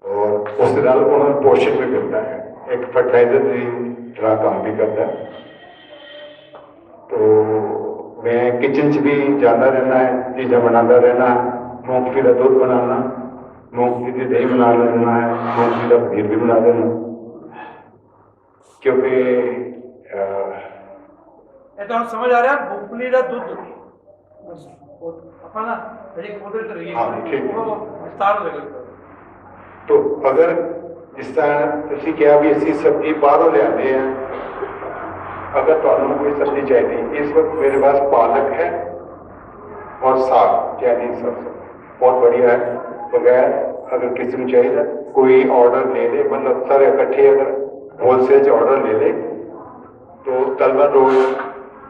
और उस नाल उन्होंने पोषण भी मिलता है, एक फर्टिलाइजर की तरह काम भी करता है। तो मैं किचन च भी जाता रहना है, चीज़ें बनाता रहना है। मूंगफली का दूध बनाना, मूंगफली की दही बना लेना है, मूंगफली का खीर भी बना देना, क्योंकि ਇਹ ਤਾਂ ਸਮਝ ਆ ਰਿਹਾ। ਮੂੰਗਫਲੀ ਦਾ ਦੁੱਧ ਆਪਾਂ ਨਾ ਜਿਹੜੀ ਕੁਦਰਤ ਰਹੀ हाँ ठीक है। ਉਹ ਵਿਸਤਾਰ ਹੋ ਜਾਏਗਾ। तो अगर जिस तरह तुसी क्या भी ऐसी सब्जी बाहरों ले आते हैं, अगर तुहानू कोई सब्जी चाहिए, इस वक्त मेरे पास पालक है और साग चाइनीज सब्जी बहुत बढ़िया है। बगैर अगर किसी को चाहिए कोई ऑर्डर ले ले, मतलब सारे इकट्ठे अगर होलसेल से ऑर्डर ले ले तो तलवन रोड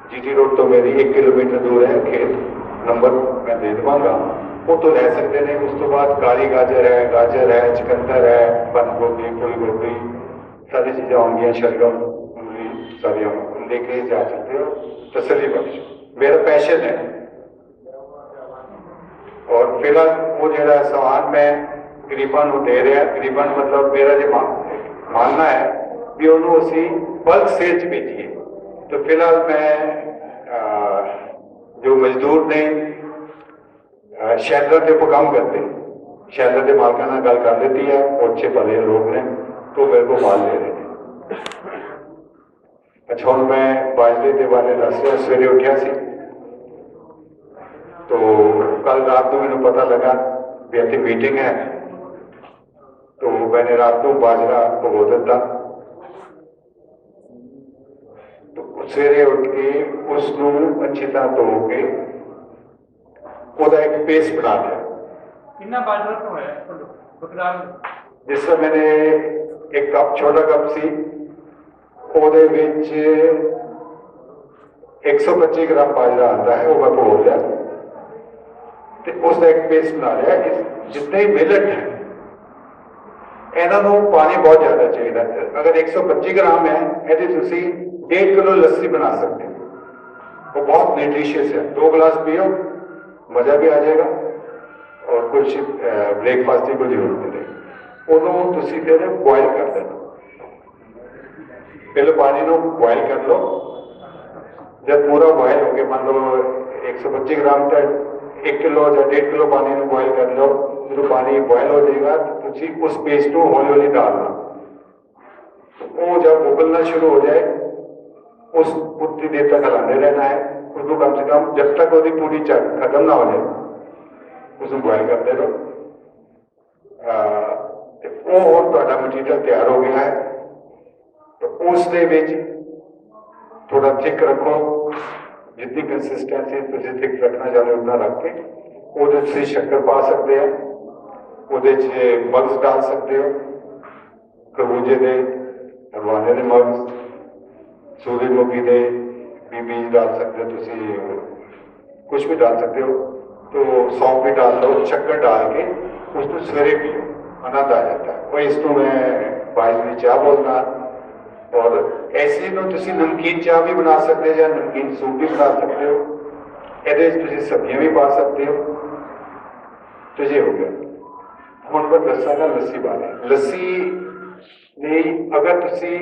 GT रोड तो मेरी 1 किलोमीटर दूर है, खेत नंबर मैं दे दूँगा, वो तो रह सकते हैं। उस तो बाद काली गाजर है, चुकंदर है, बंद गोभी, फूल गोभी, सारी चीज़ें होंगी, शलगम, मूली, सारी लेके जा सकते हो। तसल्ली बख्श मेरा पैशन है। और फिलहाल वो जरा सामान मैं गरीबान को दे रहा, गरीबान मतलब मेरा जो मानना है भी उन्होंने उसी बल्क सेल च बेचिए। तो फिलहाल मैं जो मजदूर ने शैलर के काम करते, शैलर के मालका ने गल कर दी है, वो अच्छे भले लोग ने, तो मेरे को माल दे रहे हैं। अच्छा हम मैं बाजरे के बारे दस रहा, सवेरे उठा सी तो कल रात को मैंने पता लगा भी इतनी मीटिंग है, तो मैंने रात को बाजरा भगो दिता। तो सवेरे उठ के उसनू अच्छी तरह धो के ਉਹਦਾ एक पेस्ट बना दिया। ਕਿੰਨਾ ਬਾਜਰਾ ਤੋਂ ਹੈ ਬਕਦਾਰ? जिस तरह मैंने एक कप, छोटा कप सी, ਉਹਦੇ ਵਿੱਚ 125 ग्राम बाजरा आता है, वो मैं भगो लिया ਤੇ उसका एक पेस्ट बना लिया। इस जितने ही मिलट है ਇਹਨਾਂ ਨੂੰ ਪਾਣੀ बहुत ज्यादा चाहिए। अगर 125 ग्राम है ਇਹਦੇ ਤੁਸੀਂ 1.5 किलो लस्सी बना सकते हो, वो बहुत न्यूट्रिशियस है। 2 गिलास पियो, मजा भी आ जाएगा और कुछ ब्रेकफास्ट की कोई जरूरत नहीं रहेगी। ਉਹਨੂੰ ਤੁਸੀਂ ਫਿਰ ਬੋਇਲ ਕਰ ਦੇਣਾ। पहले पानी को बॉयल कर लो, जब पूरा बॉयल हो गया, मान लो 125 ग्राम तक 1 किलो या 1.5 किलो पानी को बॉयल कर लो। जो पानी बॉयल हो जाएगा तो उस पेस्ट को हौली हौली डालना। वो जब उबलना शुरू हो जाए उस उतनी देर तक हिलाते रहना है। उसको कम से कम जब तक वो पूरी चक खत्म ना हो जाए उसको बॉयल करते रहो। वो और ਤੁਹਾਡਾ मटीरियल तैयार हो गया है तो उसके विच थोड़ा थिक रखो, जितनी कंसिस्टेंसी तुसीं थिक रखना चाहते हो उतना रख के ਉਹਦੇ 'ਚ शक्कर पा सकते हैं, ਉਹਦੇ 'ਚ मग्स डाल सकते हो, खरबूजे के हलवाने के मग्स, सूरजमुखी के बीज डाल सकते हो, तुसीं कुछ भी डाल सकते हो। तो सौंफ भी डाल दो, शक्कर डाल के उसको सवेरे पियो, आनंद आ जाता है। और इसको मैं बाजरे की चाह बोलना। और ऐसे में तुसीं नमकीन चाह भी बना सकते हो या नमकीन सूप भी बना सकते हो, ਇਹਦੇ 'ਚ ਤੁਸੀਂ सब्जियां भी पा सकते हो। तो ये हो गया। ਹੁਣ मैं दसांगा लस्सी बारे। लस्सी नहीं अगर तुसीं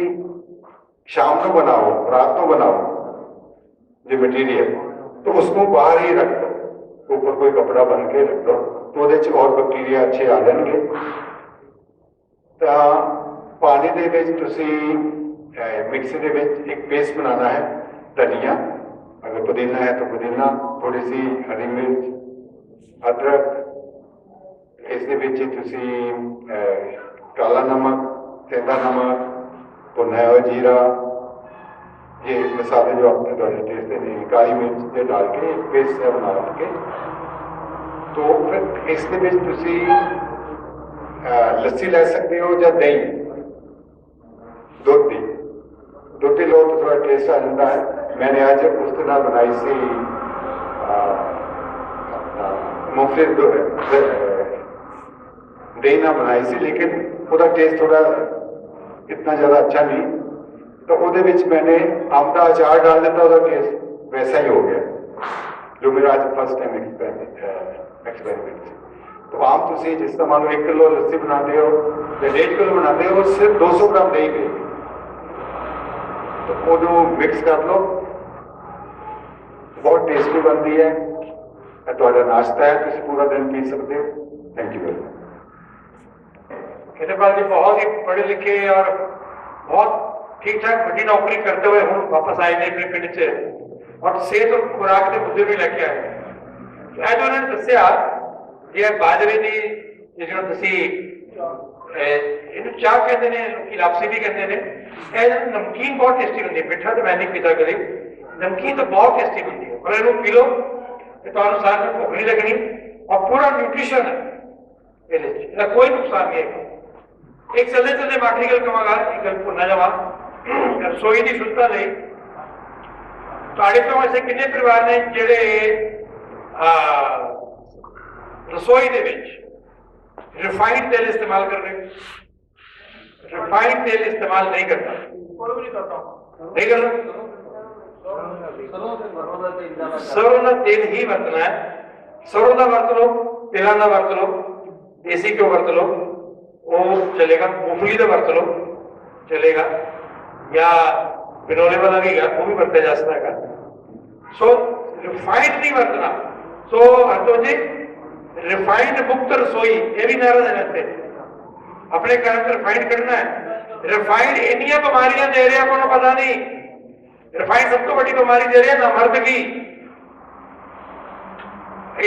शाम को बनाओ, रात को बनाओ जो मटीरियल, तो उसको बाहर ही रख दो, ऊपर कोई कपड़ा बन के रख दो, तो ਉਹਦੇ 'ਚ और बैक्टीरिया अच्छे आ जाएंगे। तो पानी ਦੇ ਵਿੱਚ ਤੁਸੀਂ मिक्सी ਦੇ ਵਿੱਚ एक पेस्ट बनाना है, धनिया, अगर पुदीना है तो पुदीना, थोड़ी सी हरी मिर्च, अदरक, इसके ਵਿੱਚ ਤੁਸੀਂ काला नमक, सेंधा नमक, भुना हुआ जीरा, ये मसाले जो आपने थोड़े टेस्ट देने, काली मिर्च ये डाल के पेस्ट बना के, तो फिर इसके ਵਿੱਚ ਤੁਸੀਂ लस्सी ले सकते हो या दही, दुध की लो तो थोड़ा टेस्ट आ जाता है। मैंने आज उस तरह बनाई सी मूंगफली दही ना बनाई सी, लेकिन उसका टेस्ट थोड़ा इतना ज़्यादा अच्छा नहीं, तो वो मैंने आम का अचार डाल दिता, उसका टेस्ट वैसा ही हो गया, जो मेरा आज फर्स्ट टाइम एक्सपेरिमेंट। तो आम तुम जिस तरह मान लो 1 किलो लस्सी बनाते हो या 1.5 किलो बनाते हो, सिर्फ 200 ग्राम दही पे, तो वो मिक्स कर लो, बहुत टेस्टी बनती है। तुम्हारा नाश्ता है, तुम पूरा दिन पी सकते हो। Thank you very much. Khetarpal ji बहुत ही पढ़े लिखे और बहुत ठीक ठाक बड़ी नौकरी करते हुए हूँ वापस आए ने अपने पिंड च, और सेहत और खुराक के मुद्दे भी लेके आए। तो अज उन्होंने दसिया ये बाजरे की जो तुसी ਇਹਨੂੰ ਚਾਹ ਕਹਿੰਦੇ ਨੇ, ਲੋਕੀ ਲਾਪਸੀ ਵੀ ਕਹਿੰਦੇ ਨੇ। ਇਹ ਨਮਕੀਨ ਬਹੁਤ ਟੇਸਟੀ ਹੁੰਦੀ ਹੈ, ਮਿੱਠਾ ਤਾਂ ਮੈਂ ਨਹੀਂ ਪੀਤਾ ਕਦੇ, ਨਮਕੀਨ ਤਾਂ ਬਹੁਤ ਟੇਸਟੀ ਹੁੰਦੀ ਹੈ। ਪਰ ਇਹਨੂੰ ਪੀ ਲਓ ਤੇ ਤੁਹਾਨੂੰ ਸਾਰਾ ਦਿਨ ਭੁੱਖ ਨਹੀਂ ਲੱਗਣੀ, और पूरा न्यूट्रिशन है, ਇਹਦਾ ਕੋਈ ਨੁਕਸਾਨ ਨਹੀਂ ਹੈ। एक चलते चलते मैं आखिरी गल कहांगा, एक गल भुलना जावा, रसोई की शुद्धता ਲਈ ਤੁਹਾਡੇ ਤੋਂ ऐसे कितने परिवार ने ਜਿਹੜੇ रसोई ਦੇ ਵਿੱਚ रिफाइंड तेल इस्तेमाल कर रहे? रिफाइंड तेल इस्तेमाल नहीं करता, नहीं करना। सरों का तेल ही वरतना है, सरों का वरत लो, तिलों का वरत लो, देसी घ्यो वरत लो, वो चलेगा। मूंगफली का वरत लो चलेगा, या बिनोले वाला भी है, वो भी वरता जा सकता है। सो रिफाइंड नहीं वरतना। सो हरतो जी रिफाइंड मुक्त रसोई, ये भी नारा देना थे अपने घर में रिफाइंड करना है। रिफाइंड इनिया बीमारियां दे रहा को पता नहीं, रिफाइंड सब तो बड़ी बीमारी दे रहा ना मर्द की,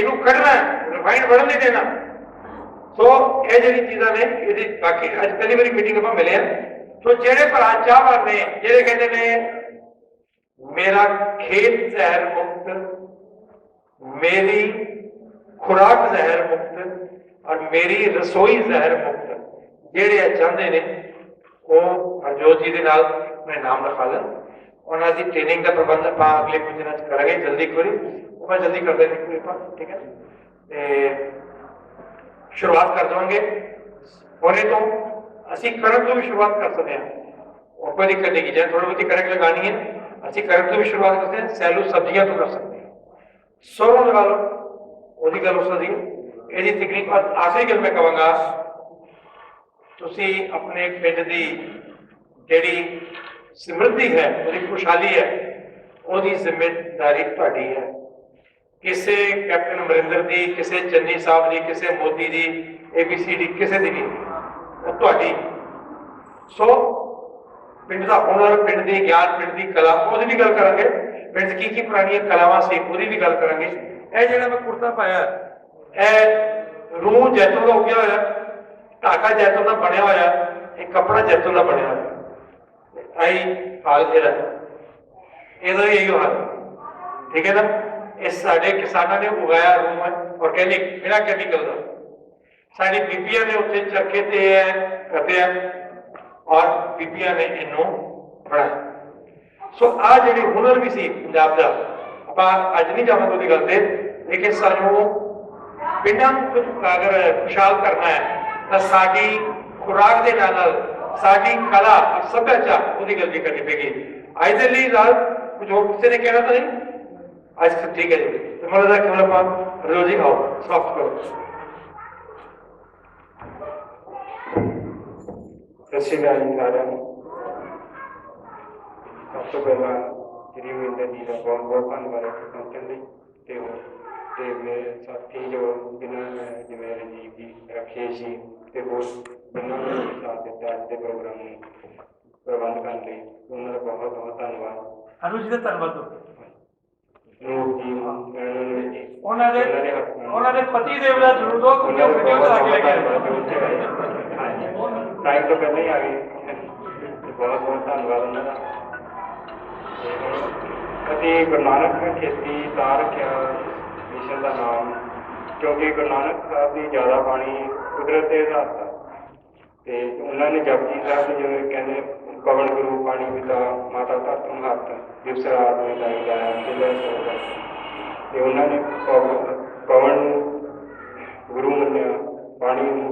इनू कढ़ना है, रिफाइंड बढ़न नहीं देना। सो ये जी चीजा ने ये बाकी अज पहली बारी मीटिंग आप मिले हैं। तो जेडे भरा चाहवान ने जेडे कहते ने मेरा खेत जहर मुक्त, मेरी खुराक जहर मुक्त और मेरी रसोई जहर मुक्त, जेडे चाहते ने वो हरजोत जी के नाल मैं नाम लिखा लें। उन्होंने की ट्रेनिंग का प्रबंध आप अगले कुछ दिन करेंगे, जल्दी करी मैं जल्दी कर देंगे, ठीक है। शुरुआत कर देंगे होने तो असी करंट तो भी शुरुआत कर सकते हैं, और कोई दिक्कत नहीं। चाहे थोड़ी बहुत करंट लगानी है, असी करंट तो भी शुरुआत करते हैं, सैलू सब्जियां तो कर सकते हैं, सरों लगा लो, वही गल हो सकती है। यही तकनीक आखिरी गल मैं कहूँगा, तुसी अपने पिंड की जिहड़ी समृद्धि है, उसकी खुशहाली है, उसकी जिम्मेदारी तुहाडी है। किसी कैप्टन अमरिंदर की, किसी चन्नी साहब की, किसी मोदी की, ABCD किसी की नहीं, वो तुहाडी। सो पिंड का हुनर, पिंड की ज्ञान, पिंड की कला, उसकी भी गल करांगे। ਪਿੰਡ 'ਚ ਕੀ ਪੁਰਾਣੀਆਂ ਕਲਾਵਾਂ ਸੀ ਉਹਦੀ ਵੀ ਗੱਲ ਕਰਾਂਗੇ। ਇਹ ਜਿਹੜਾ ਮੈਂ ਕੁੜਤਾ ਪਾਇਆ ਇਹ ਰੂਹ ਜੈਤੂਨ ਦਾ ਉੱਗਿਆ ਹੋਇਆ, ਧਾਗਾ ਜੈਤੂਨ ਦਾ ਬਣਿਆ ਹੋਇਆ, ਇਹ ਕੱਪੜਾ ਜੈਤੂਨ ਦਾ ਬਣਿਆ ਹੋਇਆ। ਆਈ ਹਾਲ ਇਹਦਾ ਵੀ ਇਹੀ ਹਾਲ, ਠੀਕ ਹੈ ਨਾ। ਇਹ ਸਾਡੇ ਕਿਸਾਨਾਂ ਨੇ ਉਗਾਇਆ ਰੂਮ ਹੈ ਔਰਗੈਨਿਕ, ਬਿਨਾਂ ਕੈਮੀਕਲ ਦਾ। ਸਾਡੀ ਬੀਬੀਆਂ ਨੇ ਉੱਥੇ ਚਰਖੇ ਤੇ ਕਰਦੇ ਆ ਔਰ ਬੀਬੀਆਂ ਨੇ ਇਹਨੂੰ ਬਣਾਇਆ। ਸੋ ਆਹ ਜਿਹੜੇ ਹੁਨਰ ਵੀ ਸੀ ਪੰਜਾਬ ਦਾ, ਆਪਾਂ ਅੱਜ ਨਹੀਂ ਜਾਵਾਂਗੇ ਉਹਦੀ ਗੱਲ ਤੇ, ਲੇਕਿਨ ਸਾਨੂੰ ਪਿੰਡਾਂ ਨੂੰ ਅਗਰ ਖੁਸ਼ਹਾਲ ਕਰਨਾ ਹੈ ਤਾਂ ਸਾਡੀ ਖੁਰਾਕ ਦੇ ਨਾਲ ਸਾਡੀ ਕਲਾ ਸੱਭਿਆਚਾਰ ਉਹਦੀ ਗੱਲ ਵੀ ਕਰਨੀ ਪਏਗੀ। ਅੱਜ ਦੇ ਲਈ ਨਾਲ ਕੁਝ ਹੋਰ ਕਿਸੇ ਨੇ ਕਹਿਣਾ ਤਾਂ ਨਹੀਂ? ਅੱਜ ਤਾਂ ਠੀਕ ਹੈ ਜੀ, ਤੇ ਮੈਨੂੰ ਲੱਗਦਾ ਕਿ ਹੁਣ ਆਪਾਂ ਰੋਜ਼ੀ ਆਓ ਸਮਾਪਤ ਕਰੋ। ਸਤਿ ਸ਼੍ਰੀ ਅਕਾਲ ਜੀ ਸਾਰਿਆਂ ਨੂੰ। ਸਭ ਤੋਂ ਪਹਿਲਾਂ ਸ਼੍ਰੀ ਮਹਿੰਦਰ ਜੀ ਦਾ ਬਹੁਤ ਬਹੁਤ ਧੰਨਵਾਦ ਇੱਥੇ ਪਹੁੰਚਣ ਲਈ, ਤੇ ਮੇਰੇ ਸਾਥੀ ਜੋ ਜਿਨ੍ਹਾਂ ਨੇ ਜਿਵੇਂ ਰਜੀਵ ਜੀ, ਰਾਕੇਸ਼ ਜੀ ਤੇ ਹੋਰ ਜਿਨ੍ਹਾਂ ਨੇ ਸਾਥ ਦਿੱਤਾ ਅੱਜ ਦੇ ਪ੍ਰੋਗਰਾਮ ਨੂੰ ਪ੍ਰਬੰਧ ਕਰਨ ਲਈ, ਉਹਨਾਂ ਦਾ ਬਹੁਤ ਬਹੁਤ ਧੰਨਵਾਦ। ਅਨੂ ਜੀ ਦਾ ਧੰਨਵਾਦ। ਨੂਰ ਜੀ, ਮੈਡਮ ਜੀ, ਉਹਨਾਂ ਦੇ ਪਤੀ ਦੇਵ ਦਾ ਜ਼ਰੂਰ ਦੋ ਕਿਉਂਕਿ ਵੀਡੀਓ ਬਣਾ ਕੇ ਲੈ ਕੇ ਆਏ। ਟਾਈਮ ਤੋਂ ਪਹਿਲਾਂ ਹੀ ਆ ਗਏ, ਬਹੁਤ ਬਹੁਤ ਧੰਨਵਾਦ ਉਹਨਾਂ ਦਾ। ਅਸੀਂ ਗੁਰੂ ਨਾਨਕ ਖੇਤੀ ਤਾਂ ਰੱਖਿਆ ਮਿਸ਼ਨ ਦਾ ਨਾਮ, ਕਿਉਂਕਿ ਗੁਰੂ ਨਾਨਕ ਸਾਹਿਬ ਦੀ ਜ਼ਿਆਦਾ ਬਾਣੀ ਕੁਦਰਤ ਦੇ ਆਧਾਰ ਦਾ, ਤੇ ਉਹਨਾਂ ਨੇ ਜਪਜੀ ਸਾਹਿਬ ਨੂੰ ਜਿਵੇਂ ਕਹਿੰਦੇ ਪਵਨ ਗੁਰੂ ਪਾਣੀ ਪਿਤਾ ਮਾਤਾ ਧਰਤ ਮਹੱਤ ਦਿਵਸ ਰਾਤ ਨੂੰ ਲਾਇਆ ਤੇ ਉਹਨਾਂ ਨੇ ਪਵਨ ਨੂੰ ਗੁਰੂ ਮੰਨਿਆ, ਪਾਣੀ ਨੂੰ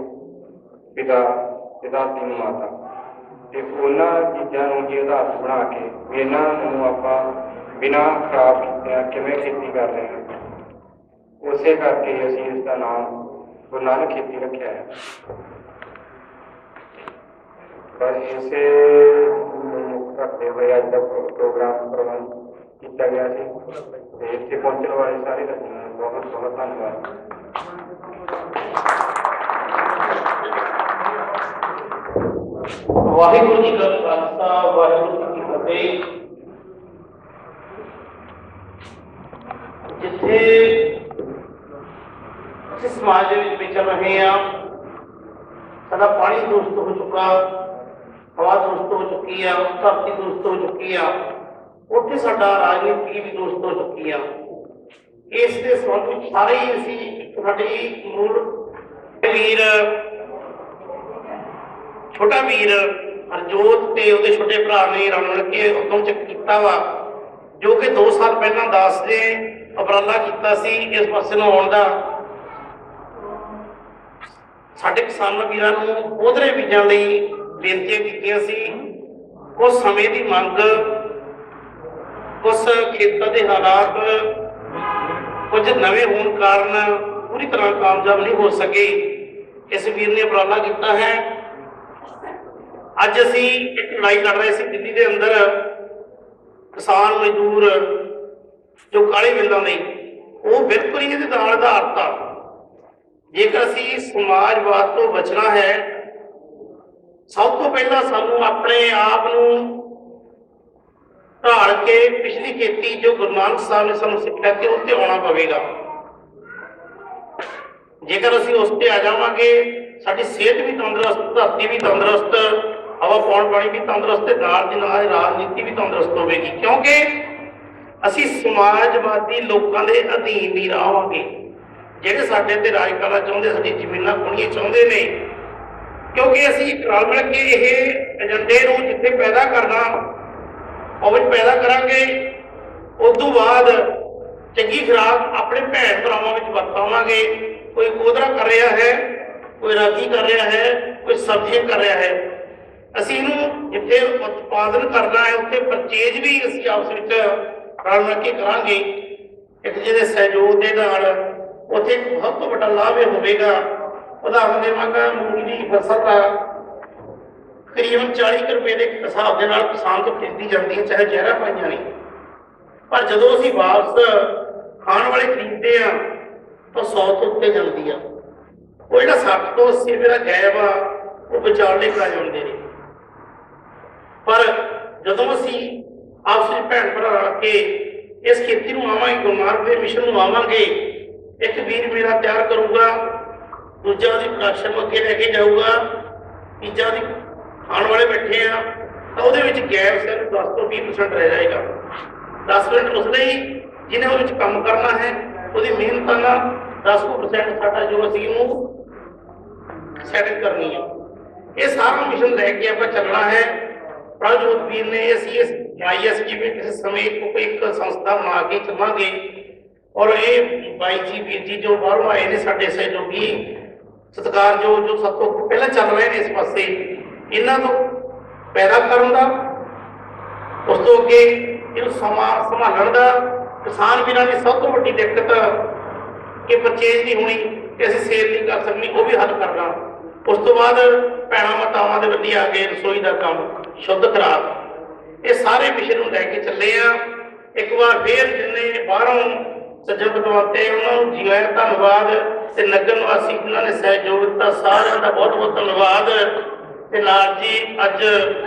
ਪਿਤਾ ਤੇ ਧਰਤੀ ਨੂੰ ਮਾਤਾ, ਤੇ ਉਹਨਾਂ ਚੀਜ਼ਾਂ ਨੂੰ ਜੀ ਆਧਾਰ ਬਣਾ ਕੇ ਵੀ ਇਹਨਾਂ ਨੂੰ ਆਪਾਂ ਬਿਨਾਂ ਖਰਾਬ ਕੀਤਿਆਂ ਕਿਵੇਂ ਖੇਤੀ ਕਰ ਰਹੇ ਹਾਂ, ਉਸੇ ਕਰਕੇ ਅਸੀਂ ਇਸ ਦਾ ਨਾਮ ਗੁਰੂ ਨਾਨਕ ਖੇਤੀ ਰੱਖਿਆ ਹੈ। ਪਰ ਇਸੇ ਮੁੱਖ ਰੱਖਦੇ ਹੋਏ ਅੱਜ ਦਾ ਪ੍ਰੋਗਰਾਮ ਪ੍ਰਬੰਧ ਕੀਤਾ ਗਿਆ ਸੀ, ਤੇ ਇੱਥੇ ਪਹੁੰਚਣ ਵਾਲੇ ਸਾਰੇ ਲੋਕਾਂ ਦਾ ਬਹੁਤ ਬਹੁਤ ਧੰਨਵਾਦ। ਵਾਹਿਗੁਰੂ ਜੀ ਕਾ ਖਾਲਸਾ, ਵਾਹਿਗੁਰੂ ਜੀ ਕੀ ਫਤਿਹ। ਜਿੱਥੇ ਅਸੀਂ ਸਮਾਜ ਦੇ ਵਿੱਚ ਵਿਚਰ ਰਹੇ ਹਾਂ, ਸਾਡਾ ਪਾਣੀ ਦੂਸ਼ਿਤ ਹੋ ਚੁੱਕਾ, ਹਵਾ ਦੂਸ਼ਿਤ ਹੋ ਚੁੱਕੀ ਆ, ਧਰਤੀ ਦੂਸ਼ਿਤ ਹੋ ਚੁੱਕੀ ਆ, ਉੱਥੇ ਸਾਡਾ ਰਾਜਨੀਤੀ ਵੀ ਦੂਸ਼ਿਤ ਹੋ ਚੁੱਕੀ ਆ। ਇਸ ਦੇ ਸੰਬੰਧ ਵਿੱਚ ਸਾਰੇ ਹੀ ਅਸੀਂ ਸਾਡੀ ਮੂਲ ਵੀਰ ਛੋਟਾ ਵੀਰ ਹਰਜੋਤ ਤੇ ਉਹਦੇ ਛੋਟੇ ਭਰਾ ਨੇ ਰਲ ਮਿਲ ਕੇ ਉਦਮ ਚੱਕ ਕੀਤਾ ਵਾ, ਜੋ ਕਿ 2 ਸਾਲ ਪਹਿਲਾਂ 10 ਦੇ ਉਪਰਾਲਾ ਕੀਤਾ ਸੀ ਇਸ ਪਾਸੇ ਨੂੰ ਆਉਣ ਦਾ। ਸਾਡੇ ਕਿਸਾਨ ਵੀਰਾਂ ਨੂੰ ਪੌਦੇ ਬੀਜਾਂ ਲਈ ਬੇਨਤੀਆਂ ਕੀਤੀਆਂ ਸੀ। ਕੁਝ ਸਮੇਂ ਦੀ ਮੰਗ, ਕੁਝ ਖੇਤਾਂ ਦੇ ਹਾਲਾਤ, ਕੁਝ ਨਵੇਂ ਹੋਣ ਕਾਰਨ ਪੂਰੀ ਤਰ੍ਹਾਂ ਕਾਮਯਾਬ ਨਹੀਂ ਹੋ ਸਕੇ। ਇਸ ਵੀਰ ਨੇ ਉਪਰਾਲਾ ਕੀਤਾ ਹੈ। ਅੱਜ ਅਸੀਂ ਇੱਕ ਲੜਾਈ ਲੜ ਰਹੇ ਸੀ ਦਿੱਲੀ ਦੇ ਅੰਦਰ, ਕਿਸਾਨ ਮਜ਼ਦੂਰ ਜੋ ਕਾਲੇ ਬਿੱਲਾਂ ਲਈ, ਉਹ ਬਿਲਕੁਲ ਹੀ ਇਹਦੇ ਨਾਲ ਆਧਾਰਿਤ ਆ। ਜੇਕਰ ਅਸੀਂ ਸਮਾਜਵਾਦ ਤੋਂ ਬਚਣਾ ਹੈ, ਸਭ ਤੋਂ ਪਹਿਲਾਂ ਸਾਨੂੰ ਆਪਣੇ ਆਪ ਨੂੰ ਢਾਲ ਕੇ ਪਿਛਲੀ ਖੇਤੀ ਜੋ ਗੁਰੂ ਨਾਨਕ ਸਾਹਿਬ ਨੇ ਸਾਨੂੰ ਸਿੱਖਿਆ ਕਿ ਉਸ ਤੇ ਆਉਣਾ ਪਵੇਗਾ। ਜੇਕਰ ਅਸੀਂ ਉਸ ਤੇ ਆ ਜਾਵਾਂਗੇ, ਸਾਡੀ ਸਿਹਤ ਵੀ ਤੰਦਰੁਸਤ, ਧਰਤੀ ਵੀ ਤੰਦਰੁਸਤ, ਹਵਾ ਪਾਉਣ ਪਾਣੀ ਵੀ ਤੰਦਰੁਸਤ, ਤੇ ਨਾਲ ਦੀ ਨਾਲ ਰਾਜਨੀਤੀ ਵੀ ਤੰਦਰੁਸਤ ਹੋਵੇਗੀ, ਕਿਉਂਕਿ ਅਸੀਂ ਸਮਾਜਵਾਦੀ ਲੋਕਾਂ ਦੇ ਅਧੀਨ ਨਹੀਂ ਰਹਾਂਗੇ। ਜਿਹੜੇ ਸਾਡੇ ਤੇ ਰਾਜ ਕਰਨਾ ਚਾਹੁੰਦੇ, ਸਾਡੀ ਜ਼ਮੀਨਾਂ ਖੋਣੀਆਂ ਚਾਹੁੰਦੇ ਨੇ, ਕਿਉਂਕਿ ਅਸੀਂ ਰਲ ਮਿਲ ਕੇ ਇਹ ਏਜੰਡੇ ਨੂੰ ਜਿੱਥੇ ਪੈਦਾ ਕਰਨਾ ਉਹ ਵਿੱਚ ਪੈਦਾ ਕਰਾਂਗੇ। ਉਸ ਤੋਂ ਬਾਅਦ ਚੰਗੀ ਖੁਰਾਕ ਆਪਣੇ ਭੈਣ ਭਰਾਵਾਂ ਵਿੱਚ ਵਰਤਾਵਾਂਗੇ। ਕੋਈ ਕੋਧਰਾ ਕਰ ਰਿਹਾ ਹੈ, ਕੋਈ ਰਾਗੀ ਕਰ ਰਿਹਾ ਹੈ, ਕੋਈ ਸਬਜ਼ੀਆਂ ਕਰ ਰਿਹਾ ਹੈ। ਅਸੀਂ ਇਹਨੂੰ ਜਿੱਥੇ ਉਤਪਾਦਨ ਕਰਨਾ ਹੈ ਉੱਥੇ ਪਰਚੇਜ ਵੀ ਅਸੀਂ ਆਪਸ ਵਿੱਚ ਰਲ ਮਿਲ ਕੇ ਕਰਾਂਗੇ। ਇੱਕ ਜਿਹਦੇ ਸਹਿਯੋਗ ਦੇ ਨਾਲ ਉੱਥੇ ਬਹੁਤ ਤੋਂ ਵੱਡਾ ਲਾਭ ਇਹ ਹੋਵੇਗਾ। ਉਦਾਹਰਨ ਦੇਵਾਂਗਾ, ਮੂੰਗੀ ਦੀ ਫਸਲ ਤਕਰੀਬਨ 40 ਰੁਪਏ ਦੇ ਹਿਸਾਬ ਦੇ ਨਾਲ ਕਿਸਾਨ ਤੋਂ ਖਰੀਦੀ ਜਾਂਦੀ ਹੈ, ਚਾਹੇ ਜ਼ਹਿਰਾਂ ਪਾਈਆਂ ਨਹੀਂ। ਪਰ ਜਦੋਂ ਅਸੀਂ ਵਾਪਸ ਖਾਣ ਵਾਲੇ ਖਰੀਦਦੇ ਆ ਤਾਂ 100 ਤੋਂ ਉੱਤੇ ਜਾਂਦੀ ਆ। ਉਹ ਜਿਹੜਾ 60 ਤੋਂ 80 ਰੁਪਏ ਦਾ ਗੈਪ ਆ, ਉਹ ਵਿਚਾਲੇ ਪੈ ਜਾਂਦੇ ਨੇ। ਪਰ ਜਦੋਂ ਅਸੀਂ ਆਪਸ ਵਿੱਚ ਭੈਣ ਭਰਾ ਰਲ ਕੇ ਇਸ ਖੇਤੀ ਨੂੰ ਆਵਾਂਗੇ, ਗੁਰੂ ਨਾਨਕ ਦੇ ਮਿਸ਼ਨ ਨੂੰ ਆਵਾਂਗੇ। ਇੱਕ ਵੀਰ ਮੇਰਾ ਤਿਆਰ ਕਰੂਗਾ, ਦੂਜਾ ਉਹਦੀ ਪ੍ਰੋਡਕਸ਼ਨ ਨੂੰ ਅੱਗੇ ਲੈ ਕੇ ਜਾਊਗਾ, ਤੀਜਾ ਦੀ ਖਾਣ ਵਾਲੇ ਬੈਠੇ ਆ, ਤਾਂ ਉਹਦੇ ਵਿੱਚ ਗੈਪ ਸਿਰਫ 10 ਤੋਂ 20% ਰਹਿ ਜਾਏਗਾ। 10% ਉਸ ਲਈ ਜਿਹਨੇ ਉਹਦੇ ਵਿੱਚ ਕੰਮ ਕਰਨਾ ਹੈ, ਉਹਦੀ ਮਿਹਨਤ ਨਾਲ 10% ਸਾਡਾ ਜੋ ਅਸੀਂ ਉਹਨੂੰ ਸੈਟਿੰਗ ਕਰਨੀ ਹੈ। ਇਹ ਸਾਰਾ ਮਿਸ਼ਨ ਲੈ ਕੇ ਆਪਾਂ ਚੱਲਣਾ ਹੈ। ਪ੍ਰਭਜੋਤ ਵੀਰ ਨੇ ਅਸੀਂ ਇਸ IS ਜਿਵੇਂ ਕਿਸੇ ਸਮੇਂ ਕੋਈ ਇੱਕ ਸੰਸਥਾ ਬਣਾ ਕੇ ਚੱਲਾਂਗੇ। ਔਰ ਇਹ ਬਾਈ ਜੀ ਵੀਰ ਜੀ ਜੋ ਬਾਹਰੋਂ ਆਏ ਨੇ ਸਾਡੇ ਸਹਿਯੋਗੀ ਸਤਿਕਾਰ ਜੋ ਸਭ ਤੋਂ ਪਹਿਲਾਂ ਚੱਲ ਰਹੇ ਨੇ ਇਸ ਪਾਸੇ, ਇਹਨਾਂ ਤੋਂ ਪੈਦਾ ਕਰਨ ਦਾ, ਉਸ ਤੋਂ ਅੱਗੇ ਇਹਨੂੰ ਸੰਭਾਲਣ ਦਾ। ਕਿਸਾਨ ਵੀਰਾਂ ਦੀ ਸਭ ਤੋਂ ਵੱਡੀ ਦਿੱਕਤ ਕਿ ਪਰਚੇਜ ਨਹੀਂ ਹੋਣੀ, ਕਿ ਅਸੀਂ ਸੇਲ ਨਹੀਂ ਕਰ ਸਕਣੀ, ਉਹ ਵੀ ਹੱਲ ਕਰਨਾ। ਉਸ ਤੋਂ ਬਾਅਦ ਭੈਣਾਂ ਮਾਤਾਵਾਂ ਦੇ ਵੱਡੀ ਆ ਗਏ ਰਸੋਈ ਦਾ ਕੰਮ, ਸ਼ੁੱਧ ਖੁਰਾਕ। ਇਹ ਸਾਰੇ ਮਿਸ਼ਨ ਨੂੰ ਲੈ ਕੇ ਚੱਲੇ ਆ। ਇੱਕ ਵਾਰ ਫੇਰ ਜਿੰਨੇ ਬਾਹਰੋਂ ਸੱਜਣ ਵਿਦਵਾਨ ਉਹਨਾਂ ਨੂੰ ਜੀ ਆਇਆਂ, ਧੰਨਵਾਦ। ਤੇ ਨਗਰ ਨਿਵਾਸੀ ਉਹਨਾਂ ਨੇ ਸਹਿਯੋਗ ਦਿੱਤਾ, ਸਾਰਿਆਂ ਦਾ ਬਹੁਤ ਬਹੁਤ ਧੰਨਵਾਦ। ਤੇ ਨਾਲ ਜੀ ਅੱਜ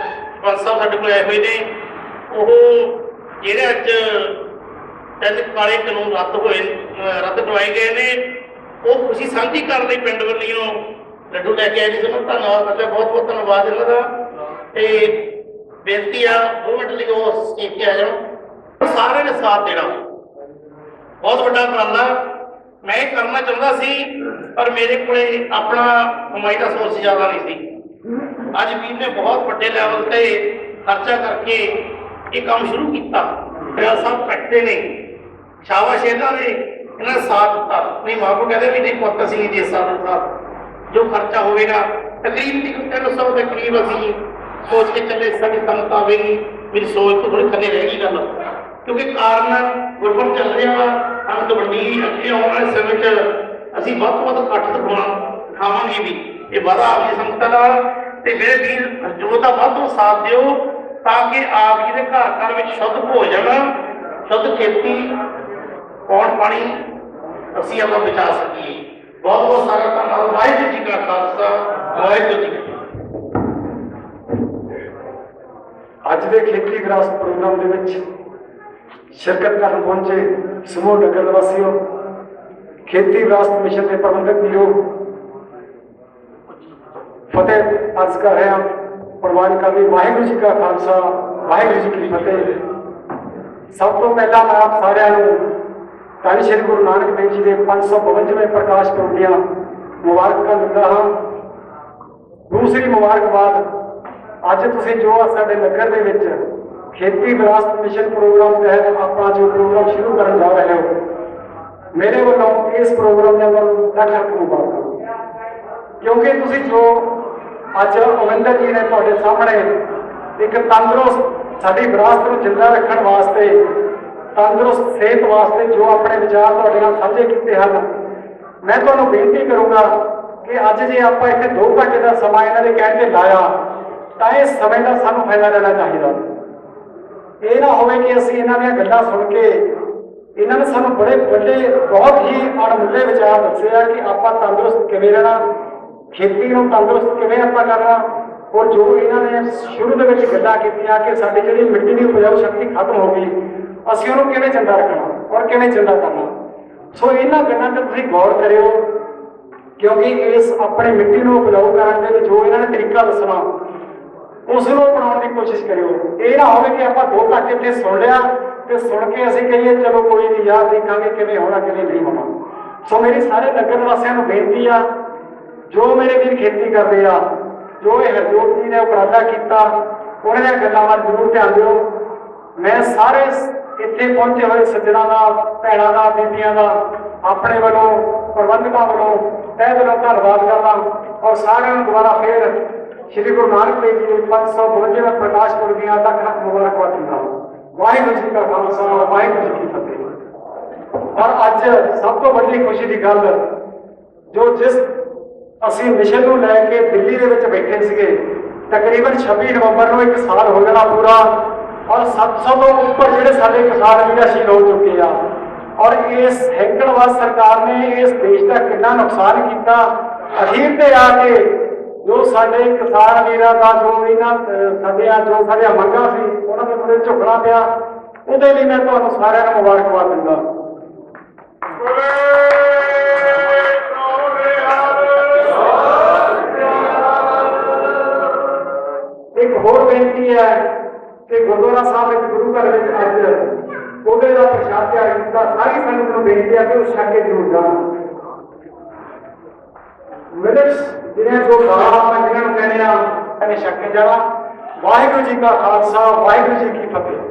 ਪੰਜ ਸਾਹਿਬ ਸਾਡੇ ਕੋਲ ਆਏ ਹੋਏ ਨੇ, ਉਹ ਜਿਹੜੇ ਅੱਜ 3 ਕਾਲੇ ਕਾਨੂੰਨ ਰੱਦ ਕਰਵਾਏ ਗਏ ਨੇ, ਉਹ ਖੁਸ਼ੀ ਸਾਂਝੀ ਕਰਨ ਲਈ ਪਿੰਡ ਵੱਲੋਂ ਲੱਡੂ ਲੈ ਕੇ ਆਏ ਜੀ। ਤੁਹਾਨੂੰ ਧੰਨਵਾਦ ਕਰਦੇ, ਬਹੁਤ ਬਹੁਤ ਧੰਨਵਾਦ ਇਹਨਾਂ ਦਾ। ਤੇ ਬੇਨਤੀ ਆ 2 ਮਿੰਟ ਲਈ ਉਹ ਸਟੇਜ ਤੇ ਆ ਜਾਣ। ਸਾਰਿਆਂ ਨੇ ਸਾਥ ਦੇਣਾ, ਬਹੁਤ ਵੱਡਾ ਉਪਰਾਲਾ ਮੈਂ ਇਹ ਕਰਨਾ ਚਾਹੁੰਦਾ ਸੀ, ਪਰ ਮੇਰੇ ਕੋਲੇ ਆਪਣਾ ਕਮਾਈ ਦਾ ਸੋਰਸ ਜ਼ਿਆਦਾ ਨਹੀਂ ਸੀ। ਅੱਜ ਵੀਰ ਨੇ ਬਹੁਤ ਵੱਡੇ ਲੈਵਲ ਤੇ ਖਰਚਾ ਕਰਕੇ ਇਹ ਕੰਮ ਸ਼ੁਰੂ ਕੀਤਾ। ਮੇਰਾ ਸਾਹਿਬ ਕੱਟਦੇ ਨੇ, ਸ਼ਾਬਾਸ਼ ਇਹਨਾਂ ਨੇ, ਇਹਨਾਂ ਨੇ ਸਾਥ ਦਿੱਤਾ। ਨਹੀਂ ਮਾਂ ਕੋ ਕਹਿੰਦੇ ਵੀ ਨਹੀਂ ਪੁੱਤ ਅਸੀਂ ਦੇ ਸਾਥ ਜੋ ਖਰਚਾ ਹੋਵੇਗਾ ਤਕਰੀਬਨ 300 ਦੇ ਕਰੀਬ ਅਸੀਂ ਸੋਚ ਕੇ ਚੱਲੇ। ਸਾਡੀ ਸੰਗਤ ਆਵੇਗੀ, ਮੇਰੀ ਸੋਚ ਤੋਂ ਥੋੜੀ ਥੱਲੇ ਰਹਿ ਗਈ ਗੱਲ, ਕਿਉਂਕਿ ਕਾਰਨ ਗੁਰਬਤ ਚੱਲ ਰਿਹਾ ਵਾ। ਹਮ ਕਬੱਡੀ ਅੱਗੇ ਆਉਣ ਵਾਲੇ ਸਮੇਂ 'ਚ ਅਸੀਂ ਵੱਧ ਤੋਂ ਵੱਧ ਘੱਟ ਖਾਵਾਂਗੇ ਵੀ, ਇਹ ਵਾਧਾ ਆਪਣੀ ਸੰਗਤਾਂ ਨਾਲ। ਤੇ ਮੇਰੇ ਵੀਰ ਜੋ ਤਾਂ ਵੱਧ ਤੋਂ ਸਾਥ ਦਿਓ, ਤਾਂ ਕਿ ਆਪ ਜੀ ਦੇ ਘਰ ਘਰ ਵਿੱਚ ਸ਼ੁੱਧ ਭੋਜਨ, ਸ਼ੁੱਧ ਖੇਤੀ, ਪੌਣ ਪਾਣੀ ਅਸੀਂ ਆਪਣਾ ਬਚਾ ਸਕੀਏ। ਬਹੁਤ ਬਹੁਤ ਸਾਰਾ ਧੰਨਵਾਦ। ਵਾਹਿਗੁਰੂ ਜੀ ਕਾ ਖਾਲਸਾ, ਵਾਹਿਗੁਰੂ ਜੀ ਕੀ ਫਤਿਹ। ਅੱਜ ਦੇ ਖੇਤੀ ਵਿਰਾਸਤ ਪ੍ਰੋਗਰਾਮ ਦੇ ਵਿੱਚ ਸ਼ਿਰਕਤ ਕਰਨ ਪਹੁੰਚੇ ਸਮੂਹ ਨਗਰ ਨਿਵਾਸੀਓ, ਖੇਤੀ ਵਿਰਾਸਤ ਮਿਸ਼ਨ ਦੇ ਪ੍ਰਬੰਧਕ ਵੀਰੋ, ਫਤਿਹ ਅਰਜ਼ ਕਰ ਰਿਹਾ ਪ੍ਰਵਾਨ ਕਰ ਲਈ। ਵਾਹਿਗੁਰੂ ਜੀ ਕਾ ਖਾਲਸਾ, ਵਾਹਿਗੁਰੂ ਜੀ ਕੀ ਫਤਿਹ। ਸਭ ਤੋਂ ਪਹਿਲਾਂ ਮੈਂ ਆਪ ਸਾਰਿਆਂ ਨੂੰ ਧੰਨ ਸ਼੍ਰੀ ਗੁਰੂ ਨਾਨਕ ਦੇਵ ਜੀ ਦੇ 552ਵੇਂ ਪ੍ਰਕਾਸ਼ ਪੁਰਬ ਦੀਆਂ ਮੁਬਾਰਕਾਂ ਦਿੰਦਾ ਹਾਂ। ਦੂਸਰੀ ਮੁਬਾਰਕਬਾਦ, ਅੱਜ ਤੁਸੀਂ ਜੋ ਸਾਡੇ ਨਗਰ ਦੇ ਵਿੱਚ ਖੇਤੀ ਵਿਰਾਸਤ ਮਿਸ਼ਨ ਪ੍ਰੋਗਰਾਮ ਤਹਿਤ ਆਪਣਾ ਜੋ ਪ੍ਰੋਗਰਾਮ ਸ਼ੁਰੂ ਕਰਨ ਜਾ ਰਹੇ ਹੋ, ਮੇਰੇ ਵੱਲੋਂ ਇਸ ਪ੍ਰੋਗਰਾਮ ਦੇ ਅੰਦਰ ਲੱਖ ਮੁਬਾਰਕਾਂ। ਕਿਉਂਕਿ ਤੁਸੀਂ ਜੋ ਅੱਜ ਅਮਰਿੰਦਰ ਜੀ ਨੇ ਤੁਹਾਡੇ ਸਾਹਮਣੇ ਇੱਕ ਤੰਦਰੁਸਤ ਸਾਡੀ ਵਿਰਾਸਤ ਨੂੰ ਜਿੰਦਾ ਰੱਖਣ ਵਾਸਤੇ, ਤੰਦਰੁਸਤ ਸਿਹਤ ਵਾਸਤੇ ਜੋ ਆਪਣੇ ਵਿਚਾਰ ਤੁਹਾਡੇ ਨਾਲ ਸਾਂਝੇ ਕੀਤੇ ਹਨ, ਮੈਂ ਤੁਹਾਨੂੰ ਬੇਨਤੀ ਕਰੂੰਗਾ ਕਿ ਅੱਜ ਜੇ ਆਪਾਂ ਇੱਥੇ 2 ਘੰਟੇ ਦਾ ਸਮਾਂ ਇਹਨਾਂ ਦੇ ਕਹਿਣ ਤੇ ਲਾਇਆ, ਤਾਂ ਇਸ ਸਮੇਂ ਦਾ ਸਾਨੂੰ ਫਾਇਦਾ ਲੈਣਾ ਚਾਹੀਦਾ। ਇਹ ਨਾ ਹੋਵੇ ਕਿ ਅਸੀਂ ਇਹਨਾਂ ਦੀਆਂ ਗੱਲਾਂ ਸੁਣ ਕੇ, ਇਹਨਾਂ ਨੇ ਸਾਨੂੰ ਬੜੇ ਵੱਡੇ ਬਹੁਤ ਹੀ ਅਣਮੁੱਲੇ ਵਿਚਾਰ ਦੱਸੇ ਆ ਕਿ ਆਪਾਂ ਤੰਦਰੁਸਤ ਕਿਵੇਂ ਰਹਿਣਾ, ਖੇਤੀ ਨੂੰ ਤੰਦਰੁਸਤ ਕਿਵੇਂ ਆਪਾਂ ਕਰਨਾ। ਔਰ ਜੋ ਇਹਨਾਂ ਨੇ ਸ਼ੁਰੂ ਦੇ ਵਿੱਚ ਗੱਲਾਂ ਕੀਤੀਆਂ ਕਿ ਸਾਡੀ ਜਿਹੜੀ ਮਿੱਟੀ ਦੀ ਉਪਜਾਊ ਸ਼ਕਤੀ ਖਤਮ ਹੋ ਗਈ, ਅਸੀਂ ਉਹਨੂੰ ਕਿਵੇਂ ਜਿੰਦਾ ਰੱਖਣਾ ਔਰ ਕਿਵੇਂ ਜਿੰਦਾ ਕਰਨਾ। ਸੋ ਇਹਨਾਂ ਗੱਲਾਂ ਤੇ ਤੁਸੀਂ ਗੌਰ ਕਰਿਓ, ਕਿਉਂਕਿ ਇਸ ਆਪਣੀ ਮਿੱਟੀ ਨੂੰ ਉਪਜਾਊ ਕਰਨ ਦੇ ਵਿੱਚ ਜੋ ਇਹਨਾਂ ਨੇ ਤਰੀਕਾ ਦੱਸਣਾ, ਉਸ ਨੂੰ ਅਪਣਾਉਣ ਦੀ ਕੋਸ਼ਿਸ਼ ਕਰਿਓ। ਇਹ ਨਾ ਹੋਵੇ ਕਿ ਆਪਾਂ 2 ਘੰਟੇ ਇੱਥੇ ਸੁਣ ਲਿਆ ਤੇ ਸੁਣ ਕੇ ਅਸੀਂ ਕਹੀਏ ਚਲੋ ਕੋਈ ਨਹੀਂ ਯਾਰ, ਦੇਖਾਂਗੇ ਕਿਵੇਂ ਹੋਣਾ ਕਿਵੇਂ ਨਹੀਂ ਹੋਣਾ। ਸੋ ਮੇਰੀ ਸਾਰੇ ਨਗਰ ਵਾਸੀਆਂ ਨੂੰ ਬੇਨਤੀ ਆ, ਜੋ ਮੇਰੇ ਵੀਰ ਖੇਤੀ ਕਰਦੇ ਆ, ਜੋ ਇਹ ਹਰਜੋਤ ਜੀ ਨੇ ਉਪਰਾਲਾ ਕੀਤਾ, ਉਹਨਾਂ ਦੀਆਂ ਗੱਲਾਂ ਵੱਲ ਜ਼ਰੂਰ ਧਿਆਨ ਦਿਓ। ਮੈਂ ਸਾਰੇ ਇੱਥੇ ਪਹੁੰਚੇ ਹੋਏ ਸੱਜਣਾਂ ਦਾ, ਭੈਣਾਂ ਦਾ, ਬੀਬੀਆਂ ਦਾ ਆਪਣੇ ਵੱਲੋਂ, ਪ੍ਰਬੰਧਕਾਂ ਵੱਲੋਂ ਤਹਿ ਦਿਲੋਂ ਧੰਨਵਾਦ ਕਰਦਾ। ਔਰ ਸਾਰਿਆਂ ਨੂੰ ਦੁਬਾਰਾ ਫੇਰ ਸ਼੍ਰੀ ਗੁਰੂ ਨਾਨਕ ਦੇਵ ਜੀ ਦੇ 552ਵੇਂ ਪ੍ਰਕਾਸ਼ ਪੁਰਬ ਦੀਆਂ ਲੱਖ ਲੱਖ ਮੁਬਾਰਕਬਾਦ ਦਿੰਦਾ। ਵਾਹਿਗੁਰੂ ਜੀ ਕਾ ਖਾਲਸਾ, ਵਾਹਿਗੁਰੂ ਜੀ ਕੀ ਫਤਿਹ। ਔਰ ਅੱਜ ਸਭ ਤੋਂ ਵੱਡੀ ਖੁਸ਼ੀ ਦੀ ਗੱਲ, ਜੋ ਜਿਸ ਅਸੀਂ ਮਿਸ਼ਨ ਨੂੰ ਲੈ ਕੇ ਦਿੱਲੀ ਦੇ ਵਿੱਚ ਬੈਠੇ ਸੀਗੇ, ਤਕਰੀਬਨ 26 ਨਵੰਬਰ ਨੂੰ 1 ਸਾਲ ਹੋ ਜਾਣਾ ਪੂਰਾ। ਔਰ 700 ਤੋਂ ਉੱਪਰ ਜਿਹੜੇ ਸਾਡੇ ਕਿਸਾਨ ਵੀਰ ਸ਼ਹੀਦ ਹੋ ਚੁੱਕੇ ਆ। ਔਰ ਇਸ ਹੈਂਕੜਵਾਦ ਸਰਕਾਰ ਨੇ ਇਸ ਦੇਸ਼ ਦਾ ਕਿੰਨਾ ਨੁਕਸਾਨ ਕੀਤਾ। ਅਖੀਰ ਤੇ ਆ ਕੇ ਜੋ ਸਾਡੇ ਕਿਸਾਨ ਵੀਰਾਂ ਦਾ ਜੋ ਇਹਨਾਂ ਸਾਡੀਆਂ ਮੰਗਾਂ ਸੀ, ਉਹਨਾਂ ਦੇ ਮੁੱਦੇ ਝੁਕਣਾ ਪਿਆ। ਉਹਦੇ ਲਈ ਮੈਂ ਤੁਹਾਨੂੰ ਸਾਰਿਆਂ ਨੂੰ ਮੁਬਾਰਕਬਾਦ ਦਿੰਦਾ। ਇੱਕ ਹੋਰ ਬੇਨਤੀ ਹੈ ਕਿ ਗੁਰਦੁਆਰਾ ਸਾਹਿਬ ਵਿੱਚ ਗੁਰੂ ਘਰ ਵਿੱਚ ਅੱਜ ਉਹਦੇ ਦਾ ਪ੍ਰਸ਼ਾਦ ਤਿਆਰ ਕੀਤਾ। ਸਾਰੀ ਸੰਗਤ ਨੂੰ ਬੇਨਤੀ ਹੈ ਕਿ ਉਹ ਛਕ ਕੇ ਜ਼ਰੂਰ ਜਾਣ। ਮਿਲਟਸ ਜਿਹਨਾਂ ਜੋ ਖਾਣਾ ਆਪਾਂ ਜਿਹਨਾਂ ਨੂੰ ਕਹਿੰਦੇ ਆ ਇਹਨੇ ਛਕ ਕੇ ਜਾਣਾ। ਵਾਹਿਗੁਰੂ ਜੀ ਕਾ ਖਾਲਸਾ, ਵਾਹਿਗੁਰੂ ਜੀ ਕੀ ਫਤਿਹ।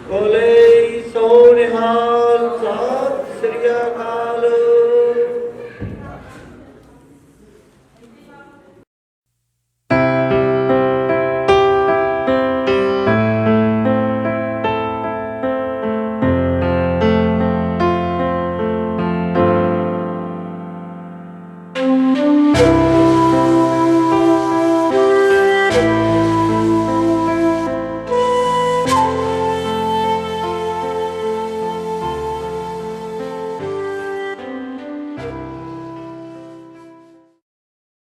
बोले